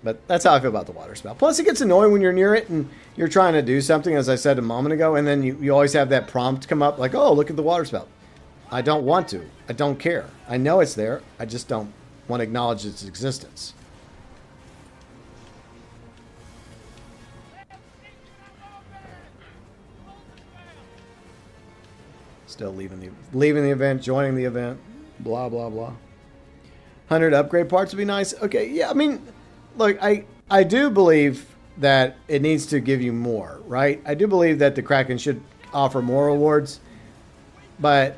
Speaker 1: But that's how I feel about the water spout. Plus, it gets annoying when you're near it and you're trying to do something, as I said a moment ago, and then you always have that prompt come up like, oh, look at the water spout. I don't want to. I don't care. I know it's there. I just don't want to acknowledge its existence. Still leaving the event, joining the event, blah blah blah. 100 upgrade parts would be nice. Okay, yeah. I mean, look, I do believe that it needs to give you more, right? I do believe that the Kraken should offer more rewards, but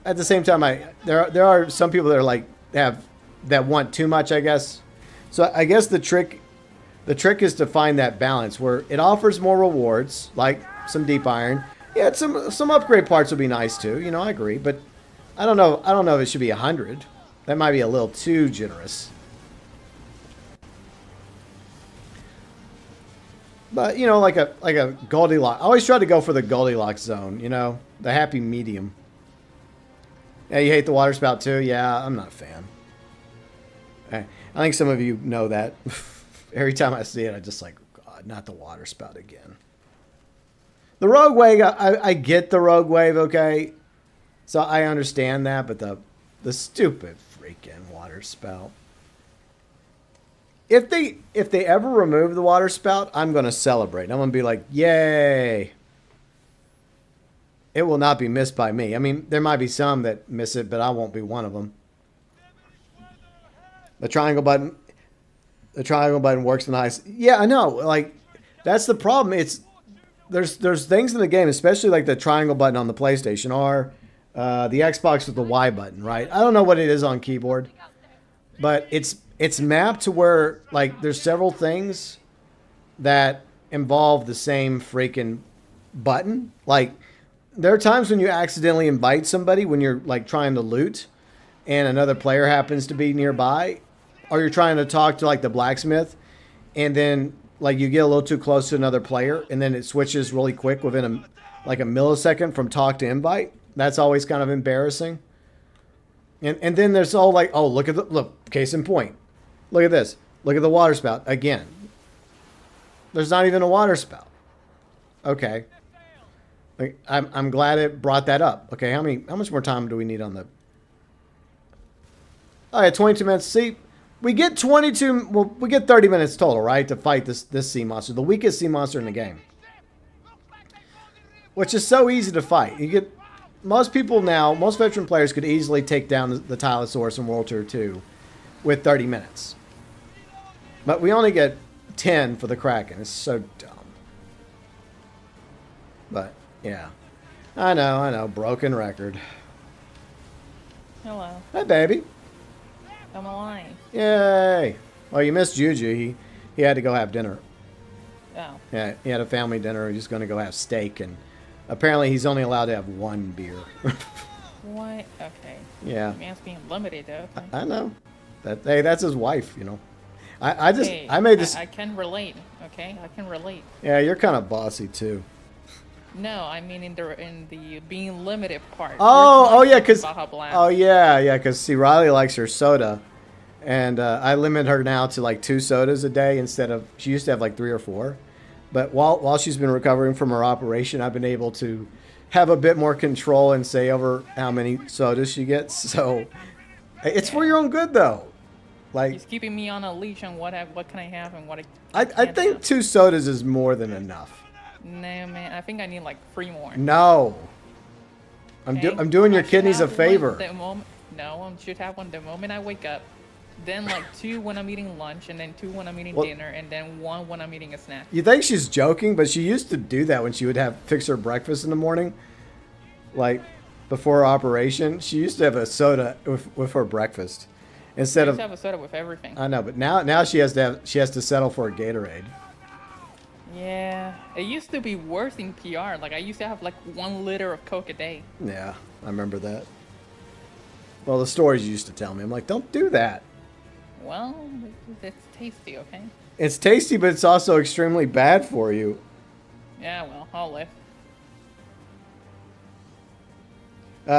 Speaker 1: at the same time, there are some people that are like that want too much, I guess. So I guess the trick is to find that balance where it offers more rewards, like some deep iron. Yeah, some upgrade parts would be nice too. You know, I agree, but I don't know if it should be 100. That might be a little too generous. But you know, like a Goldilocks. I always try to go for the Goldilocks zone. You know, the happy medium. Yeah, you hate the water spout too? Yeah, I'm not a fan. I think some of you know that. Every time I see it, I just like, God, not the water spout again. The Rogue Wave, I get the Rogue Wave, okay? So I understand that, but the stupid freaking water spout. If they ever remove the water spout, I'm going to celebrate. I'm going to be like, yay. It will not be missed by me. I mean, there might be some that miss it, but I won't be one of them. The triangle button works nice. Yeah, I know. Like, that's the problem. There's things in the game, especially like the triangle button on the PlayStation or the Xbox with the Y button, right? I don't know what it is on keyboard, but it's mapped to where like there's several things that involve the same freaking button. Like, there are times when you accidentally invite somebody when you're like trying to loot and another player happens to be nearby, or you're trying to talk to like the blacksmith and then like you get a little too close to another player and then it switches really quick within a millisecond from talk to invite. That's always kind of embarrassing. And then there's all like, oh, look, case in point. Look at this. Look at the water spout again. There's not even a water spout. Okay. Like, I'm glad it brought that up. Okay, how much more time do we need on the... Oh, yeah, 22 minutes. See, we get 22... Well, we get 30 minutes total, right, to fight this sea monster. The weakest sea monster in the game. Which is so easy to fight. You get... Most people now, most veteran players could easily take down the Tylosaurus in World War II with 30 minutes. But we only get 10 for the Kraken. It's so dumb. But... yeah. I know. Broken record.
Speaker 7: Hello.
Speaker 1: Hey, baby.
Speaker 7: I'm alive.
Speaker 1: Yay. Well, you missed Juju. He had to go have dinner.
Speaker 7: Oh.
Speaker 1: Yeah, he had a family dinner. He's going to go have steak. And apparently he's only allowed to have one beer.
Speaker 7: What? Okay.
Speaker 1: Yeah.
Speaker 7: Man's being limited, though. Okay.
Speaker 1: I know. Hey, that's his wife, you know. I made this...
Speaker 7: I can relate, okay? I can relate.
Speaker 1: Yeah, you're kind of bossy, too.
Speaker 7: No, I mean in the being limited part.
Speaker 1: Oh yeah, because see, Riley likes her soda, and I limit her now to like 2 sodas a day instead of she used to have like 3 or 4. But while she's been recovering from her operation, I've been able to have a bit more control and say over how many sodas she gets. So it's for your own good, though. Like
Speaker 7: he's keeping me on a leash on what can I have and what
Speaker 1: I think
Speaker 7: have.
Speaker 1: 2 sodas is more than enough.
Speaker 7: No, man. I think I need like 3 more.
Speaker 1: No. I'm doing your kidneys a favor.
Speaker 7: No, I should have one the moment I wake up. Then like 2 when I'm eating lunch, and then 2 when I'm eating dinner, and then 1 when I'm eating a snack.
Speaker 1: You think she's joking, but she used to do that when she would fix her breakfast in the morning. Like before her operation, she used to have a soda with her breakfast. Instead of
Speaker 7: have a soda with everything.
Speaker 1: I know, but now she has to settle for a Gatorade.
Speaker 7: Yeah, it used to be worse in PR. Like I used to have like 1 liter of Coke a day.
Speaker 1: Yeah, I remember that. Well, the stories you used to tell me, I'm like, don't do that.
Speaker 7: Well, it's tasty, okay?
Speaker 1: It's tasty, but it's also extremely bad for you.
Speaker 7: Yeah, well, I'll live.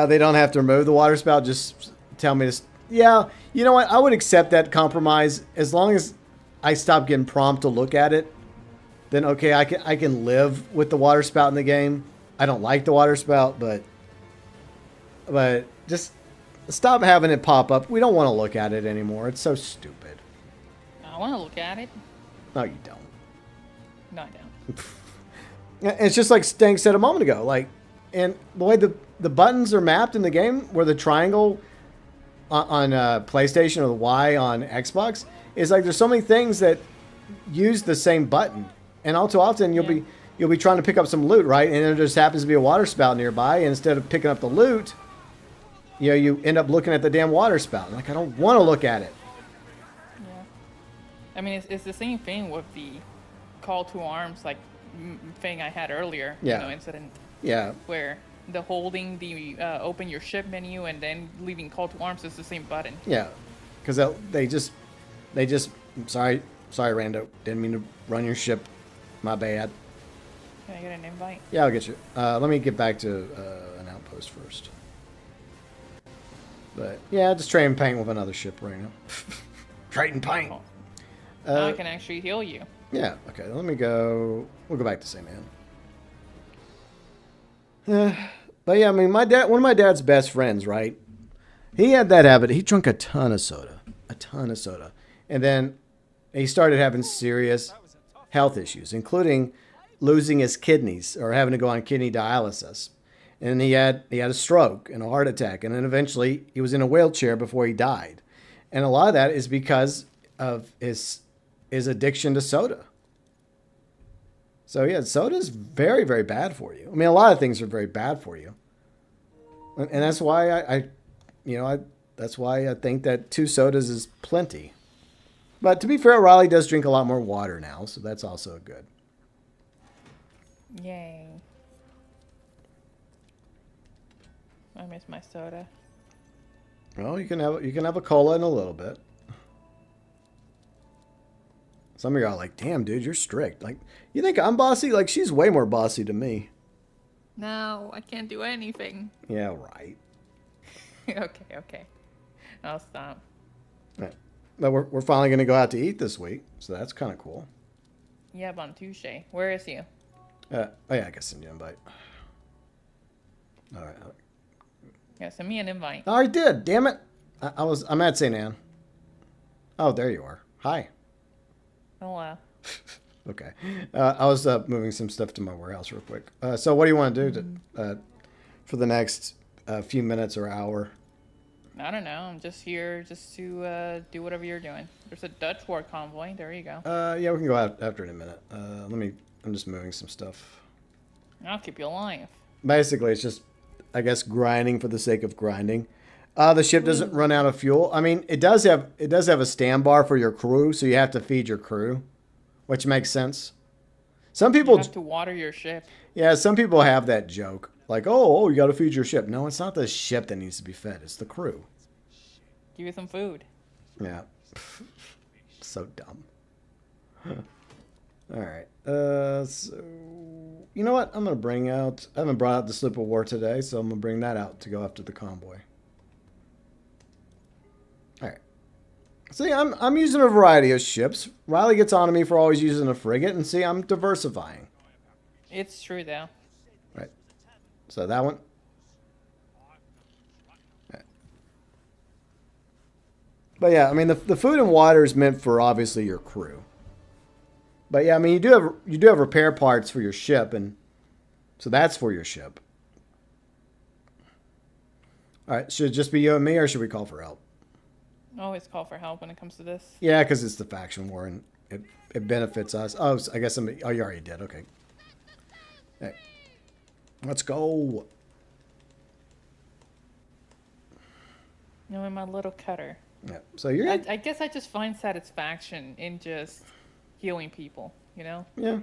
Speaker 1: They don't have to remove the water spout. Just tell me to. Yeah, you know what? I would accept that compromise as long as I stop getting prompt to look at it. Then okay, I can live with the water spout in the game. I don't like the water spout, but just stop having it pop up. We don't want to look at it anymore. It's so stupid.
Speaker 7: I want to look at it.
Speaker 1: No, you don't.
Speaker 7: No, I don't.
Speaker 1: It's just like Stank said a moment ago. Like, and the way the buttons are mapped in the game, where the triangle on PlayStation or the Y on Xbox is like there's so many things that use the same button. And all too often, you'll be trying to pick up some loot, right? And there just happens to be a water spout nearby. And instead of picking up the loot, you end up looking at the damn water spout. Like, I don't want to look at it.
Speaker 7: Yeah. I mean, it's the same thing with the call to arms, like, thing I had earlier.
Speaker 1: Yeah.
Speaker 7: You know, incident.
Speaker 1: Yeah.
Speaker 7: Where the holding the open your ship menu and then leaving call to arms is the same button.
Speaker 1: Yeah. Because they just, sorry, Rando. Didn't mean to run your ship. My bad.
Speaker 7: Can I get an invite?
Speaker 1: Yeah, I'll get you. Let me get back to an outpost first. But yeah, just trade and paint with another ship right now. Trade and paint.
Speaker 7: Oh. Now I can actually heal you.
Speaker 1: Yeah. Okay. Let me go. We'll go back to St. Anne. But yeah, I mean, one of my dad's best friends, right? He had that habit. He drank a ton of soda, and then he started having serious health issues, including losing his kidneys or having to go on kidney dialysis. And he had a stroke and a heart attack, and then eventually he was in a wheelchair before he died. And a lot of that is because of his addiction to soda. So yeah, soda is very, very bad for you. I mean, a lot of things are very bad for you, and that's why that's why I think that 2 sodas is plenty. But to be fair, Riley does drink a lot more water now, so that's also good.
Speaker 7: Yay. I miss my soda.
Speaker 1: Well, you can have a cola in a little bit. Some of y'all are like, damn, dude, you're strict. Like, you think I'm bossy? Like, she's way more bossy to me.
Speaker 7: No, I can't do anything.
Speaker 1: Yeah, right.
Speaker 7: Okay. I'll stop.
Speaker 1: Right. But we're finally going to go out to eat this week, so that's kind of cool.
Speaker 7: Yeah, but on Tuesday. Where is you?
Speaker 1: Oh yeah, I guess send you an invite. All right.
Speaker 7: Yeah, send me an invite.
Speaker 1: Oh, I did. Damn it. I'm at St. Anne. Oh, there you are. Hi.
Speaker 7: Oh, wow.
Speaker 1: Okay. I was moving some stuff to my warehouse real quick. So what do you want to do for the next few minutes or hour?
Speaker 7: I don't know. I'm just here just to do whatever you're doing. There's a Dutch war convoy. There you go.
Speaker 1: Yeah, we can go out after in a minute. I'm just moving some stuff.
Speaker 7: I'll keep you alive.
Speaker 1: Basically, it's just, I guess, grinding for the sake of grinding. The ship doesn't run out of fuel. I mean, it does have a stand bar for your crew, so you have to feed your crew, which makes sense. Some people
Speaker 7: You have to water your ship.
Speaker 1: Yeah, some people have that joke. Like, oh, you got to feed your ship. No, it's not the ship that needs to be fed. It's the crew.
Speaker 7: Give you some food.
Speaker 1: Yeah. So dumb. All right. So, you know what? I'm going to bring out... I haven't brought out the Slip of War today, so I'm going to bring that out to go after the convoy. All right. See, I'm using a variety of ships. Riley gets on to me for always using a frigate, and see, I'm diversifying.
Speaker 7: It's true, though.
Speaker 1: Right. So that one. Right. But yeah, I mean the food and water is meant for obviously your crew. But yeah, I mean you do have repair parts for your ship, and so that's for your ship. All right, should it just be you and me, or should we call for help?
Speaker 7: Always call for help when it comes to this.
Speaker 1: Yeah, because it's the faction war and it benefits us. Oh, I guess somebody. Oh, you already did. Okay. Hey, let's go.
Speaker 7: You know, in my little cutter.
Speaker 1: Yeah. So you're.
Speaker 7: I guess I just find satisfaction in just healing people. You know.
Speaker 1: Yeah.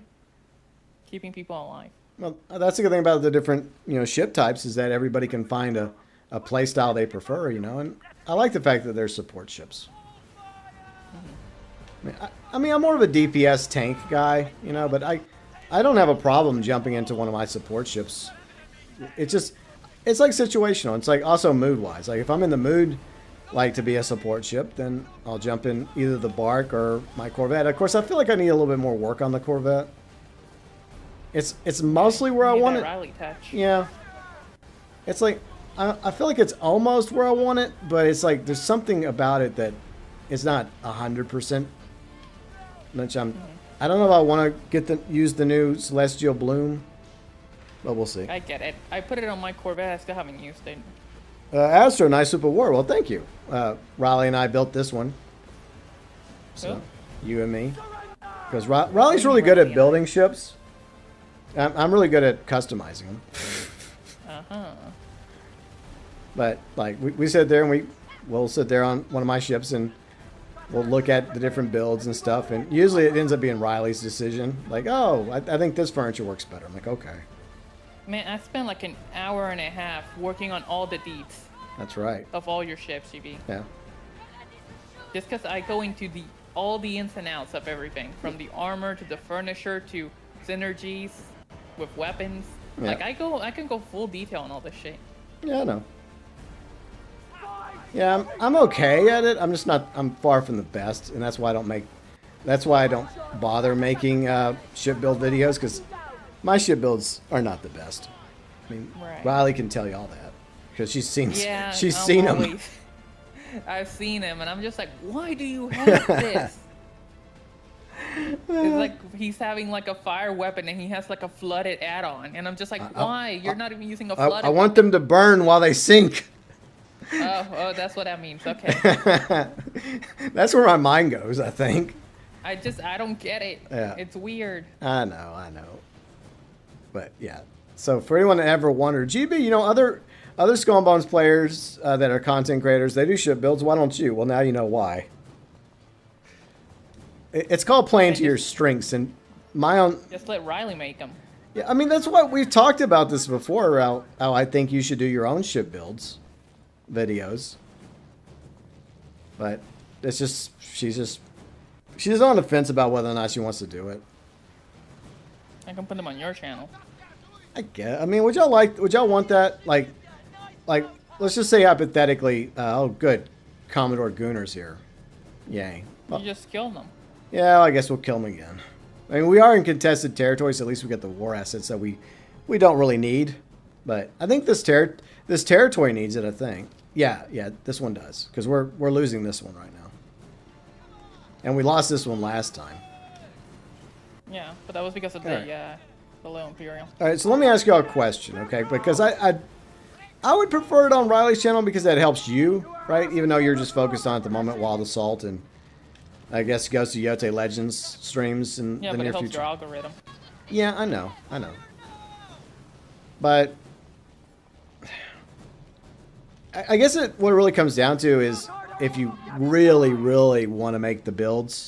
Speaker 7: Keeping people alive.
Speaker 1: Well, that's the good thing about the different ship types is that everybody can find a play style they prefer. And I like the fact that there's support ships. I mean, I'm more of a DPS tank guy, but I don't have a problem jumping into one of my support ships. It's like situational. It's like also mood-wise. Like if I'm in the mood like to be a support ship, then I'll jump in either the Bark or my Corvette. Of course, I feel like I need a little bit more work on the Corvette. It's mostly where I want it.
Speaker 7: Riley touch.
Speaker 1: Yeah. It's like I feel like it's almost where I want it, but it's like there's something about it that it's not 100%. Which I don't know if I want to use the new Celestial Bloom, but we'll see.
Speaker 7: I get it. I put it on my Corvette. I still haven't used it.
Speaker 1: Astro, nice Super War. Well, thank you. Riley and I built this one. So, you and me. Because Riley's really good at building ships. I'm really good at customizing them.
Speaker 7: Uh-huh.
Speaker 1: But, like, we sit there and we'll sit there on one of my ships and we'll look at the different builds and stuff. And usually it ends up being Riley's decision. Like, oh, I think this furniture works better. I'm like, okay.
Speaker 7: Man, I spent like an hour and a half working on all the deets.
Speaker 1: That's right.
Speaker 7: Of all your ships, GB.
Speaker 1: Yeah.
Speaker 7: Just because I go into all the ins and outs of everything. From the armor to the furniture to synergies with weapons.
Speaker 1: Yeah.
Speaker 7: Like, I can go full detail on all this shit.
Speaker 1: Yeah, I know. Yeah, I'm okay at it. I'm far from the best, and that's why I don't bother making ship build videos, because my ship builds are not the best. I mean,
Speaker 7: right.
Speaker 1: Riley can tell you all that because she's seen
Speaker 7: them. I've seen him, and I'm just like, why do you have this? It's like he's having like a fire weapon, and he has like a flooded add-on, and I'm just like, why? You're not even using a flooded.
Speaker 1: I want them to burn while they sink.
Speaker 7: Oh, that's what that means. Okay.
Speaker 1: That's where my mind goes, I think.
Speaker 7: I don't get it.
Speaker 1: Yeah.
Speaker 7: It's weird.
Speaker 1: I know. But yeah. So for anyone that ever wondered, GB, other Skull and Bones players that are content creators, they do ship builds. Why don't you? Well, now you know why. It's called playing to your strengths, and my own.
Speaker 7: Just let Riley make them.
Speaker 1: Yeah, I mean that's what we've talked about this before. How I think you should do your own ship builds videos, but it's just she's on the fence about whether or not she wants to do it.
Speaker 7: I can put them on your channel.
Speaker 1: I guess. I mean, would y'all want that? Like, let's just say hypothetically. Oh, good. Commodore Gooner's here. Yay. Well,
Speaker 7: You just killed them.
Speaker 1: yeah, well, I guess we'll kill him again. I mean, we are in contested territory, so at least we get the war assets that we don't really need. But I think this territory needs it. I think. Yeah, this one does because we're losing this one right now, and we lost this one last time.
Speaker 7: Yeah, but that was because of the low Imperial.
Speaker 1: All right, so let me ask y'all a question, okay? Because I would prefer it on Riley's channel because that helps you, right? Even though you're just focused on at the moment Wild Assault and I guess goes to Yote Legends streams in the near
Speaker 7: it helps
Speaker 1: future.
Speaker 7: your algorithm.
Speaker 1: Yeah, I know. But I guess what it really comes down to is if you really, really want to make the build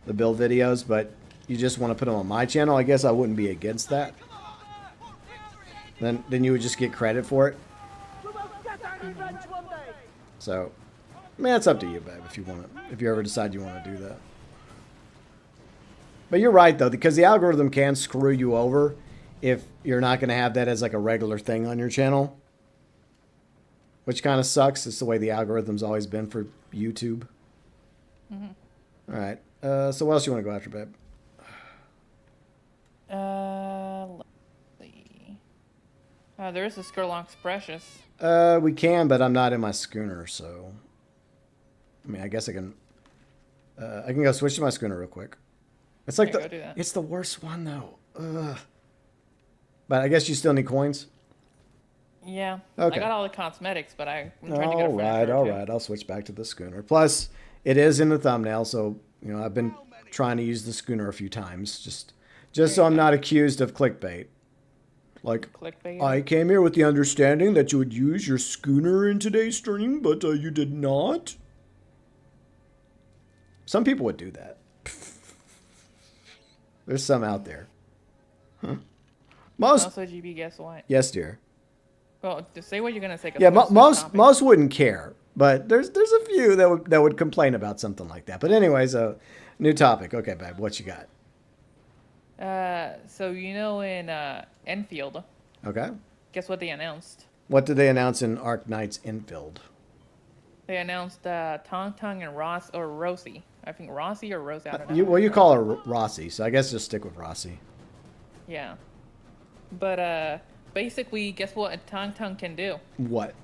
Speaker 1: videos, but you just want to put them on my channel, I guess I wouldn't be against that. Then you would just get credit for it. So, I mean, that's up to you, babe, if you ever decide you want to do that. But you're right, though, because the algorithm can screw you over if you're not going to have that as like a regular thing on your channel. Which kind of sucks. It's the way the algorithm's always been for YouTube. Mm-hmm. All right. So what else you want to go after, babe?
Speaker 7: Let's see. There is a Skurlock's Precious.
Speaker 1: We can, but I'm not in my schooner, so... I mean, I guess I can go switch to my schooner real quick. It's like it's the worst one, though. Ugh. But I guess you still need coins?
Speaker 7: Yeah.
Speaker 1: Okay.
Speaker 7: I got all the cosmetics, but I'm trying to get a furniture
Speaker 1: all
Speaker 7: too.
Speaker 1: right. I'll switch back to the schooner. Plus, it is in the thumbnail, so, you know, I've been trying to use the schooner a few times, just so I'm not accused of clickbait. Like,
Speaker 7: Clickbait.
Speaker 1: I came here with the understanding that you would use your schooner in today's stream, but you did not. Some people would do that. There's some out there. Huh?
Speaker 7: Also, GB, guess what?
Speaker 1: Yes, dear.
Speaker 7: Well, to say what you're gonna say.
Speaker 1: Yeah, most wouldn't care, but there's a few that would complain about something like that. But anyways, new topic. Okay, babe, what you got?
Speaker 7: So you know in Enfield.
Speaker 1: Okay.
Speaker 7: Guess what they announced?
Speaker 1: What did they announce in Arc Knight's Infield?
Speaker 7: They announced Tong Tong and Ross or Rosie. I think Rossi or Rosie. I don't know.
Speaker 1: You call her Rossi, so I guess just stick with Rossi.
Speaker 7: Yeah. But basically, guess what Tong Tong can do?
Speaker 1: What?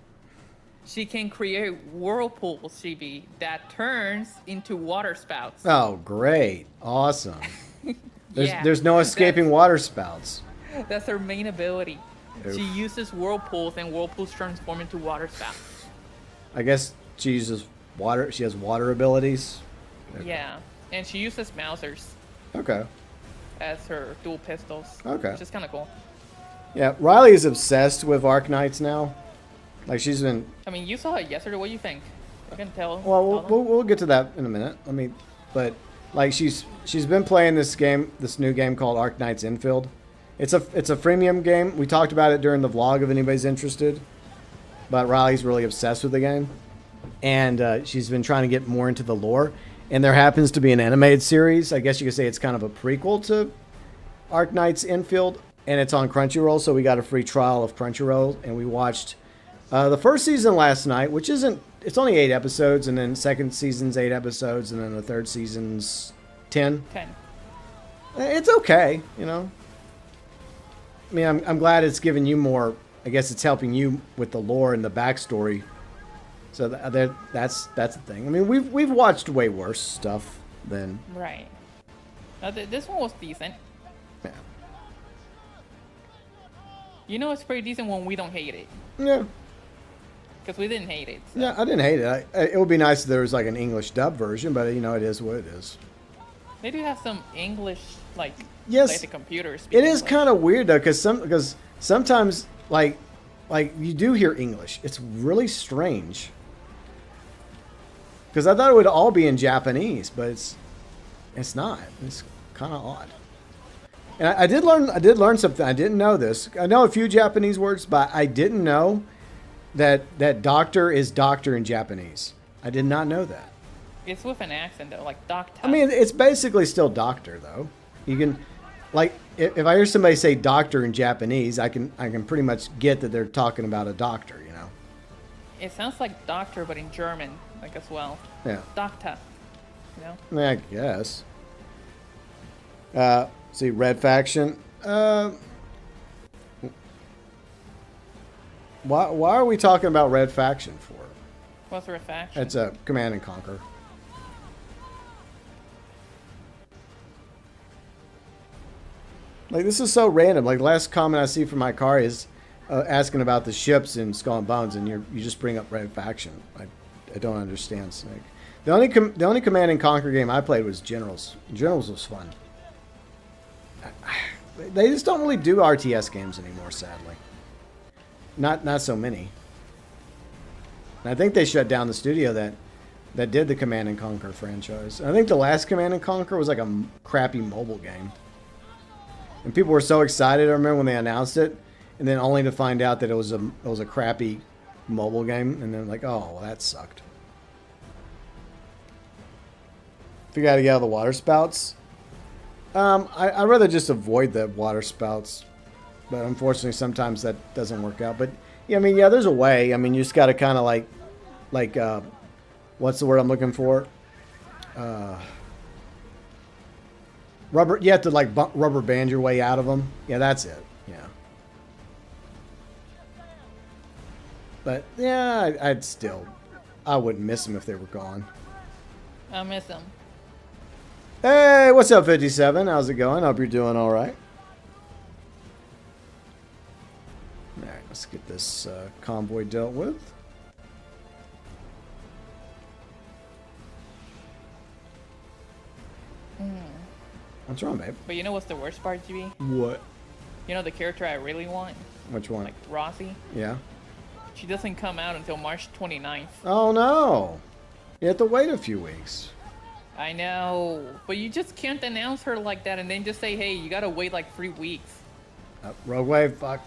Speaker 7: She can create whirlpools, CB, that turns into water spouts.
Speaker 1: Oh, great. Awesome.
Speaker 7: Yeah,
Speaker 1: there's no escaping water spouts.
Speaker 7: That's her main ability.
Speaker 1: Oof.
Speaker 7: She uses whirlpools, and whirlpools transform into water spouts.
Speaker 1: I guess she uses water. She has water abilities. Okay.
Speaker 7: Yeah, and she uses Mausers
Speaker 1: Okay.
Speaker 7: as her dual pistols.
Speaker 1: Okay.
Speaker 7: Which is kind of cool.
Speaker 1: Yeah, Riley is obsessed with Arc Knights now. Like she's been.
Speaker 7: I mean, you saw it yesterday. What do you think? I can tell.
Speaker 1: Well, we'll get to that in a minute. But like she's been playing this new game called Arc Knights Infield. It's a freemium game. We talked about it during the vlog if anybody's interested. But Riley's really obsessed with the game, and she's been trying to get more into the lore. And there happens to be an animated series. I guess you could say it's kind of a prequel to Arc Knights Infield, and it's on Crunchyroll. So we got a free trial of Crunchyroll, and we watched the first season last night, which isn't. It's only 8 episodes, and then second season's 8 episodes, and then the third season's 10.
Speaker 7: 10.
Speaker 1: It's okay, you know. I mean, I'm glad it's giving you more. I guess it's helping you with the lore and the backstory. So that's the thing. I mean, we've watched way worse stuff than.
Speaker 7: Right. This one was decent.
Speaker 1: Yeah.
Speaker 7: You know, it's pretty decent when we don't hate it.
Speaker 1: Yeah.
Speaker 7: Because we didn't hate it. So.
Speaker 1: Yeah, I didn't hate it. It would be nice if there was like an English dub version, but you know, it is what it is.
Speaker 7: They do have some English, like the computers.
Speaker 1: It is kind of weird though, because sometimes like you do hear English. It's really strange. Because I thought it would all be in Japanese, but it's not. It's kind of odd. And I did learn something. I didn't know this. I know a few Japanese words, but I didn't know that doctor is doctor in Japanese. I did not know that.
Speaker 7: It's with an accent though, like doctor.
Speaker 1: I mean, it's basically still doctor though. You can, like if I hear somebody say doctor in Japanese, I can pretty much get that they're talking about a doctor, you know.
Speaker 7: It sounds like doctor, but in German, like as well.
Speaker 1: Yeah.
Speaker 7: Doctor. You know.
Speaker 1: I guess. See, red faction. Why are we talking about red faction for?
Speaker 7: What's red faction?
Speaker 1: It's a Command and Conquer. Like, this is so random. Like, the last comment I see from my car is asking about the ships in Skull and Bones, and you just bring up red faction. I don't understand, Snake. The only Command and Conquer game I played was Generals. Generals was fun. They just don't really do RTS games anymore, sadly. Not so many. And I think they shut down the studio that did the Command and Conquer franchise. I think the last Command and Conquer was like a crappy mobile game. And people were so excited, I remember when they announced it, and then only to find out that it was a crappy mobile game, and then like, oh, well, that sucked. If you gotta get out of the water spouts, I'd rather just avoid the water spouts, but unfortunately sometimes that doesn't work out. But yeah, I mean, yeah, there's a way. I mean, you just gotta kind of like, what's the word I'm looking for? Rubber. You have to like rubber band your way out of them. Yeah, that's it. Yeah. But yeah, I wouldn't miss them if they were gone.
Speaker 7: I miss them.
Speaker 1: Hey, what's up, 57? How's it going? Hope you're doing all right. All right, let's get this convoy dealt with. What's wrong, babe?
Speaker 7: But you know what's the worst part, GB?
Speaker 1: What?
Speaker 7: You know the character I really want?
Speaker 1: Which one?
Speaker 7: Like Rossi?
Speaker 1: Yeah.
Speaker 7: She doesn't come out until March 29th.
Speaker 1: Oh, no. You have to wait a few weeks.
Speaker 7: I know, but you just can't announce her like that and then just say, hey, you gotta wait like 3 weeks.
Speaker 1: Rogue Wave, fuck.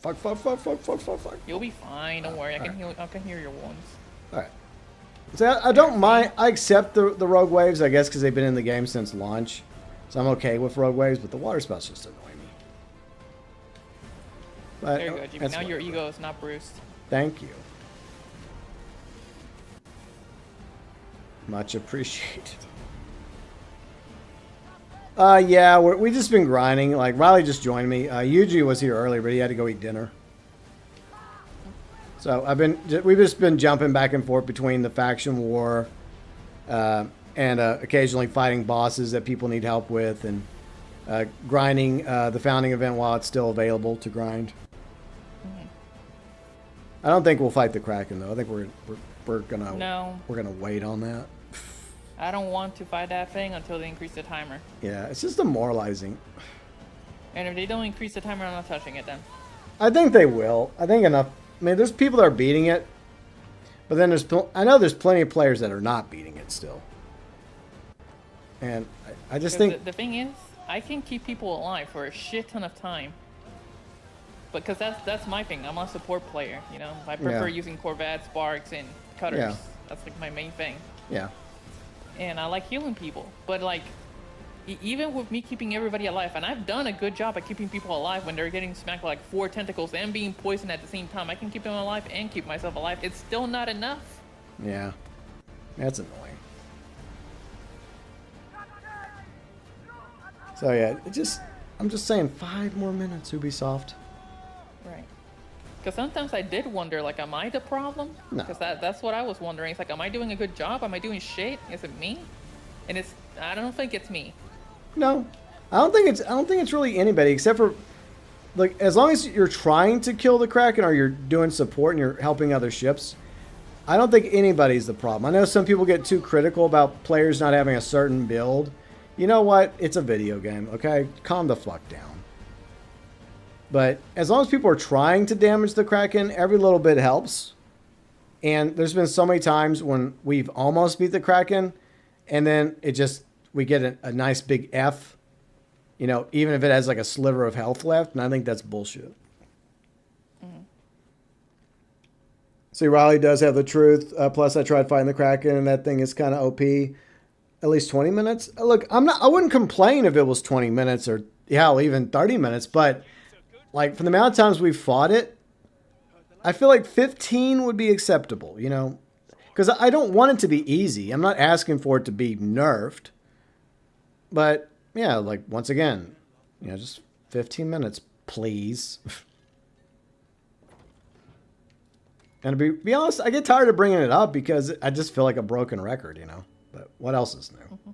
Speaker 7: You'll be fine, don't worry. I can hear your wounds.
Speaker 1: All right. So I don't mind. I accept the Rogue Waves, I guess, because they've been in the game since launch. So I'm okay with Rogue Waves, but the water spouts just annoy me. But,
Speaker 7: there you go, Jimmy. Now your ego is not bruised.
Speaker 1: Thank you. Much appreciated. Yeah, we just been grinding. Like, Riley just joined me. Yuji was here earlier, but he had to go eat dinner. So we've just been jumping back and forth between the faction war, and occasionally fighting bosses that people need help with, and grinding the founding event while it's still available to grind. I don't think we'll fight the Kraken though. I think we're gonna wait on that.
Speaker 7: I don't want to fight that thing until they increase the timer.
Speaker 1: Yeah, it's just demoralizing.
Speaker 7: And if they don't increase the timer, I'm not touching it then.
Speaker 1: I think they will. I think enough. I mean, there's people that are beating it, but then I know there's plenty of players that are not beating it still. And I just think
Speaker 7: the thing is, I can keep people alive for a shit ton of time. Because that's my thing. I'm a support player, you know. I prefer using Corvettes, Sparks, and Cutters.
Speaker 1: Yeah.
Speaker 7: That's like my main thing.
Speaker 1: Yeah.
Speaker 7: And I like healing people, but like, even with me keeping everybody alive, and I've done a good job at keeping people alive when they're getting smacked like 4 tentacles and being poisoned at the same time. I can keep them alive and keep myself alive. It's still not enough.
Speaker 1: Yeah. That's annoying. So yeah, I'm just saying 5 more minutes, Ubisoft.
Speaker 7: Right. Because sometimes I did wonder, like, am I the problem?
Speaker 1: No.
Speaker 7: Because that's what I was wondering. It's like, am I doing a good job? Am I doing shit? Is it me? And I don't think it's me.
Speaker 1: No, I don't think it's really anybody except for, like, as long as you're trying to kill the Kraken or you're doing support and you're helping other ships, I don't think anybody's the problem. I know some people get too critical about players not having a certain build. You know what? It's a video game, okay? Calm the fuck down. But as long as people are trying to damage the Kraken, every little bit helps. And there's been so many times when we've almost beat the Kraken, and then we get a nice big F, you know, even if it has like a sliver of health left, and I think that's bullshit. Mm-hmm. See, Riley does have the truth. Plus, I tried fighting the Kraken, and that thing is kind of OP. At least 20 minutes. Look, I wouldn't complain if it was 20 minutes or yeah, even 30 minutes. But like from the amount of times we fought it, I feel like 15 would be acceptable, you know, because I don't want it to be easy. I'm not asking for it to be nerfed. But yeah, like once again, you know, just 15 minutes, please. And to be honest, I get tired of bringing it up because I just feel like a broken record, you know. But what else is new?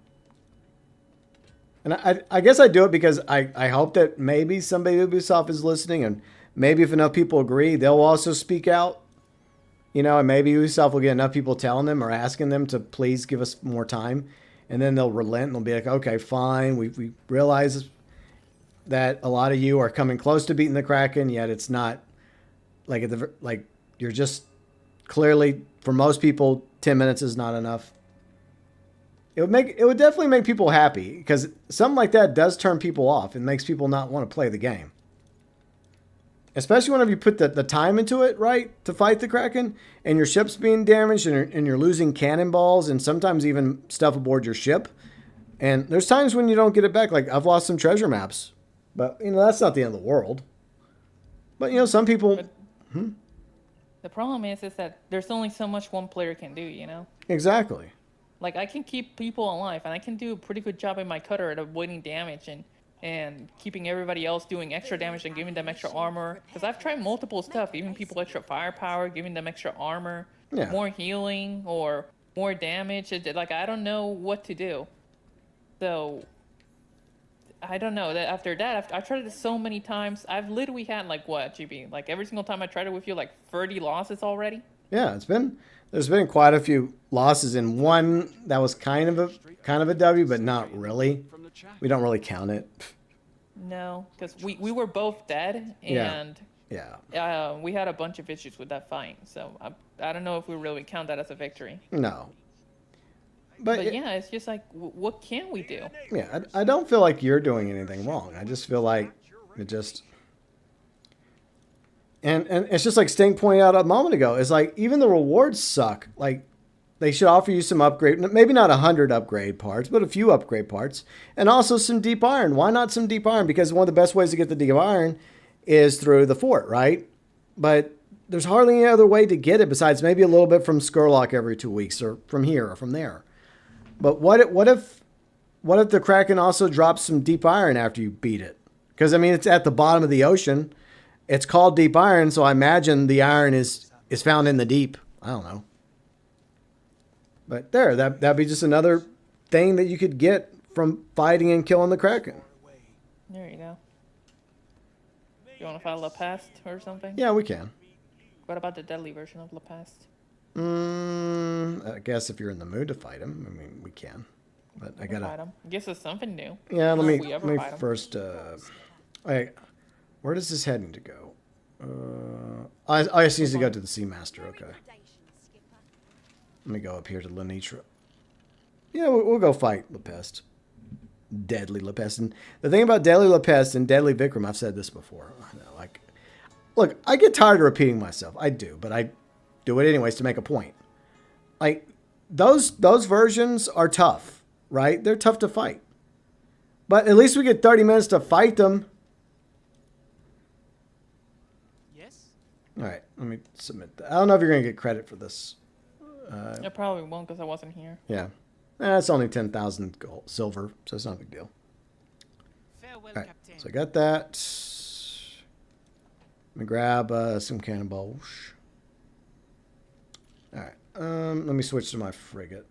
Speaker 1: And I guess I do it because I hope that maybe somebody at Ubisoft is listening, and maybe if enough people agree, they'll also speak out. You know, and maybe Ubisoft will get enough people telling them or asking them to please give us more time. And then they'll relent and they'll be like, okay, fine. We realize that a lot of you are coming close to beating the Kraken, yet it's not like you're just clearly, for most people, 10 minutes is not enough. It would definitely make people happy, because something like that does turn people off and makes people not want to play the game. Especially whenever you put the time into it, right, to fight the Kraken, and your ship's being damaged, and you're losing cannonballs and sometimes even stuff aboard your ship. And there's times when you don't get it back. Like, I've lost some treasure maps. But, you know, that's not the end of the world. But, you know, some people...
Speaker 7: The problem is that there's only so much one player can do, you know?
Speaker 1: Exactly.
Speaker 7: Like, I can keep people alive, and I can do a pretty good job in my cutter at avoiding damage and keeping everybody else doing extra damage and giving them extra armor. Because I've tried multiple stuff, giving people extra firepower, giving them extra armor, more healing, or more damage. Like, I don't know what to do. So, I don't know. That after that, I've tried it so many times. I've literally had, like, what, GB? Like, every single time I tried it with you, like, 30 losses already?
Speaker 1: Yeah, there's been quite a few losses in one that was kind of a W, but not really. We don't really count it.
Speaker 7: No, because we were both dead, and we had a bunch of issues with that fight. So I don't know if we really count that as a victory.
Speaker 1: No.
Speaker 7: But yeah, it's just like, what can we do?
Speaker 1: Yeah, I don't feel like you're doing anything wrong. I just feel like it just... And it's just like Sting pointed out a moment ago. It's like, even the rewards suck. Like, they should offer you some upgrade, maybe not 100 upgrade parts, but a few upgrade parts. And also some deep iron. Why not some deep iron? Because one of the best ways to get the deep iron is through the fort, right? But there's hardly any other way to get it besides maybe a little bit from Skurlock every 2 weeks, or from here or from there. But what if the Kraken also drops some deep iron after you beat it? Because, I mean, it's at the bottom of the ocean. It's called deep iron, so I imagine the iron is found in the deep. I don't know. But that'd be just another thing that you could get from fighting and killing the Kraken.
Speaker 7: There you go. You want to fight La Peste or something?
Speaker 1: Yeah, we can.
Speaker 7: What about the deadly version of La Peste?
Speaker 1: I guess if you're in the mood to fight him, I mean, we can. But I gotta
Speaker 7: fight him. I guess it's something new.
Speaker 1: Yeah, let me first. Where does this heading to go? I just need to go to the Seamaster. Okay. Let me go up here to Lenitra. Yeah, we'll go fight La Peste. Deadly La Peste. And the thing about Deadly La Peste and Deadly Vikram, I've said this before. I know, like, look, I get tired of repeating myself. I do, but I do it anyways to make a point. Like, those versions are tough, right? They're tough to fight. But at least we get 30 minutes to fight them.
Speaker 3: Yes?
Speaker 1: All right, let me submit that. I don't know if you're going to get credit for this.
Speaker 7: I probably won't because I wasn't here.
Speaker 1: Yeah. It's only 10,000 silver, so it's not a big deal.
Speaker 3: Farewell,
Speaker 1: All right,
Speaker 3: Captain.
Speaker 1: so I got that. Let me grab some cannonballs. All right, let me switch to my frigate.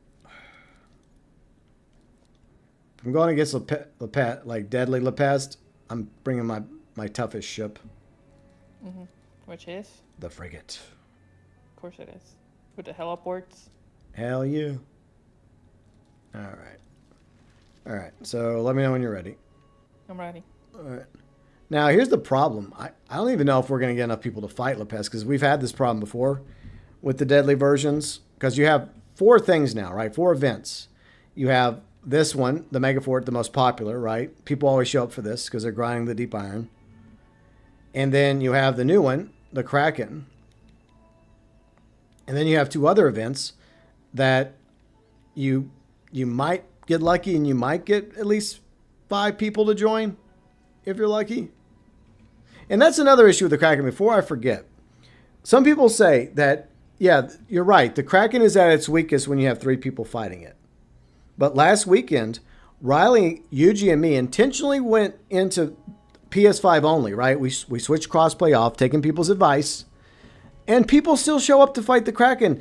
Speaker 1: If I'm going against like Deadly La Peste, I'm bringing my toughest ship.
Speaker 7: Mm-hmm. Which is?
Speaker 1: The frigate.
Speaker 7: Of course it is. With the heliports.
Speaker 1: Hell yeah. All right. All right, so let me know when you're ready.
Speaker 7: I'm ready.
Speaker 1: All right. Now, here's the problem. I don't even know if we're going to get enough people to fight La Peste, because we've had this problem before with the deadly versions. Because you have 4 things now, right? 4 events. You have this one, the Mega Fort, the most popular, right? People always show up for this because they're grinding the deep iron. And then you have the new one, the Kraken. And then you have 2 other events that you might get lucky and you might get at least 5 people to join. if you're lucky. And that's another issue with the Kraken. Before I forget, some people say that, yeah, you're right. The Kraken is at its weakest when you have 3 people fighting it. But last weekend, Riley, Yuji, and me intentionally went into PS5 only, right? We switched crossplay off, taking people's advice, and people still show up to fight the Kraken.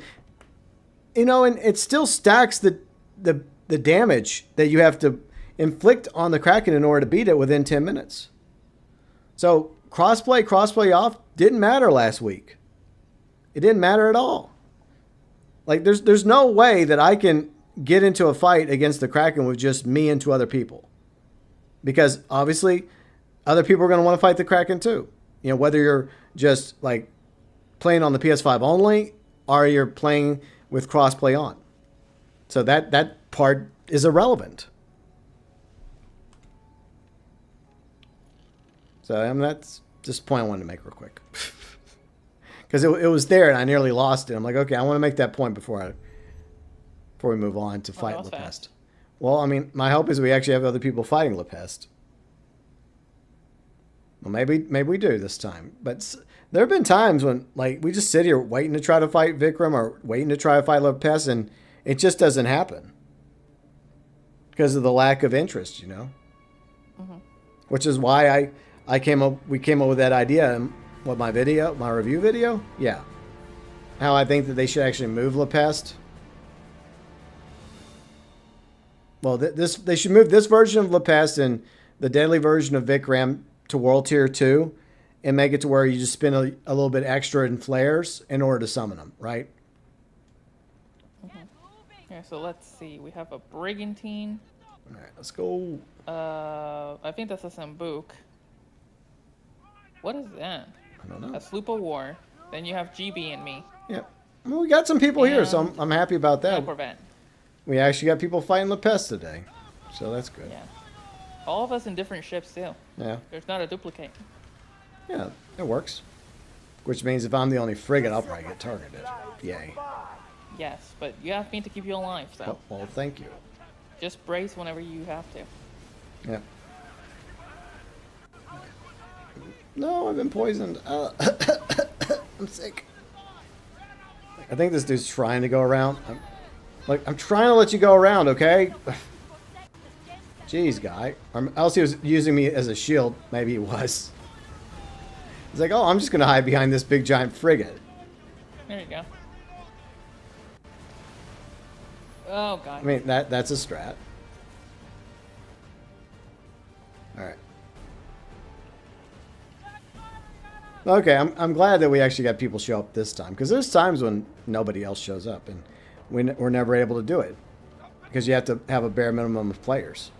Speaker 1: You know, and it still stacks the damage that you have to inflict on the Kraken in order to beat it within 10 minutes. So crossplay off didn't matter last week. It didn't matter at all. Like there's no way that I can get into a fight against the Kraken with just me and 2 other people. Because obviously other people are going to want to fight the Kraken too. You know, whether you're just like playing on the PS5 only or you're playing with crossplay on. So that part is irrelevant. So I mean, that's just a point I wanted to make real quick. Because it was there and I nearly lost it. I'm like, okay, I want to make that point before we move on to fight Lepest. Well, I mean, my hope is we actually have other people fighting Lepest. Well, maybe we do this time. But there have been times when, like, we just sit here waiting to try to fight Vikram or waiting to try to fight Lepest, and it just doesn't happen because of the lack of interest, you know. Mm-hmm. Which is why we came up with that idea. What, my review video? Yeah. How I think that they should actually move Lepest. Well, they should move this version of Lepest and the deadly version of Vikram to World Tier 2 and make it to where you just spend a little bit extra in flares in order to summon them, right?
Speaker 7: Mm-hmm. Yeah, so let's see. We have a Brigantine.
Speaker 1: All right, let's go.
Speaker 7: I think that's a Sambuc. What is that?
Speaker 1: I don't know.
Speaker 7: A Sloop of War. Then you have GB and me.
Speaker 1: Yep. Well, we got some people here, so I'm happy about that.
Speaker 7: Corvette.
Speaker 1: We actually got people fighting Lepest today, so that's good.
Speaker 7: Yeah. All of us in different ships too.
Speaker 1: Yeah.
Speaker 7: There's not a duplicate.
Speaker 1: Yeah, it works. Which means if I'm the only frigate, I'll probably get targeted. Yay.
Speaker 7: Yes, but you have me to keep you alive, so.
Speaker 1: Well, thank you.
Speaker 7: Just brace whenever you have to.
Speaker 1: Yeah. No, I've been poisoned. I'm sick. I think this dude's trying to go around. I'm trying to let you go around, okay? Jeez, guy. Else he was using me as a shield. Maybe he was. He's like, oh, I'm just going to hide behind this big giant frigate.
Speaker 7: There you go. Oh, God.
Speaker 1: I mean, that's a strat. All right. Okay, I'm glad that we actually got people show up this time. Because there's times when nobody else shows up. And we're never able to do it. Because you have to have a bare minimum of players.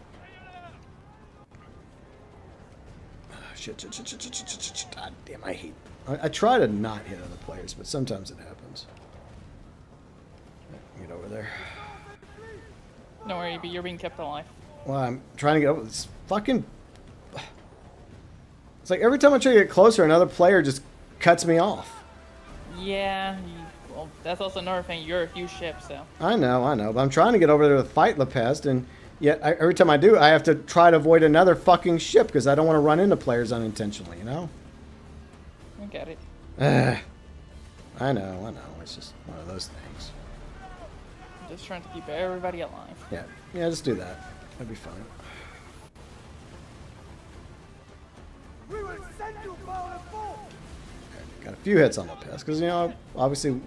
Speaker 1: Shit. God damn, I hate... I try to not hit other players, but sometimes it happens. Get over there.
Speaker 7: Don't worry, you're being kept alive.
Speaker 1: Well, I'm trying to get over this fucking... It's like every time I try to get closer, another player just cuts me off.
Speaker 7: Yeah, well, that's also another thing. You're a huge ship, so...
Speaker 1: I know, but I'm trying to get over there to fight Lepest, and yet every time I do, I have to try to avoid another fucking ship because I don't want to run into players unintentionally, you know?
Speaker 7: I get it.
Speaker 1: I know. It's just one of those things.
Speaker 7: I'm just trying to keep everybody alive.
Speaker 1: Yeah, just do that. That'd be fine. Got a few hits on Lepest because, you know, obviously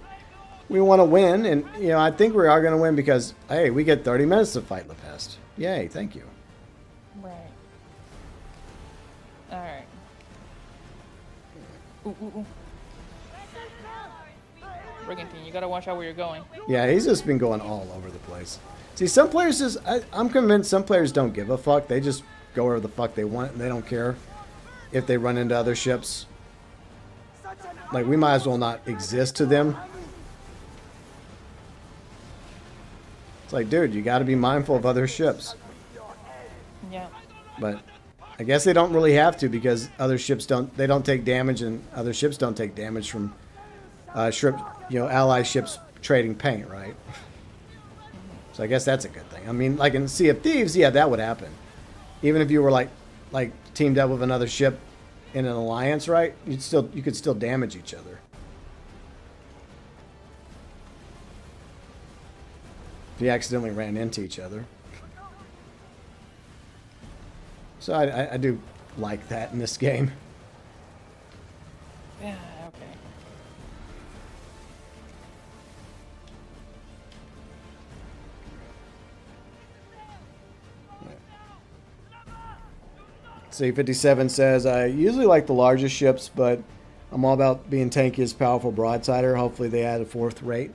Speaker 1: we want to win, and, you know, I think we are going to win because, hey, we get 30 minutes to fight Lepest. Yay, thank you.
Speaker 7: Right. Alright. Ooh. Brigantine, you gotta watch out where you're going.
Speaker 1: Yeah, he's just been going all over the place. See, some players just... I'm convinced some players don't give a fuck. They just go wherever the fuck they want, and they don't care if they run into other ships. Like, we might as well not exist to them. It's like, dude, you got to be mindful of other ships.
Speaker 7: Yeah.
Speaker 1: But I guess they don't really have to because other ships don't take damage, and other ships don't take damage from ally ships trading paint, right? So I guess that's a good thing. I mean, like in Sea of Thieves, yeah, that would happen. Even if you were like like teamed up with another ship in an alliance, right? You could still damage each other. If you accidentally ran into each other. So I do like that in this game.
Speaker 7: Yeah, okay.
Speaker 1: C57 says, I usually like the largest ships, but I'm all about being tanky as powerful broadsider. Hopefully they add a 4th rate.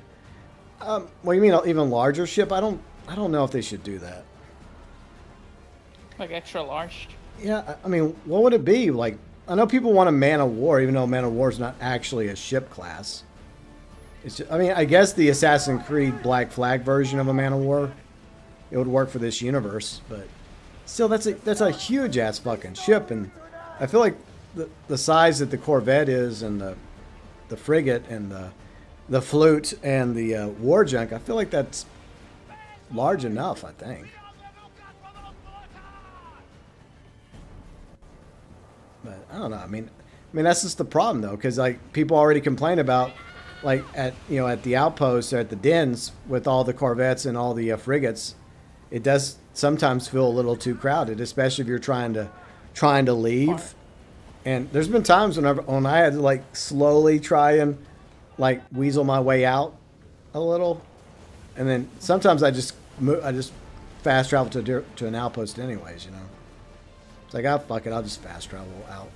Speaker 1: What do you mean, even larger ship? I don't know if they should do that.
Speaker 7: Like extra large.
Speaker 1: Yeah, I mean, what would it be? Like, I know people want a man of war, even though man of war is not actually a ship class. It's just, I mean, I guess the Assassin's Creed Black Flag version of a man of war, it would work for this universe, but still, that's a huge ass fucking ship, and I feel like the size that the Corvette is, and the frigate, and the flute, and the war junk, I feel like that's large enough. I think. But I don't know. I mean that's just the problem though, because like people already complain about, like at the outposts or at the dens with all the Corvettes and all the frigates, it does sometimes feel a little too crowded, especially if you're trying to leave. And there's been times when I had to like slowly try and like weasel my way out a little, and then sometimes I just fast travel to an outpost anyways. It's like, fuck it, I'll just fast travel out.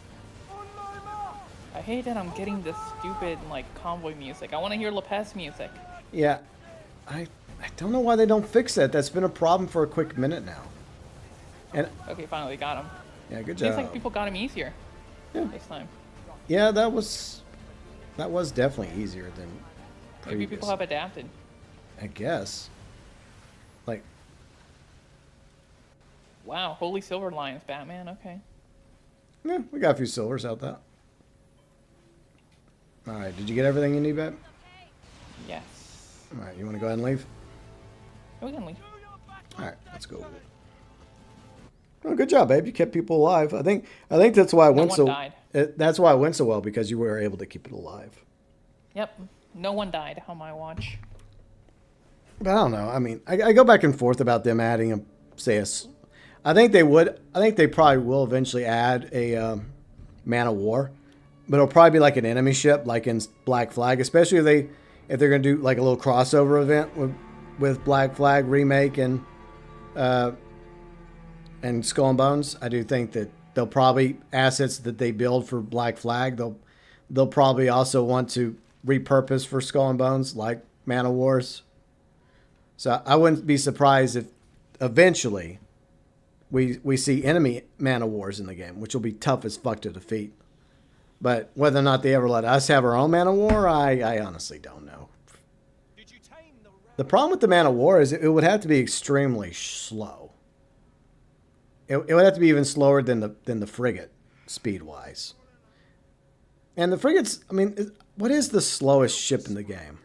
Speaker 7: I hate that I'm getting this stupid like convoy music. I want to hear Lopez music.
Speaker 1: Yeah, I don't know why they don't fix that. That's been a problem for a quick minute now. And
Speaker 7: Okay, finally got him.
Speaker 1: yeah, good
Speaker 7: Seems
Speaker 1: job.
Speaker 7: like people got him easier
Speaker 1: Yeah.
Speaker 7: this time.
Speaker 1: Yeah, that was definitely easier than previous.
Speaker 7: Maybe people have adapted.
Speaker 1: I guess. Like,
Speaker 7: Wow, Holy Silver Lions, Batman. Okay.
Speaker 1: yeah, we got a few silvers out there. All right, did you get everything you need, Bat?
Speaker 7: Yes.
Speaker 1: All right, you want to go ahead and leave?
Speaker 7: We can leave.
Speaker 1: All right, let's go. Well, good job, babe. You kept people alive. I think that's why it went
Speaker 7: one
Speaker 1: so.
Speaker 7: died.
Speaker 1: That's why it went so well, because you were able to keep it alive.
Speaker 7: Yep. No one died on my watch.
Speaker 1: But I don't know. I mean, I go back and forth about them adding I think they would. I think they probably will eventually add a man of war, but it'll probably be like an enemy ship, like in Black Flag, especially if they're gonna do like a little crossover event with Black Flag remake and Skull and Bones. I do think that they'll probably assets that they build for Black Flag. They'll probably also want to repurpose for Skull and Bones, like Man of Wars. So I wouldn't be surprised if eventually we see enemy Man of Wars in the game, which will be tough as fuck to defeat. But whether or not they ever let us have our own Man of War, I honestly don't know. The problem with the Man of War is it would have to be extremely slow. It would have to be even slower than the frigate, speed-wise. And the frigates, I mean, what is the slowest ship in the game?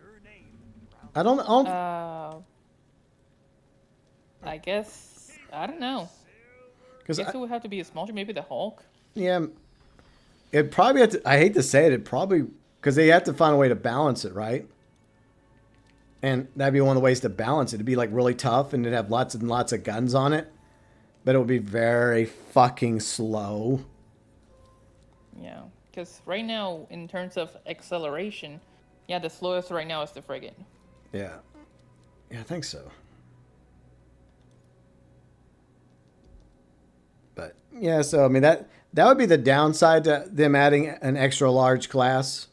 Speaker 1: I don't
Speaker 7: I guess I don't know. I guess it would have to be a small ship, maybe the Hulk.
Speaker 1: Yeah, it probably have to. I hate to say it, because they have to find a way to balance it, right? And that'd be one of the ways to balance it. It'd be like really tough, and it'd have lots and lots of guns on it, but it would be very fucking slow.
Speaker 7: Yeah, because right now, in terms of acceleration, yeah, the slowest right now is the frigate.
Speaker 1: Yeah, I think so. But yeah, so I mean that would be the downside to them adding an extra large class,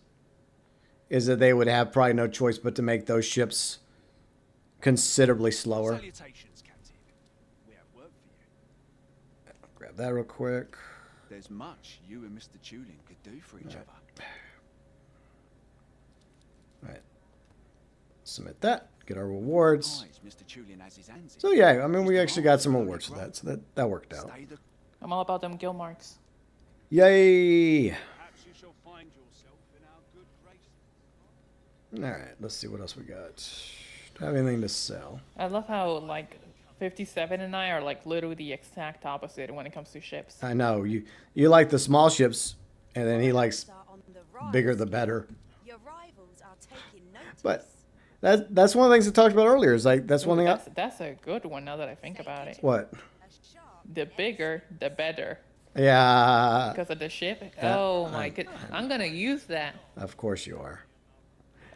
Speaker 1: is that they would have probably no choice but to make those ships considerably slower.
Speaker 5: Salutations, Captain. We have work for you.
Speaker 1: Grab that real quick.
Speaker 5: There's much you and Mr. Tulin could do for each other.
Speaker 1: All right. Submit that. Get our rewards.
Speaker 5: Mr. Tulin has his hands in.
Speaker 1: So yeah, I mean we actually got some rewards for that, so that worked out.
Speaker 5: Stay the
Speaker 7: I'm all about them gill marks.
Speaker 1: Yay!
Speaker 5: Perhaps you shall find yourself in our good graces.
Speaker 1: All right, let's see what else we got. Do I have anything to sell?
Speaker 7: I love how like 57 and I are like literally the exact opposite when it comes to ships.
Speaker 1: I know you like the small ships, and then he likes
Speaker 6: Are on the rise.
Speaker 1: bigger the better.
Speaker 6: Your rivals are taking notice.
Speaker 1: But that's one of the things I talked about earlier. Is like that's one thing.
Speaker 7: That's a good one now that I think about it.
Speaker 1: What?
Speaker 6: A sharp
Speaker 7: The bigger, the better.
Speaker 1: Yeah.
Speaker 7: Because of the ship. Oh my god. I'm gonna use that.
Speaker 1: Of course you are.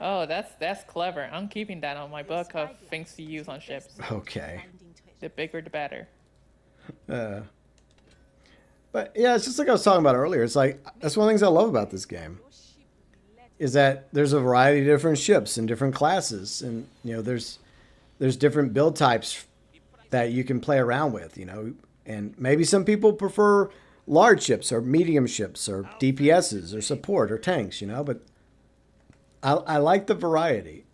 Speaker 7: Oh, that's clever. I'm keeping that on my book of things to use on ships.
Speaker 1: Okay.
Speaker 6: ending to it.
Speaker 7: The bigger, the better.
Speaker 1: But yeah, it's just like I was talking about earlier. It's like that's one of the things I love about this game.
Speaker 6: Your ship will be led
Speaker 1: Is that there's a variety of different ships and different classes, and there's different build types that you can play around with, and maybe some people prefer large ships or medium ships or DPSs or support or tanks, but I like the variety.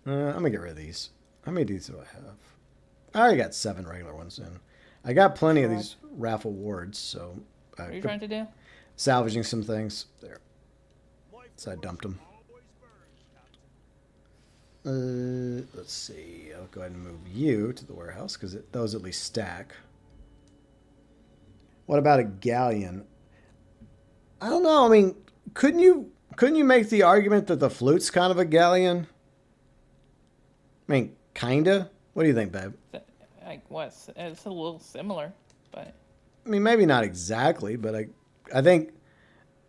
Speaker 1: I'm gonna get rid of these. How many of these do I have? I already got 7 regular ones in. I got plenty of these raffle wards, so
Speaker 7: What are you trying to do?
Speaker 1: salvaging some things there. So I dumped them. Let's see. I'll go ahead and move you to the warehouse because those at least stack. What about a galleon? I don't know. I mean, couldn't you make the argument that the flute's kind of a galleon? I mean, kinda. What do you think, babe?
Speaker 7: Like what? It's a little similar, but
Speaker 1: I mean, maybe not exactly, but I think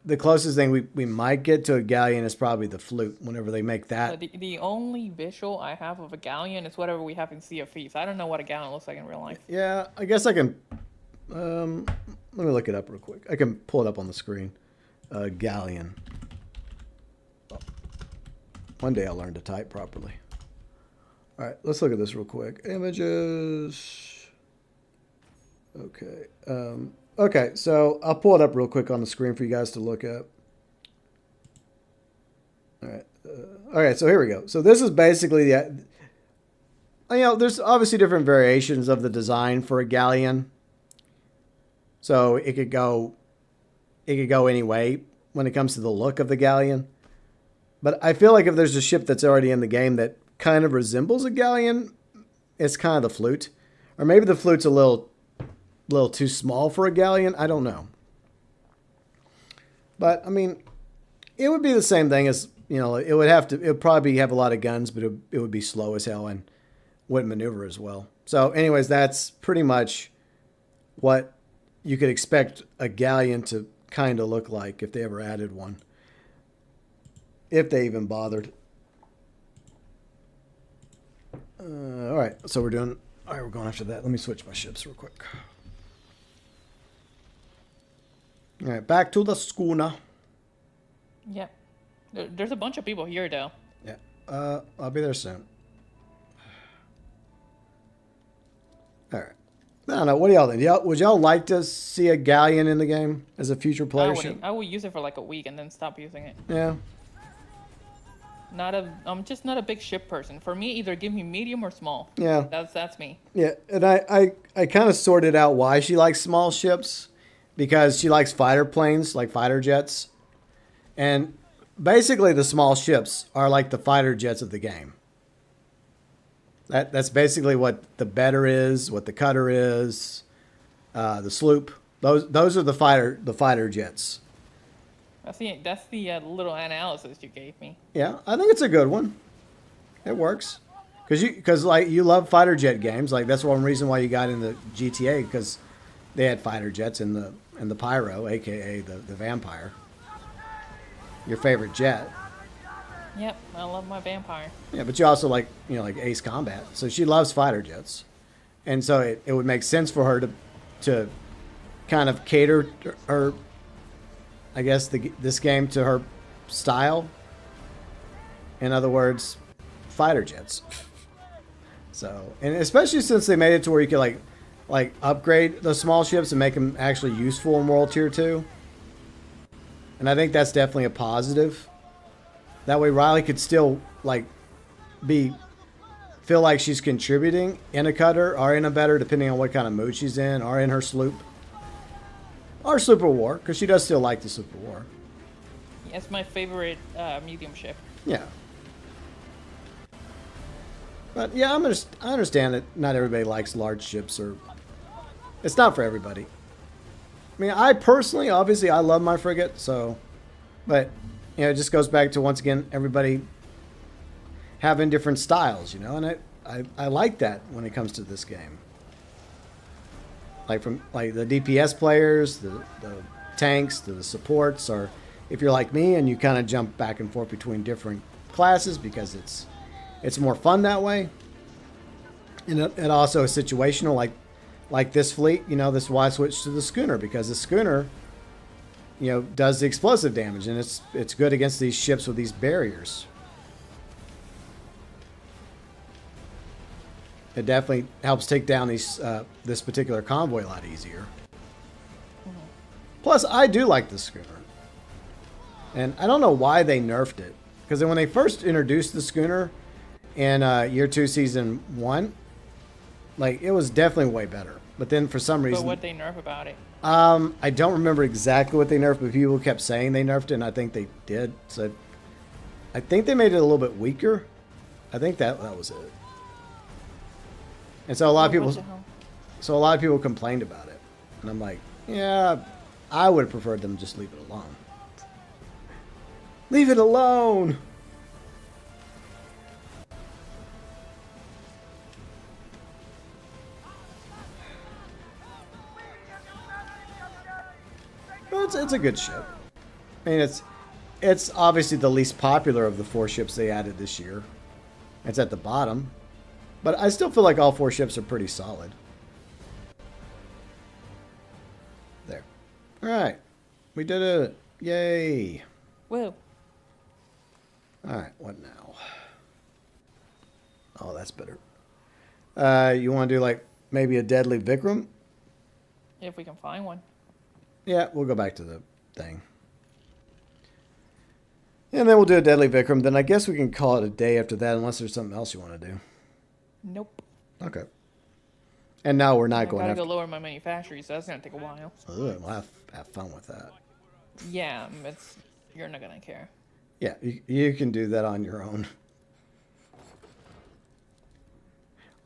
Speaker 1: the closest thing we might get to a galleon is probably the flute. Whenever they make that.
Speaker 7: the only visual I have of a galleon is whatever we have in Sea of Thieves. I don't know what a galleon looks like in real life.
Speaker 1: Yeah, I guess I can. Let me look it up real quick. I can pull it up on the screen. Galleon. One day I'll learn to type properly. All right, let's look at this real quick. Images. Okay. Okay, so I'll pull it up real quick on the screen for you guys to look at. All right. Okay, so here we go. So this is basically there's obviously different variations of the design for a galleon. So it could go any way when it comes to the look of the galleon. But I feel like if there's a ship that's already in the game that kind of resembles a galleon, it's kind of the flute. Or maybe the flute's a little too small for a galleon. I don't know. But I mean, it would be the same thing as, it would probably have a lot of guns, but it would be slow as hell and wouldn't maneuver as well. So anyways, that's pretty much what you could expect a galleon to kind of look like if they ever added one. If they even bothered. All right, so we're going after that. Let me switch my ships real quick. All right, back to the schooner.
Speaker 7: Yep. There's a bunch of people here though.
Speaker 1: Yeah, I'll be there soon. All right. I don't know. What do y'all think? Would y'all like to see a galleon in the game as a future player ship?
Speaker 7: I would use it for like a week and then stop using it.
Speaker 1: Yeah.
Speaker 7: I'm just not a big ship person. For me, either give me medium or small.
Speaker 1: Yeah.
Speaker 7: That's me.
Speaker 1: Yeah, and I kind of sorted out why she likes small ships, because she likes fighter planes, like fighter jets. And basically the small ships are like the fighter jets of the game. That's basically what the better is, what the cutter is, the sloop. Those are the fighter jets.
Speaker 7: That's the little analysis you gave me.
Speaker 1: Yeah, I think it's a good one. It works, because like you love fighter jet games. Like that's one reason why you got into GTA, because they had fighter jets in the Pyro, aka the Vampire. Your favorite jet.
Speaker 7: Yep, I love my Vampire.
Speaker 1: Yeah, but you also like Ace Combat. So she loves fighter jets, and so it would make sense for her to kind of cater her, I guess, this game to her style. In other words, fighter jets. So, and especially since they made it to where you could like upgrade the small ships and make them actually useful in World Tier 2. And I think that's definitely a positive. That way Riley could still feel like she's contributing in a cutter or in a better, depending on what kind of mood she's in, or in her sloop. Or sloop of war, because she does still like the sloop of war.
Speaker 7: It's my favorite medium ship.
Speaker 1: Yeah. But yeah, I understand that not everybody likes large ships, or it's not for everybody. I mean, I personally, obviously, I love my frigate, so, but you know, it just goes back to once again everybody having different styles, you know, and I like that when it comes to this game. Like from like the DPS players, the tanks, the supports, or if you're like me and you kind of jump back and forth between different classes because it's more fun that way. And it also is situational, like this fleet, you know, this is why I switched to the schooner, because the schooner, you know, does the explosive damage, and it's good against these ships with these barriers. It definitely helps take down these this particular convoy a lot easier. Plus, I do like the schooner. And I don't know why they nerfed it. Because when they first introduced the schooner in Year 2, Season 1, like, it was definitely way better. But then for some reason...
Speaker 7: But what they nerf about it?
Speaker 1: I don't remember exactly what they nerfed, but people kept saying they nerfed it, and I think they did. So I think they made it a little bit weaker. I think that was it. And so a lot of people complained about it. And I'm like, yeah, I would have preferred them just leave it alone. Leave it alone! Well, it's a good ship. I mean, it's obviously the least popular of the 4 ships they added this year. It's at the bottom. But I still feel like all 4 ships are pretty solid. There. Alright. We did it. Yay.
Speaker 7: Woo.
Speaker 1: Alright, what now? Oh, that's better. You want to do like maybe a Deadly Vikram?
Speaker 7: If we can find one.
Speaker 1: Yeah, we'll go back to the thing. And then we'll do a Deadly Vikram. Then I guess we can call it a day after that, unless there's something else you want to do.
Speaker 7: Nope.
Speaker 1: Okay. And now we're not going
Speaker 7: I
Speaker 1: after...
Speaker 7: gotta go lower my manufactory, so that's gonna take a while.
Speaker 1: Ugh, we'll have fun with that.
Speaker 7: Yeah, you're not gonna care.
Speaker 1: Yeah, you can do that on your own.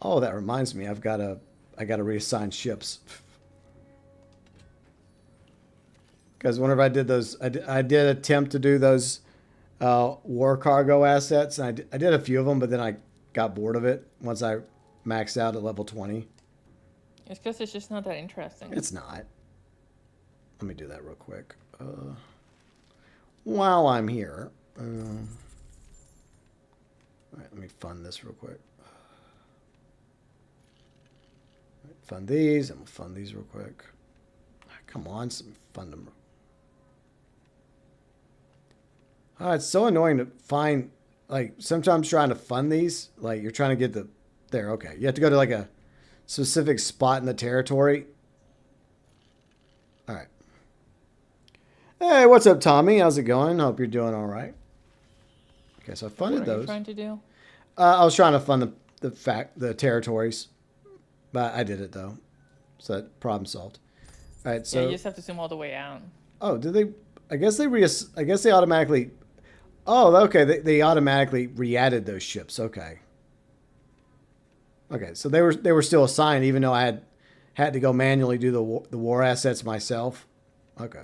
Speaker 1: Oh, that reminds me, I gotta reassign ships. Because whenever I did those, I did attempt to do those war cargo assets. And I did a few of them, but then I got bored of it once I maxed out at level 20.
Speaker 7: It's because it's just not that interesting.
Speaker 1: It's not. Let me do that real quick. While I'm here. All right, let me fund this real quick. Right, fund these, and we'll fund these real quick. Come on, fund them. It's so annoying to find, like, sometimes trying to fund these, like, you're trying to get there, okay. You have to go to, like, a specific spot in the territory. All right. Hey, what's up, Tommy? How's it going? Hope you're doing all right. Okay, so I funded those.
Speaker 7: What are you trying to do?
Speaker 1: I was trying to fund the territories, but I did it, though. So that problem solved. All right, so...
Speaker 7: Yeah, you just have to zoom all the way out.
Speaker 1: Oh, did they... I guess they automatically... Oh, okay. They automatically re-added those ships. Okay. Okay, so they were still assigned, even though I had to go manually do the war assets myself. Okay.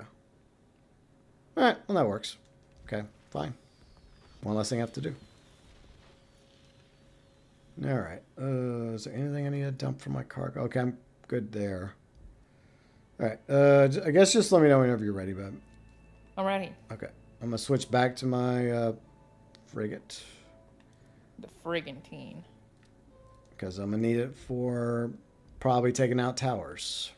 Speaker 1: All right. Well, that works. Okay. Fine. One less thing I have to do. All right. Is there anything I need to dump from my cargo? Okay, I'm good there. All right. I guess just let me know whenever you're ready, bud.
Speaker 7: I'm ready.
Speaker 1: Okay. I'm going to switch back to my frigate.
Speaker 7: The frigantine.
Speaker 1: Because I'm going to need it for probably taking out towers.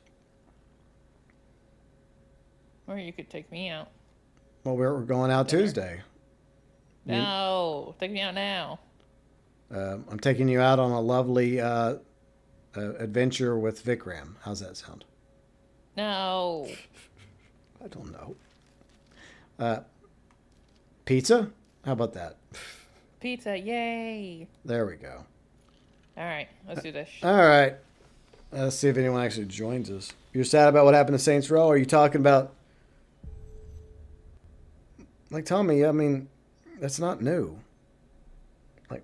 Speaker 7: Or you could take me out.
Speaker 1: Well, we're going out Tuesday.
Speaker 7: No, take me out now.
Speaker 1: I'm taking you out on a lovely adventure with Vikram. How's that sound?
Speaker 7: No.
Speaker 1: I don't know. Pizza? How about that?
Speaker 7: Pizza, yay.
Speaker 1: There we go.
Speaker 7: All right, let's do this.
Speaker 1: All right. Let's see if anyone actually joins us. You're sad about what happened to Saints Row? Are you talking about... Like, tell me, I mean, that's not new. Like,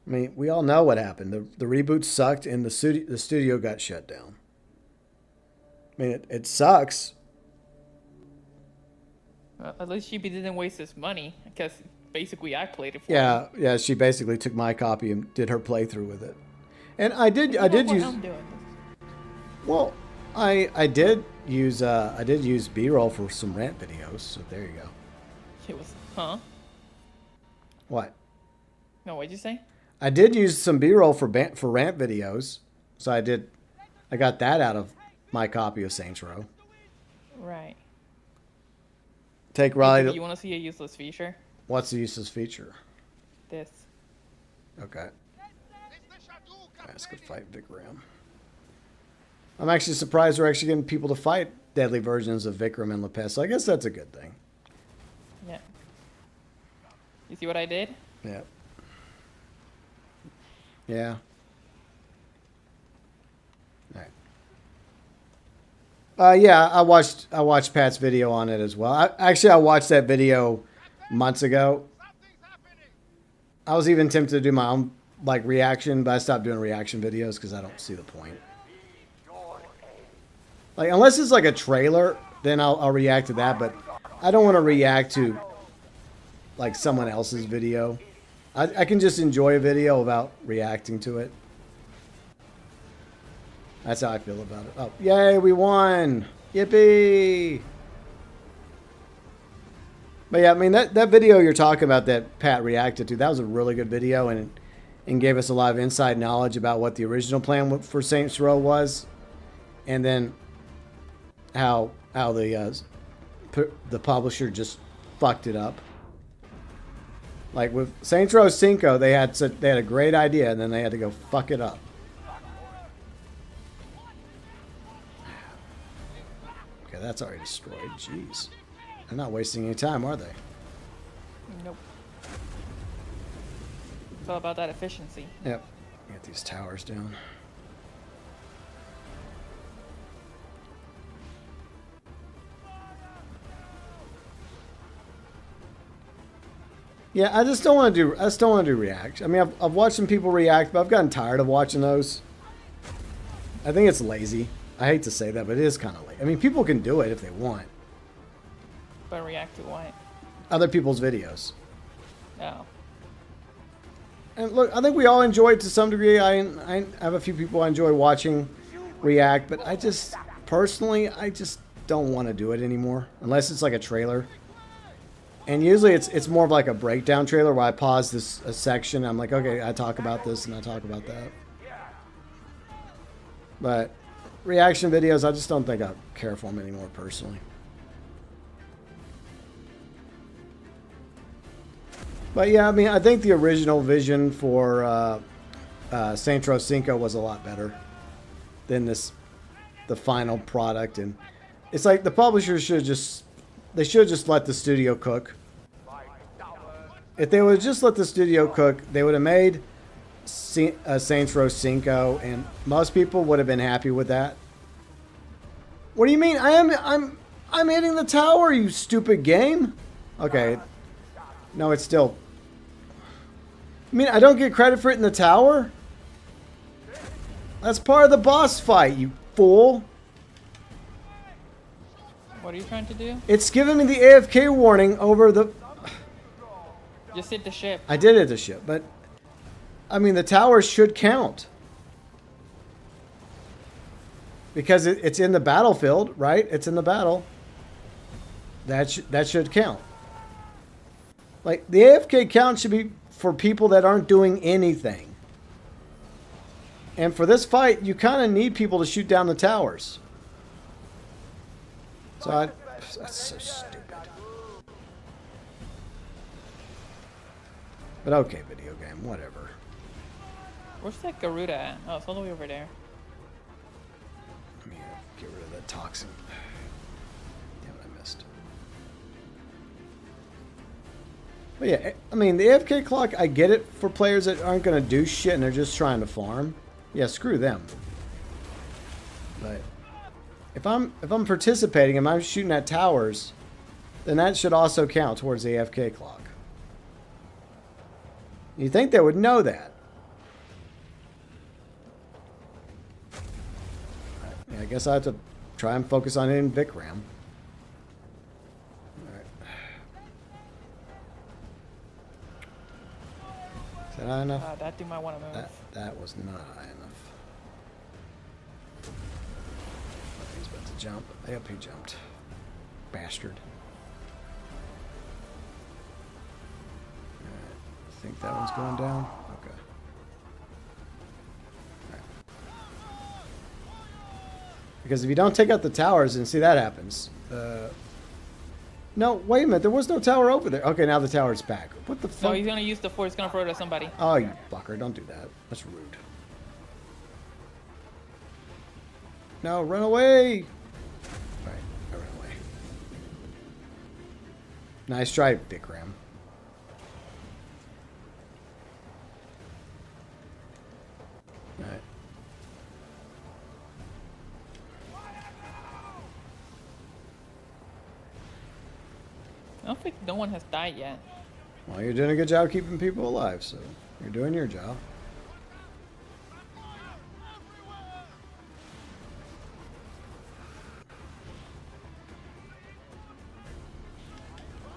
Speaker 1: I mean, we all know what happened. The reboot sucked, and the studio got shut down. I mean, it sucks.
Speaker 7: At least she didn't waste his money, because basically I played it for
Speaker 1: Yeah,
Speaker 7: him.
Speaker 1: yeah. She basically took my copy and did her playthrough with it. And I did use.
Speaker 7: I'm doing.
Speaker 1: Well, I did use B-roll for some rant videos. So there you go.
Speaker 7: It was, huh?
Speaker 1: What?
Speaker 7: No, what'd you say?
Speaker 1: I did use some B-roll for rant videos. So I got that out of my copy of Saints Row.
Speaker 7: Right.
Speaker 1: Take Riley.
Speaker 7: You want to see a useless feature?
Speaker 1: What's the useless feature?
Speaker 7: This.
Speaker 1: Okay. Ask a fight Vic Ram. I'm actually surprised we're actually getting people to fight deadly versions of Vikram and Lepes. So I guess that's a good thing.
Speaker 7: Yeah. You see what I did?
Speaker 1: Yeah. Yeah. All right. Yeah, I watched Pat's video on it as well. I watched that video months ago. I was even tempted to do my own reaction, but I stopped doing reaction videos because I don't see the point. Like, unless it's like a trailer, then I'll react to that, but I don't want to react to like someone else's video. I can just enjoy a video without reacting to it. That's how I feel about it. Oh, yay, we won! Yippee! But yeah, I mean, that video you're talking about that Pat reacted to, that was a really good video, and gave us a lot of inside knowledge about what the original plan for Saints Row was, and then how the publisher just fucked it up. Like with Saints Row 5, they had a great idea, and then they had to go fuck it up. Okay, that's already destroyed. Jeez. They're not wasting any time, are they?
Speaker 7: Nope. It's all about that efficiency.
Speaker 1: Yep. Get these towers down. Yeah, I just don't want to do react. I mean, I've watched some people react, but I've gotten tired of watching those. I think it's lazy. I hate to say that, but it is kind of lazy. I mean, people can do it if they want.
Speaker 7: But react to what?
Speaker 1: Other people's videos.
Speaker 7: Oh.
Speaker 1: And look, I think we all enjoy it to some degree. I have a few people I enjoy watching react, but I just don't want to do it anymore unless it's like a trailer. And usually it's more of like a breakdown trailer where I pause a section. I'm like, okay, I talk about this and I talk about that. But reaction videos, I just don't think I care for them anymore personally. But yeah, I mean, I think the original vision for Saints Row 5 was a lot better than the final product. And it's like the publishers should just let the studio cook. If they would just let the studio cook, they would have made Saints Row 5, and most people would have been happy with that. What do you mean? I'm hitting the tower, you stupid game. Okay. No, it's still. I mean, I don't get credit for it in the tower? That's part of the boss fight, you fool.
Speaker 7: What are you trying to do?
Speaker 1: It's giving me the AFK warning over the...
Speaker 7: Just hit the ship.
Speaker 1: I did hit the ship, but... I mean, the tower should count. Because it's in the battlefield, right? It's in the battle. That should count. Like, the AFK count should be for people that aren't doing anything. And for this fight, you kind of need people to shoot down the towers. So that's so stupid. But okay, video game, whatever.
Speaker 7: Where's that Garuda at? Oh, it's all the way over there.
Speaker 1: Let me get rid of that toxin. Damn it, I missed. But yeah, I mean, the AFK clock, I get it for players that aren't going to do shit and they're just trying to farm. Yeah, screw them. But if I'm participating and I'm shooting at towers, then that should also count towards the AFK clock. You think they would know that? Yeah, I guess I have to try and focus on hitting Vikram. Alright. Is that high enough?
Speaker 7: That dude might want to move.
Speaker 1: That was not high enough. He's about to jump. Yep, he jumped. Bastard. Alright. I think that one's going down. Okay. Because if you don't take out the towers, and see that happens. No, wait a minute. There was no tower over there. Okay, now the tower's back. What the fuck?
Speaker 7: No, he's gonna use the force. He's gonna throw it at somebody.
Speaker 1: Oh, you fucker. Don't do that. That's rude. No, run away. Alright, I ran away. Nice try, Vikram. Alright.
Speaker 7: I don't think no one has died yet.
Speaker 1: Well, you're doing a good job keeping people alive, so you're doing your job.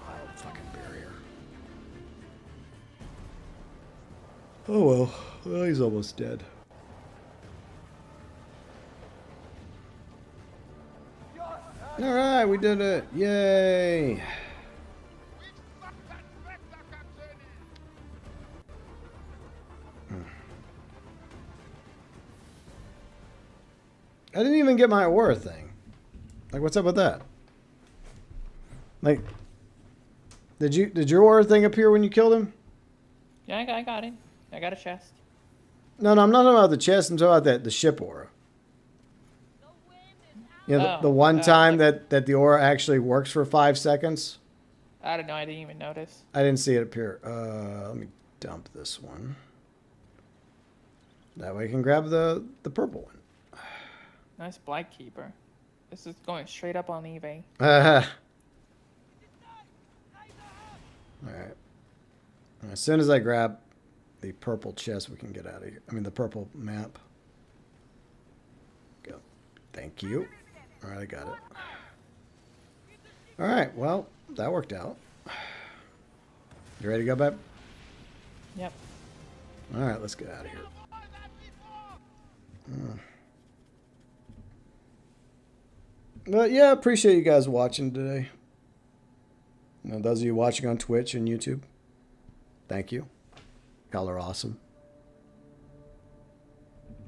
Speaker 1: Oh, fucking barrier. Oh well. Well, he's almost dead. Alright, we did it. Yay. I didn't even get my aura thing. Like, what's up with that? Like, did your aura thing appear when you killed him?
Speaker 7: Yeah, I got it. I got a chest.
Speaker 1: No, I'm not talking about the chest. I'm talking about the ship aura. You know, the one time that the aura actually works for 5 seconds.
Speaker 7: I don't know. I didn't even notice.
Speaker 1: I didn't see it appear. Let me dump this one. That way I can grab the purple one.
Speaker 7: Nice Black Keeper. This is going straight up on eBay.
Speaker 1: Alright. As soon as I grab the purple chest, we can get out of here. I mean, the purple map. Go. Thank you. Alright, I got it. Alright, well, that worked out. You ready to go, babe?
Speaker 7: Yep.
Speaker 1: Alright, let's get out of here. But yeah, appreciate you guys watching today. You know, those of you watching on Twitch and YouTube, thank you. Y'all are awesome.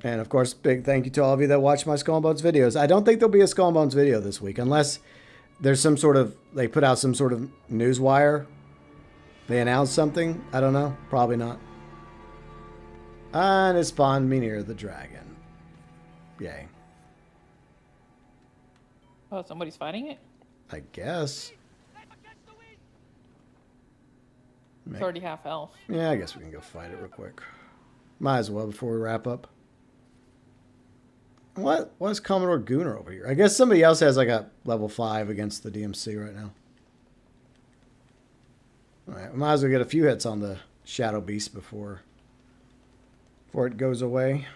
Speaker 1: And of course, big thank you to all of you that watch my Skull and Bones videos. I don't think there'll be a Skull and Bones video this week unless there's some sort of, they put out some sort of news wire. They announced something. I don't know. Probably not. And it spawned me near the dragon. Yay.
Speaker 7: Oh, somebody's fighting it?
Speaker 1: I guess.
Speaker 7: It's already half health.
Speaker 1: Yeah, I guess we can go fight it real quick. Might as well before we wrap up. What's Commodore Gooner over here? I guess somebody else has like a level 5 against the DMC right now. Alright, we might as well get a few hits on the Shadow Beast before it goes away.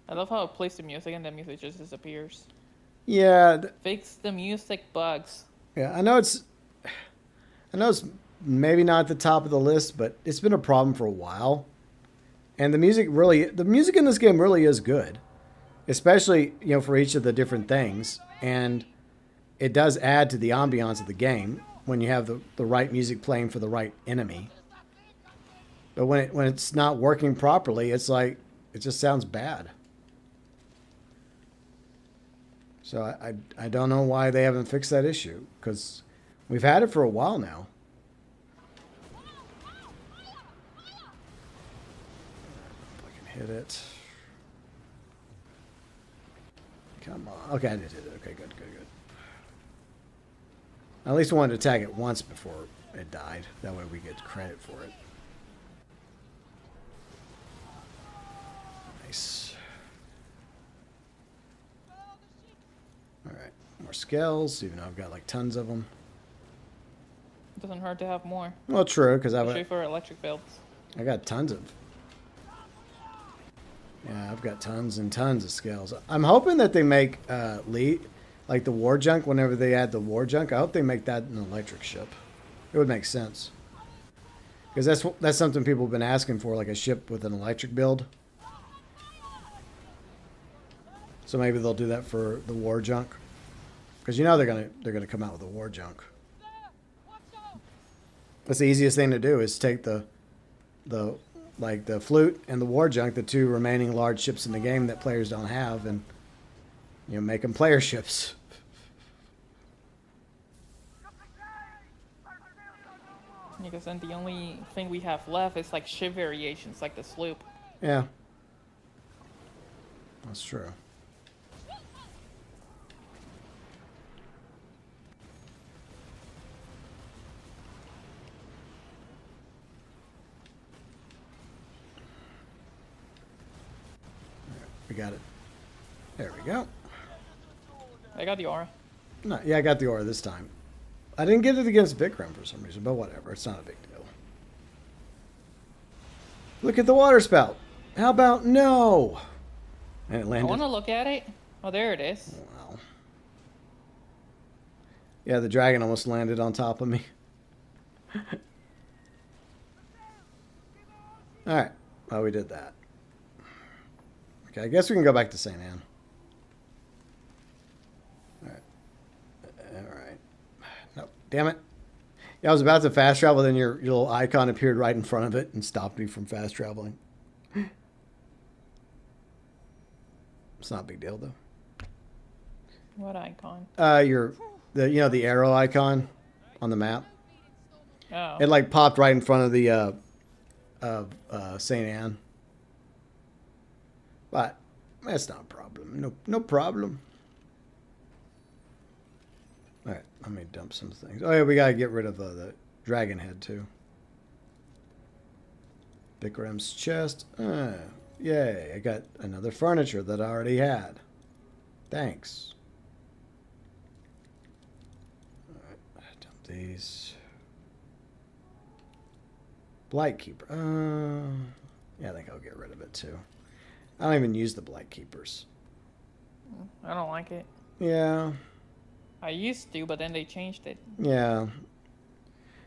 Speaker 7: I love how it plays the music and the music just disappears.
Speaker 1: Yeah.
Speaker 7: Fix the music bugs.
Speaker 1: Yeah, I know it's maybe not at the top of the list, but it's been a problem for a while. And the music in this game really is good. Especially, you know, for each of the different things. And it does add to the ambiance of the game when you have the right music playing for the right enemy. But when it's not working properly, it's like it just sounds bad. So I don't know why they haven't fixed that issue, because we've had it for a while now. If I can hit it. Come on. Okay, I did hit it. Okay, good. I at least wanted to attack it once before it died. That way we get credit for it. Nice. Alright, more scales, even though I've got like tons of them.
Speaker 7: It doesn't hurt to have more.
Speaker 1: Well, true, because
Speaker 7: Especially for electric builds.
Speaker 1: I got tons of Yeah, I've got tons and tons of scales. I'm hoping that they make like the war junk. Whenever they add the war junk, I hope they make that an electric ship. It would make sense because that's something people have been asking for, like a ship with an electric build. So maybe they'll do that for the war junk, because you know they're gonna come out with a war junk. That's the easiest thing to do is take the flute and the war junk, the two remaining large ships in the game that players don't have, and make them player ships.
Speaker 7: Because then the only thing we have left is like ship variations, like the sloop.
Speaker 1: Yeah, that's true. We got it. There we go.
Speaker 7: I got the aura.
Speaker 1: No, yeah, I got the aura this time. I didn't get it against Vikram for some reason, but whatever. It's not a big deal. Look at the water spout. How about no? And it
Speaker 7: I
Speaker 1: landed.
Speaker 7: want to look at it. Oh, there it is.
Speaker 1: Wow. Yeah, the dragon almost landed on top of me. All right. Well, we did that. Okay, I guess we can go back to St. Anne. All right. No, damn it. Yeah, I was about to fast travel, then your little icon appeared right in front of it and stopped me from fast traveling. It's not a big deal, though.
Speaker 7: What icon?
Speaker 1: The arrow icon on the map.
Speaker 7: Oh.
Speaker 1: It like popped right in front of the St. Anne. But that's not a problem. No problem. All right, let me dump some things. Oh yeah, we gotta get rid of the dragon head too. Vikram's chest. Yay! I got another furniture that I already had. Thanks. All right, dump these. Blightkeeper. Yeah, I think I'll get rid of it too. I don't even use the Blightkeepers.
Speaker 7: I don't like it.
Speaker 1: Yeah.
Speaker 7: I used to, but then they changed it.
Speaker 1: Yeah.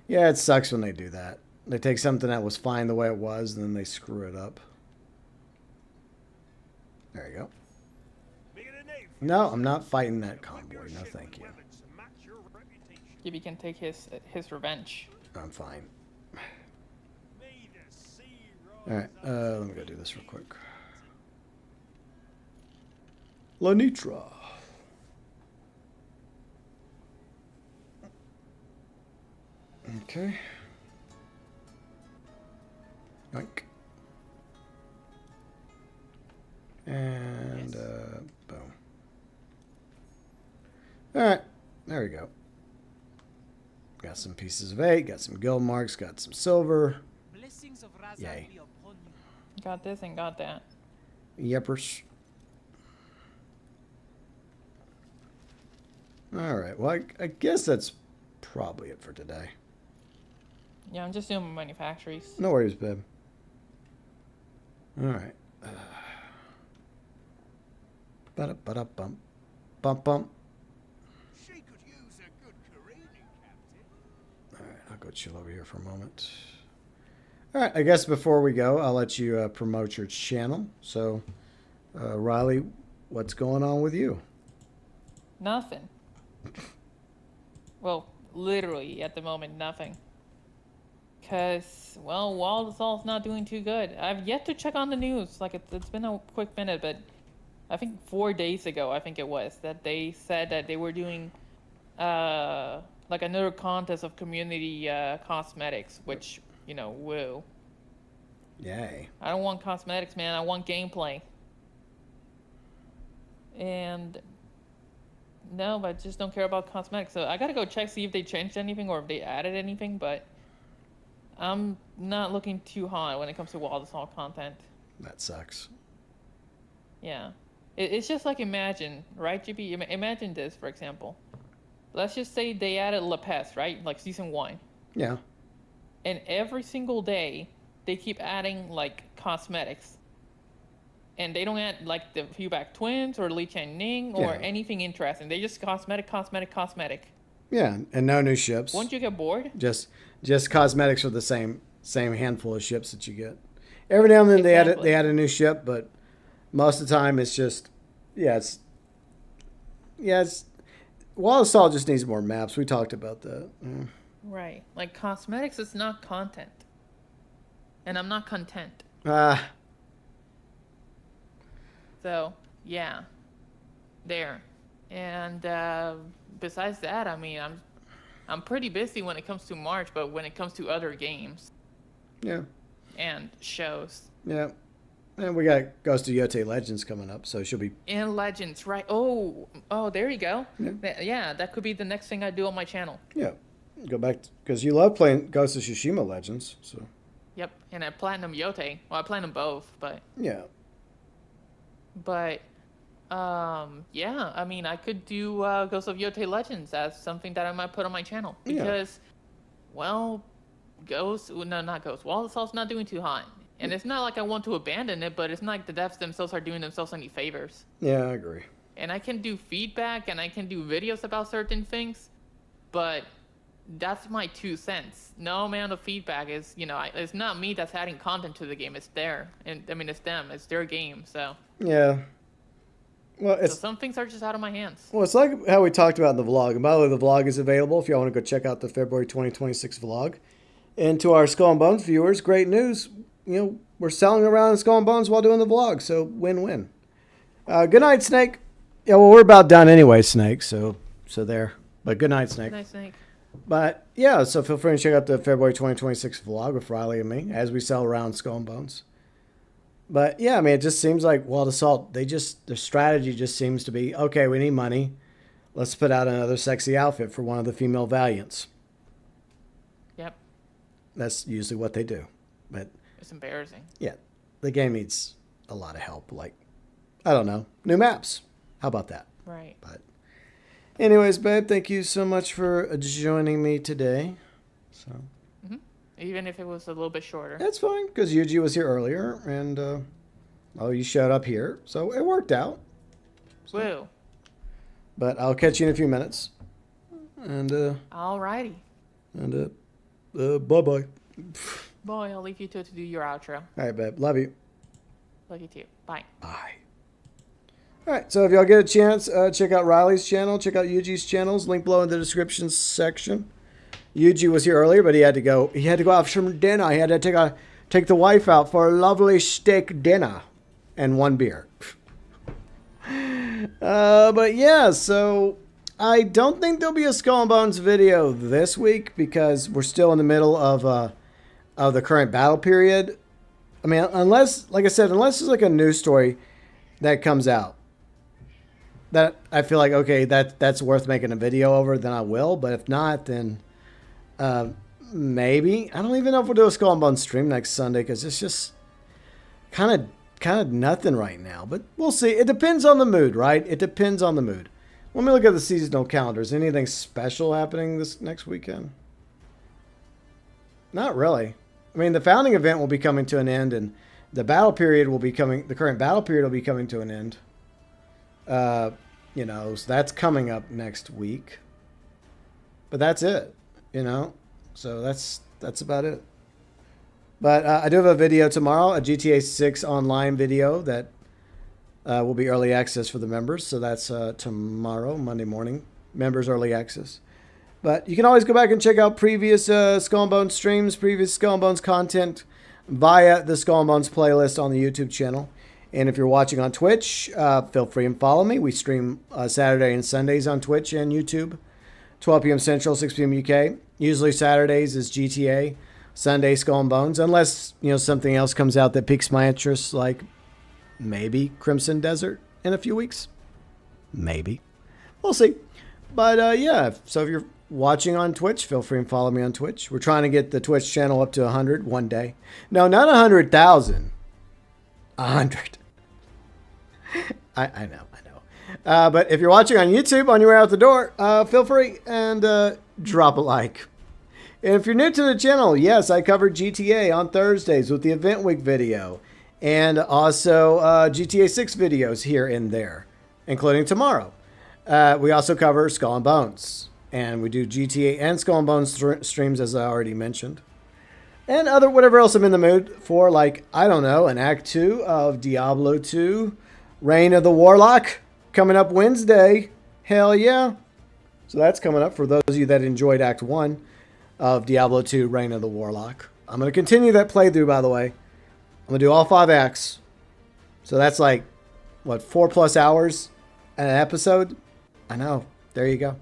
Speaker 1: Yeah, it sucks when they do that. They take something that was fine the way it was, and then they screw it up. There you go. No, I'm not fighting that convoy. No, thank you.
Speaker 7: If he can take his revenge.
Speaker 1: I'm fine. All right, let me go do this real quick. Lanitra. Okay. Yoink. And, boom. Alright, there we go. Got some pieces of 8, got some guild marks, got some silver.
Speaker 3: Blessings of Razan
Speaker 1: Yay.
Speaker 3: be upon you.
Speaker 7: Got this and got that.
Speaker 1: Yepers. Alright, well, I guess that's probably it for today.
Speaker 7: Yeah, I'm just doing my manufactories.
Speaker 1: No worries, babe. Alright. Ba-da-ba-da-bump. Bump, bump.
Speaker 3: She could use a good careening, Captain.
Speaker 1: Alright, I'll go chill over here for a moment. Alright, I guess before we go, I'll let you promote your channel. So, Riley, what's going on with you?
Speaker 7: Nothing. Well, literally, at the moment, nothing. Because, well, Waldsal's not doing too good. I've yet to check on the news. Like, it's been a quick minute, but I think 4 days ago, I think it was, that they said that they were doing, like, another contest of community cosmetics, which, woo.
Speaker 1: Yay.
Speaker 7: I don't want cosmetics, man. I want gameplay. And no, but I just don't care about cosmetics. So I gotta go check, see if they changed anything or if they added anything, but I'm not looking too hot when it comes to Waldasol content.
Speaker 1: That sucks.
Speaker 7: Yeah. It's just like, imagine, right, GP? Imagine this, for example. Let's just say they added La Peste, right? Like Season 1.
Speaker 1: Yeah.
Speaker 7: And every single day, they keep adding, like, cosmetics. and they don't add like the feedback twins or Li Ning or
Speaker 1: Yeah.
Speaker 7: anything interesting. They just cosmetic.
Speaker 1: Yeah, and no new ships.
Speaker 7: Won't you get bored?
Speaker 1: Just cosmetics for the same handful of ships that you get. Every now and then
Speaker 7: Exactly.
Speaker 1: they add a new ship, but most of the time it's just it's Wall of Salt just needs more maps. We talked about that. Yeah.
Speaker 7: Right. Like cosmetics is not content, and I'm not content.
Speaker 1: Ah,
Speaker 7: So yeah, there. And besides that, I mean, I'm pretty busy when it comes to March, but when it comes to other games
Speaker 1: yeah,
Speaker 7: and shows
Speaker 1: yeah. And we got Ghost of Yote Legends coming up, so she'll be
Speaker 7: and Legends, right? Oh, there you go.
Speaker 1: Yeah.
Speaker 7: Yeah, that could be the next thing I do on my channel.
Speaker 1: yeah. Go back because you love playing Ghost of Tsushima Legends, so
Speaker 7: Yep, and I platinum Yote. Well, I platinum both, but
Speaker 1: yeah.
Speaker 7: yeah. I mean, I could do Ghost of Yote Legends as something that I might put on my channel
Speaker 1: Yeah.
Speaker 7: because, well, not Ghost. Wall of Salt's not doing too hot, and it's not like I want to abandon it, but it's not like the devs themselves are doing themselves any favors.
Speaker 1: Yeah, I agree.
Speaker 7: And I can do feedback and I can do videos about certain things, but that's my 2 cents. No amount of feedback is, it's not me that's adding content to the game. It's there, and I mean, it's them. It's their game. So,
Speaker 1: Yeah. Well,
Speaker 7: so
Speaker 1: it's
Speaker 7: some things are just out of my hands.
Speaker 1: it's like how we talked about in the vlog. And by the way, the vlog is available if y'all want to go check out the February 2026 vlog. And to our Skull and Bones viewers, great news. We're selling around Skull and Bones while doing the vlog, so win-win. Good night, Snake. Yeah, well, we're about done anyway, Snake. So there. But good night, Snake.
Speaker 7: Nice Snake.
Speaker 1: But yeah, so feel free to check out the February 2026 vlog with Riley and me as we sell around Skull and Bones. But yeah, I mean, it just seems like Wall of Salt, their strategy just seems to be, okay, we need money. Let's put out another sexy outfit for one of the female Valiants.
Speaker 7: Yep.
Speaker 1: That's usually what they do. But
Speaker 7: It's embarrassing.
Speaker 1: yeah, the game needs a lot of help. Like, I don't know, new maps. How about that?
Speaker 7: Right.
Speaker 1: But anyways, babe, thank you so much for joining me today. So
Speaker 7: Even if it was a little bit shorter.
Speaker 1: that's fine because Yuji was here earlier, and you showed up here, so it worked out.
Speaker 7: Woo.
Speaker 1: But I'll catch you in a few minutes, and
Speaker 7: Alrighty.
Speaker 1: bye bye.
Speaker 7: Boy, I'll leave you to do your outro.
Speaker 1: All right, babe, love you.
Speaker 7: Love you too. Bye.
Speaker 1: Bye. All right, so if y'all get a chance, check out Riley's channel, check out Yuji's channels. Link below in the description section. Yuji was here earlier, but he had to go. He had to go out for some dinner. He had to take the wife out for a lovely steak dinner and one beer. But yeah, so I don't think there'll be a Skull and Bones video this week because we're still in the middle of the current battle period. I mean, unless, like I said, unless there's like a news story that comes out that I feel like, okay, that's worth making a video over, then I will. But if not, then maybe. I don't even know if we'll do a Skull and Bones stream next Sunday because it's just kind of nothing right now. But we'll see. It depends on the mood, right? It depends on the mood. Let me look at the seasonal calendars. Anything special happening this next weekend? Not really. I mean, the founding event will be coming to an end, and the battle period will be coming. The current battle period will be coming to an end. So that's coming up next week. But that's it. So that's about it. But I do have a video tomorrow, a GTA 6 online video that will be early access for the members. So that's tomorrow, Monday morning, members early access. But you can always go back and check out previous Skull and Bones streams, previous Skull and Bones content via the Skull and Bones playlist on the YouTube channel. And if you're watching on Twitch, feel free and follow me. We stream Saturday and Sundays on Twitch and YouTube, 12 p.m. Central, 6 p.m. UK. Usually Saturdays is GTA, Sunday Skull and Bones, unless something else comes out that piques my interest, like maybe Crimson Desert in a few weeks. Maybe. We'll see. But yeah, so if you're watching on Twitch, feel free and follow me on Twitch. We're trying to get the Twitch channel up to 100 one day. No, not 100,000. 100. I know. But if you're watching on YouTube on your way out the door, feel free and drop a like. And if you're new to the channel, yes, I covered GTA on Thursdays with the Event Week video. and also GTA 6 videos here and there, including tomorrow. We also cover Skull and Bones, and we do GTA and Skull and Bones streams, as I already mentioned. And whatever else I'm in the mood for, like, I don't know, an Act 2 of Diablo 2, Reign of the Warlock, coming up Wednesday. Hell yeah. So that's coming up for those of you that enjoyed Act 1 of Diablo 2, Reign of the Warlock. I'm going to continue that playthrough, by the way. I'm going to do all 5 acts. So that's like, what, 4+ hours an episode? I know. There you go.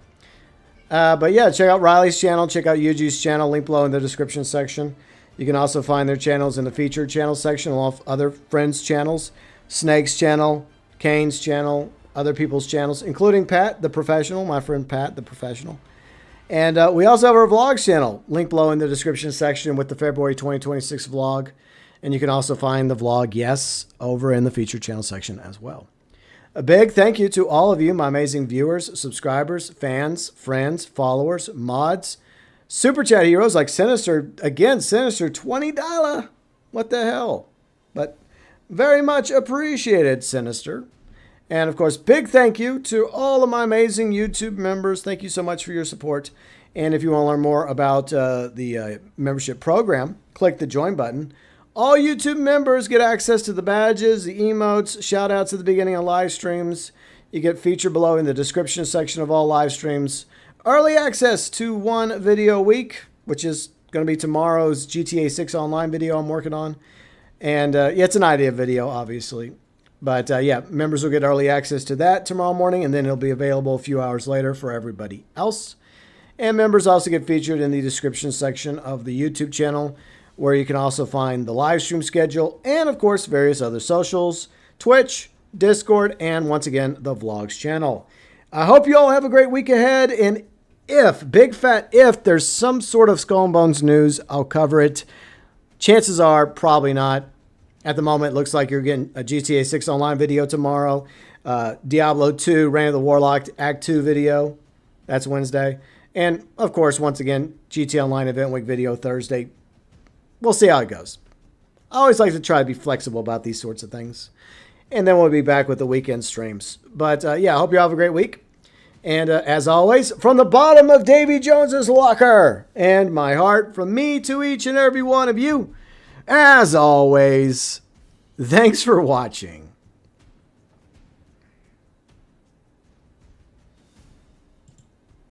Speaker 1: But yeah, check out Riley's channel. Check out Yuji's channel. Link below in the description section. You can also find their channels in the featured channel section, along with other friends' channels. Snake's channel, Kane's channel, other people's channels, including Pat, the professional, my friend Pat, the professional. And we also have our vlogs channel. Link below in the description section with the February 2026 vlog. And you can also find the vlog, yes, over in the featured channel section as well. A big thank you to all of you, my amazing viewers, subscribers, fans, friends, followers, mods, super chat heroes like Sinister. Again, Sinister, $20. What the hell? But very much appreciated, Sinister. And of course, big thank you to all of my amazing YouTube members. Thank you so much for your support. And if you want to learn more about the membership program, click the join button. All YouTube members get access to the badges, the emotes, shout outs at the beginning of live streams. You get featured below in the description section of all live streams. Early access to 1 video a week, which is going to be tomorrow's GTA 6 online video I'm working on. And yeah, it's an idea video, obviously. But yeah, members will get early access to that tomorrow morning, and then it'll be available a few hours later for everybody else. And members also get featured in the description section of the YouTube channel, where you can also find the live stream schedule and, of course, various other socials, Twitch, Discord, and once again, the vlogs channel. I hope you all have a great week ahead. And if, big fat if, there's some sort of Skull and Bones news, I'll cover it. Chances are probably not. At the moment, it looks like you're getting a GTA 6 online video tomorrow. Diablo 2, Reign of the Warlock, Act 2 video. That's Wednesday. And, of course, once again, GTA Online Event Week video Thursday. We'll see how it goes. I always like to try to be flexible about these sorts of things. And then we'll be back with the weekend streams. But yeah, I hope you have a great week. And as always, from the bottom of Davy Jones's locker and my heart, from me to each and every one of you, as always, thanks for watching.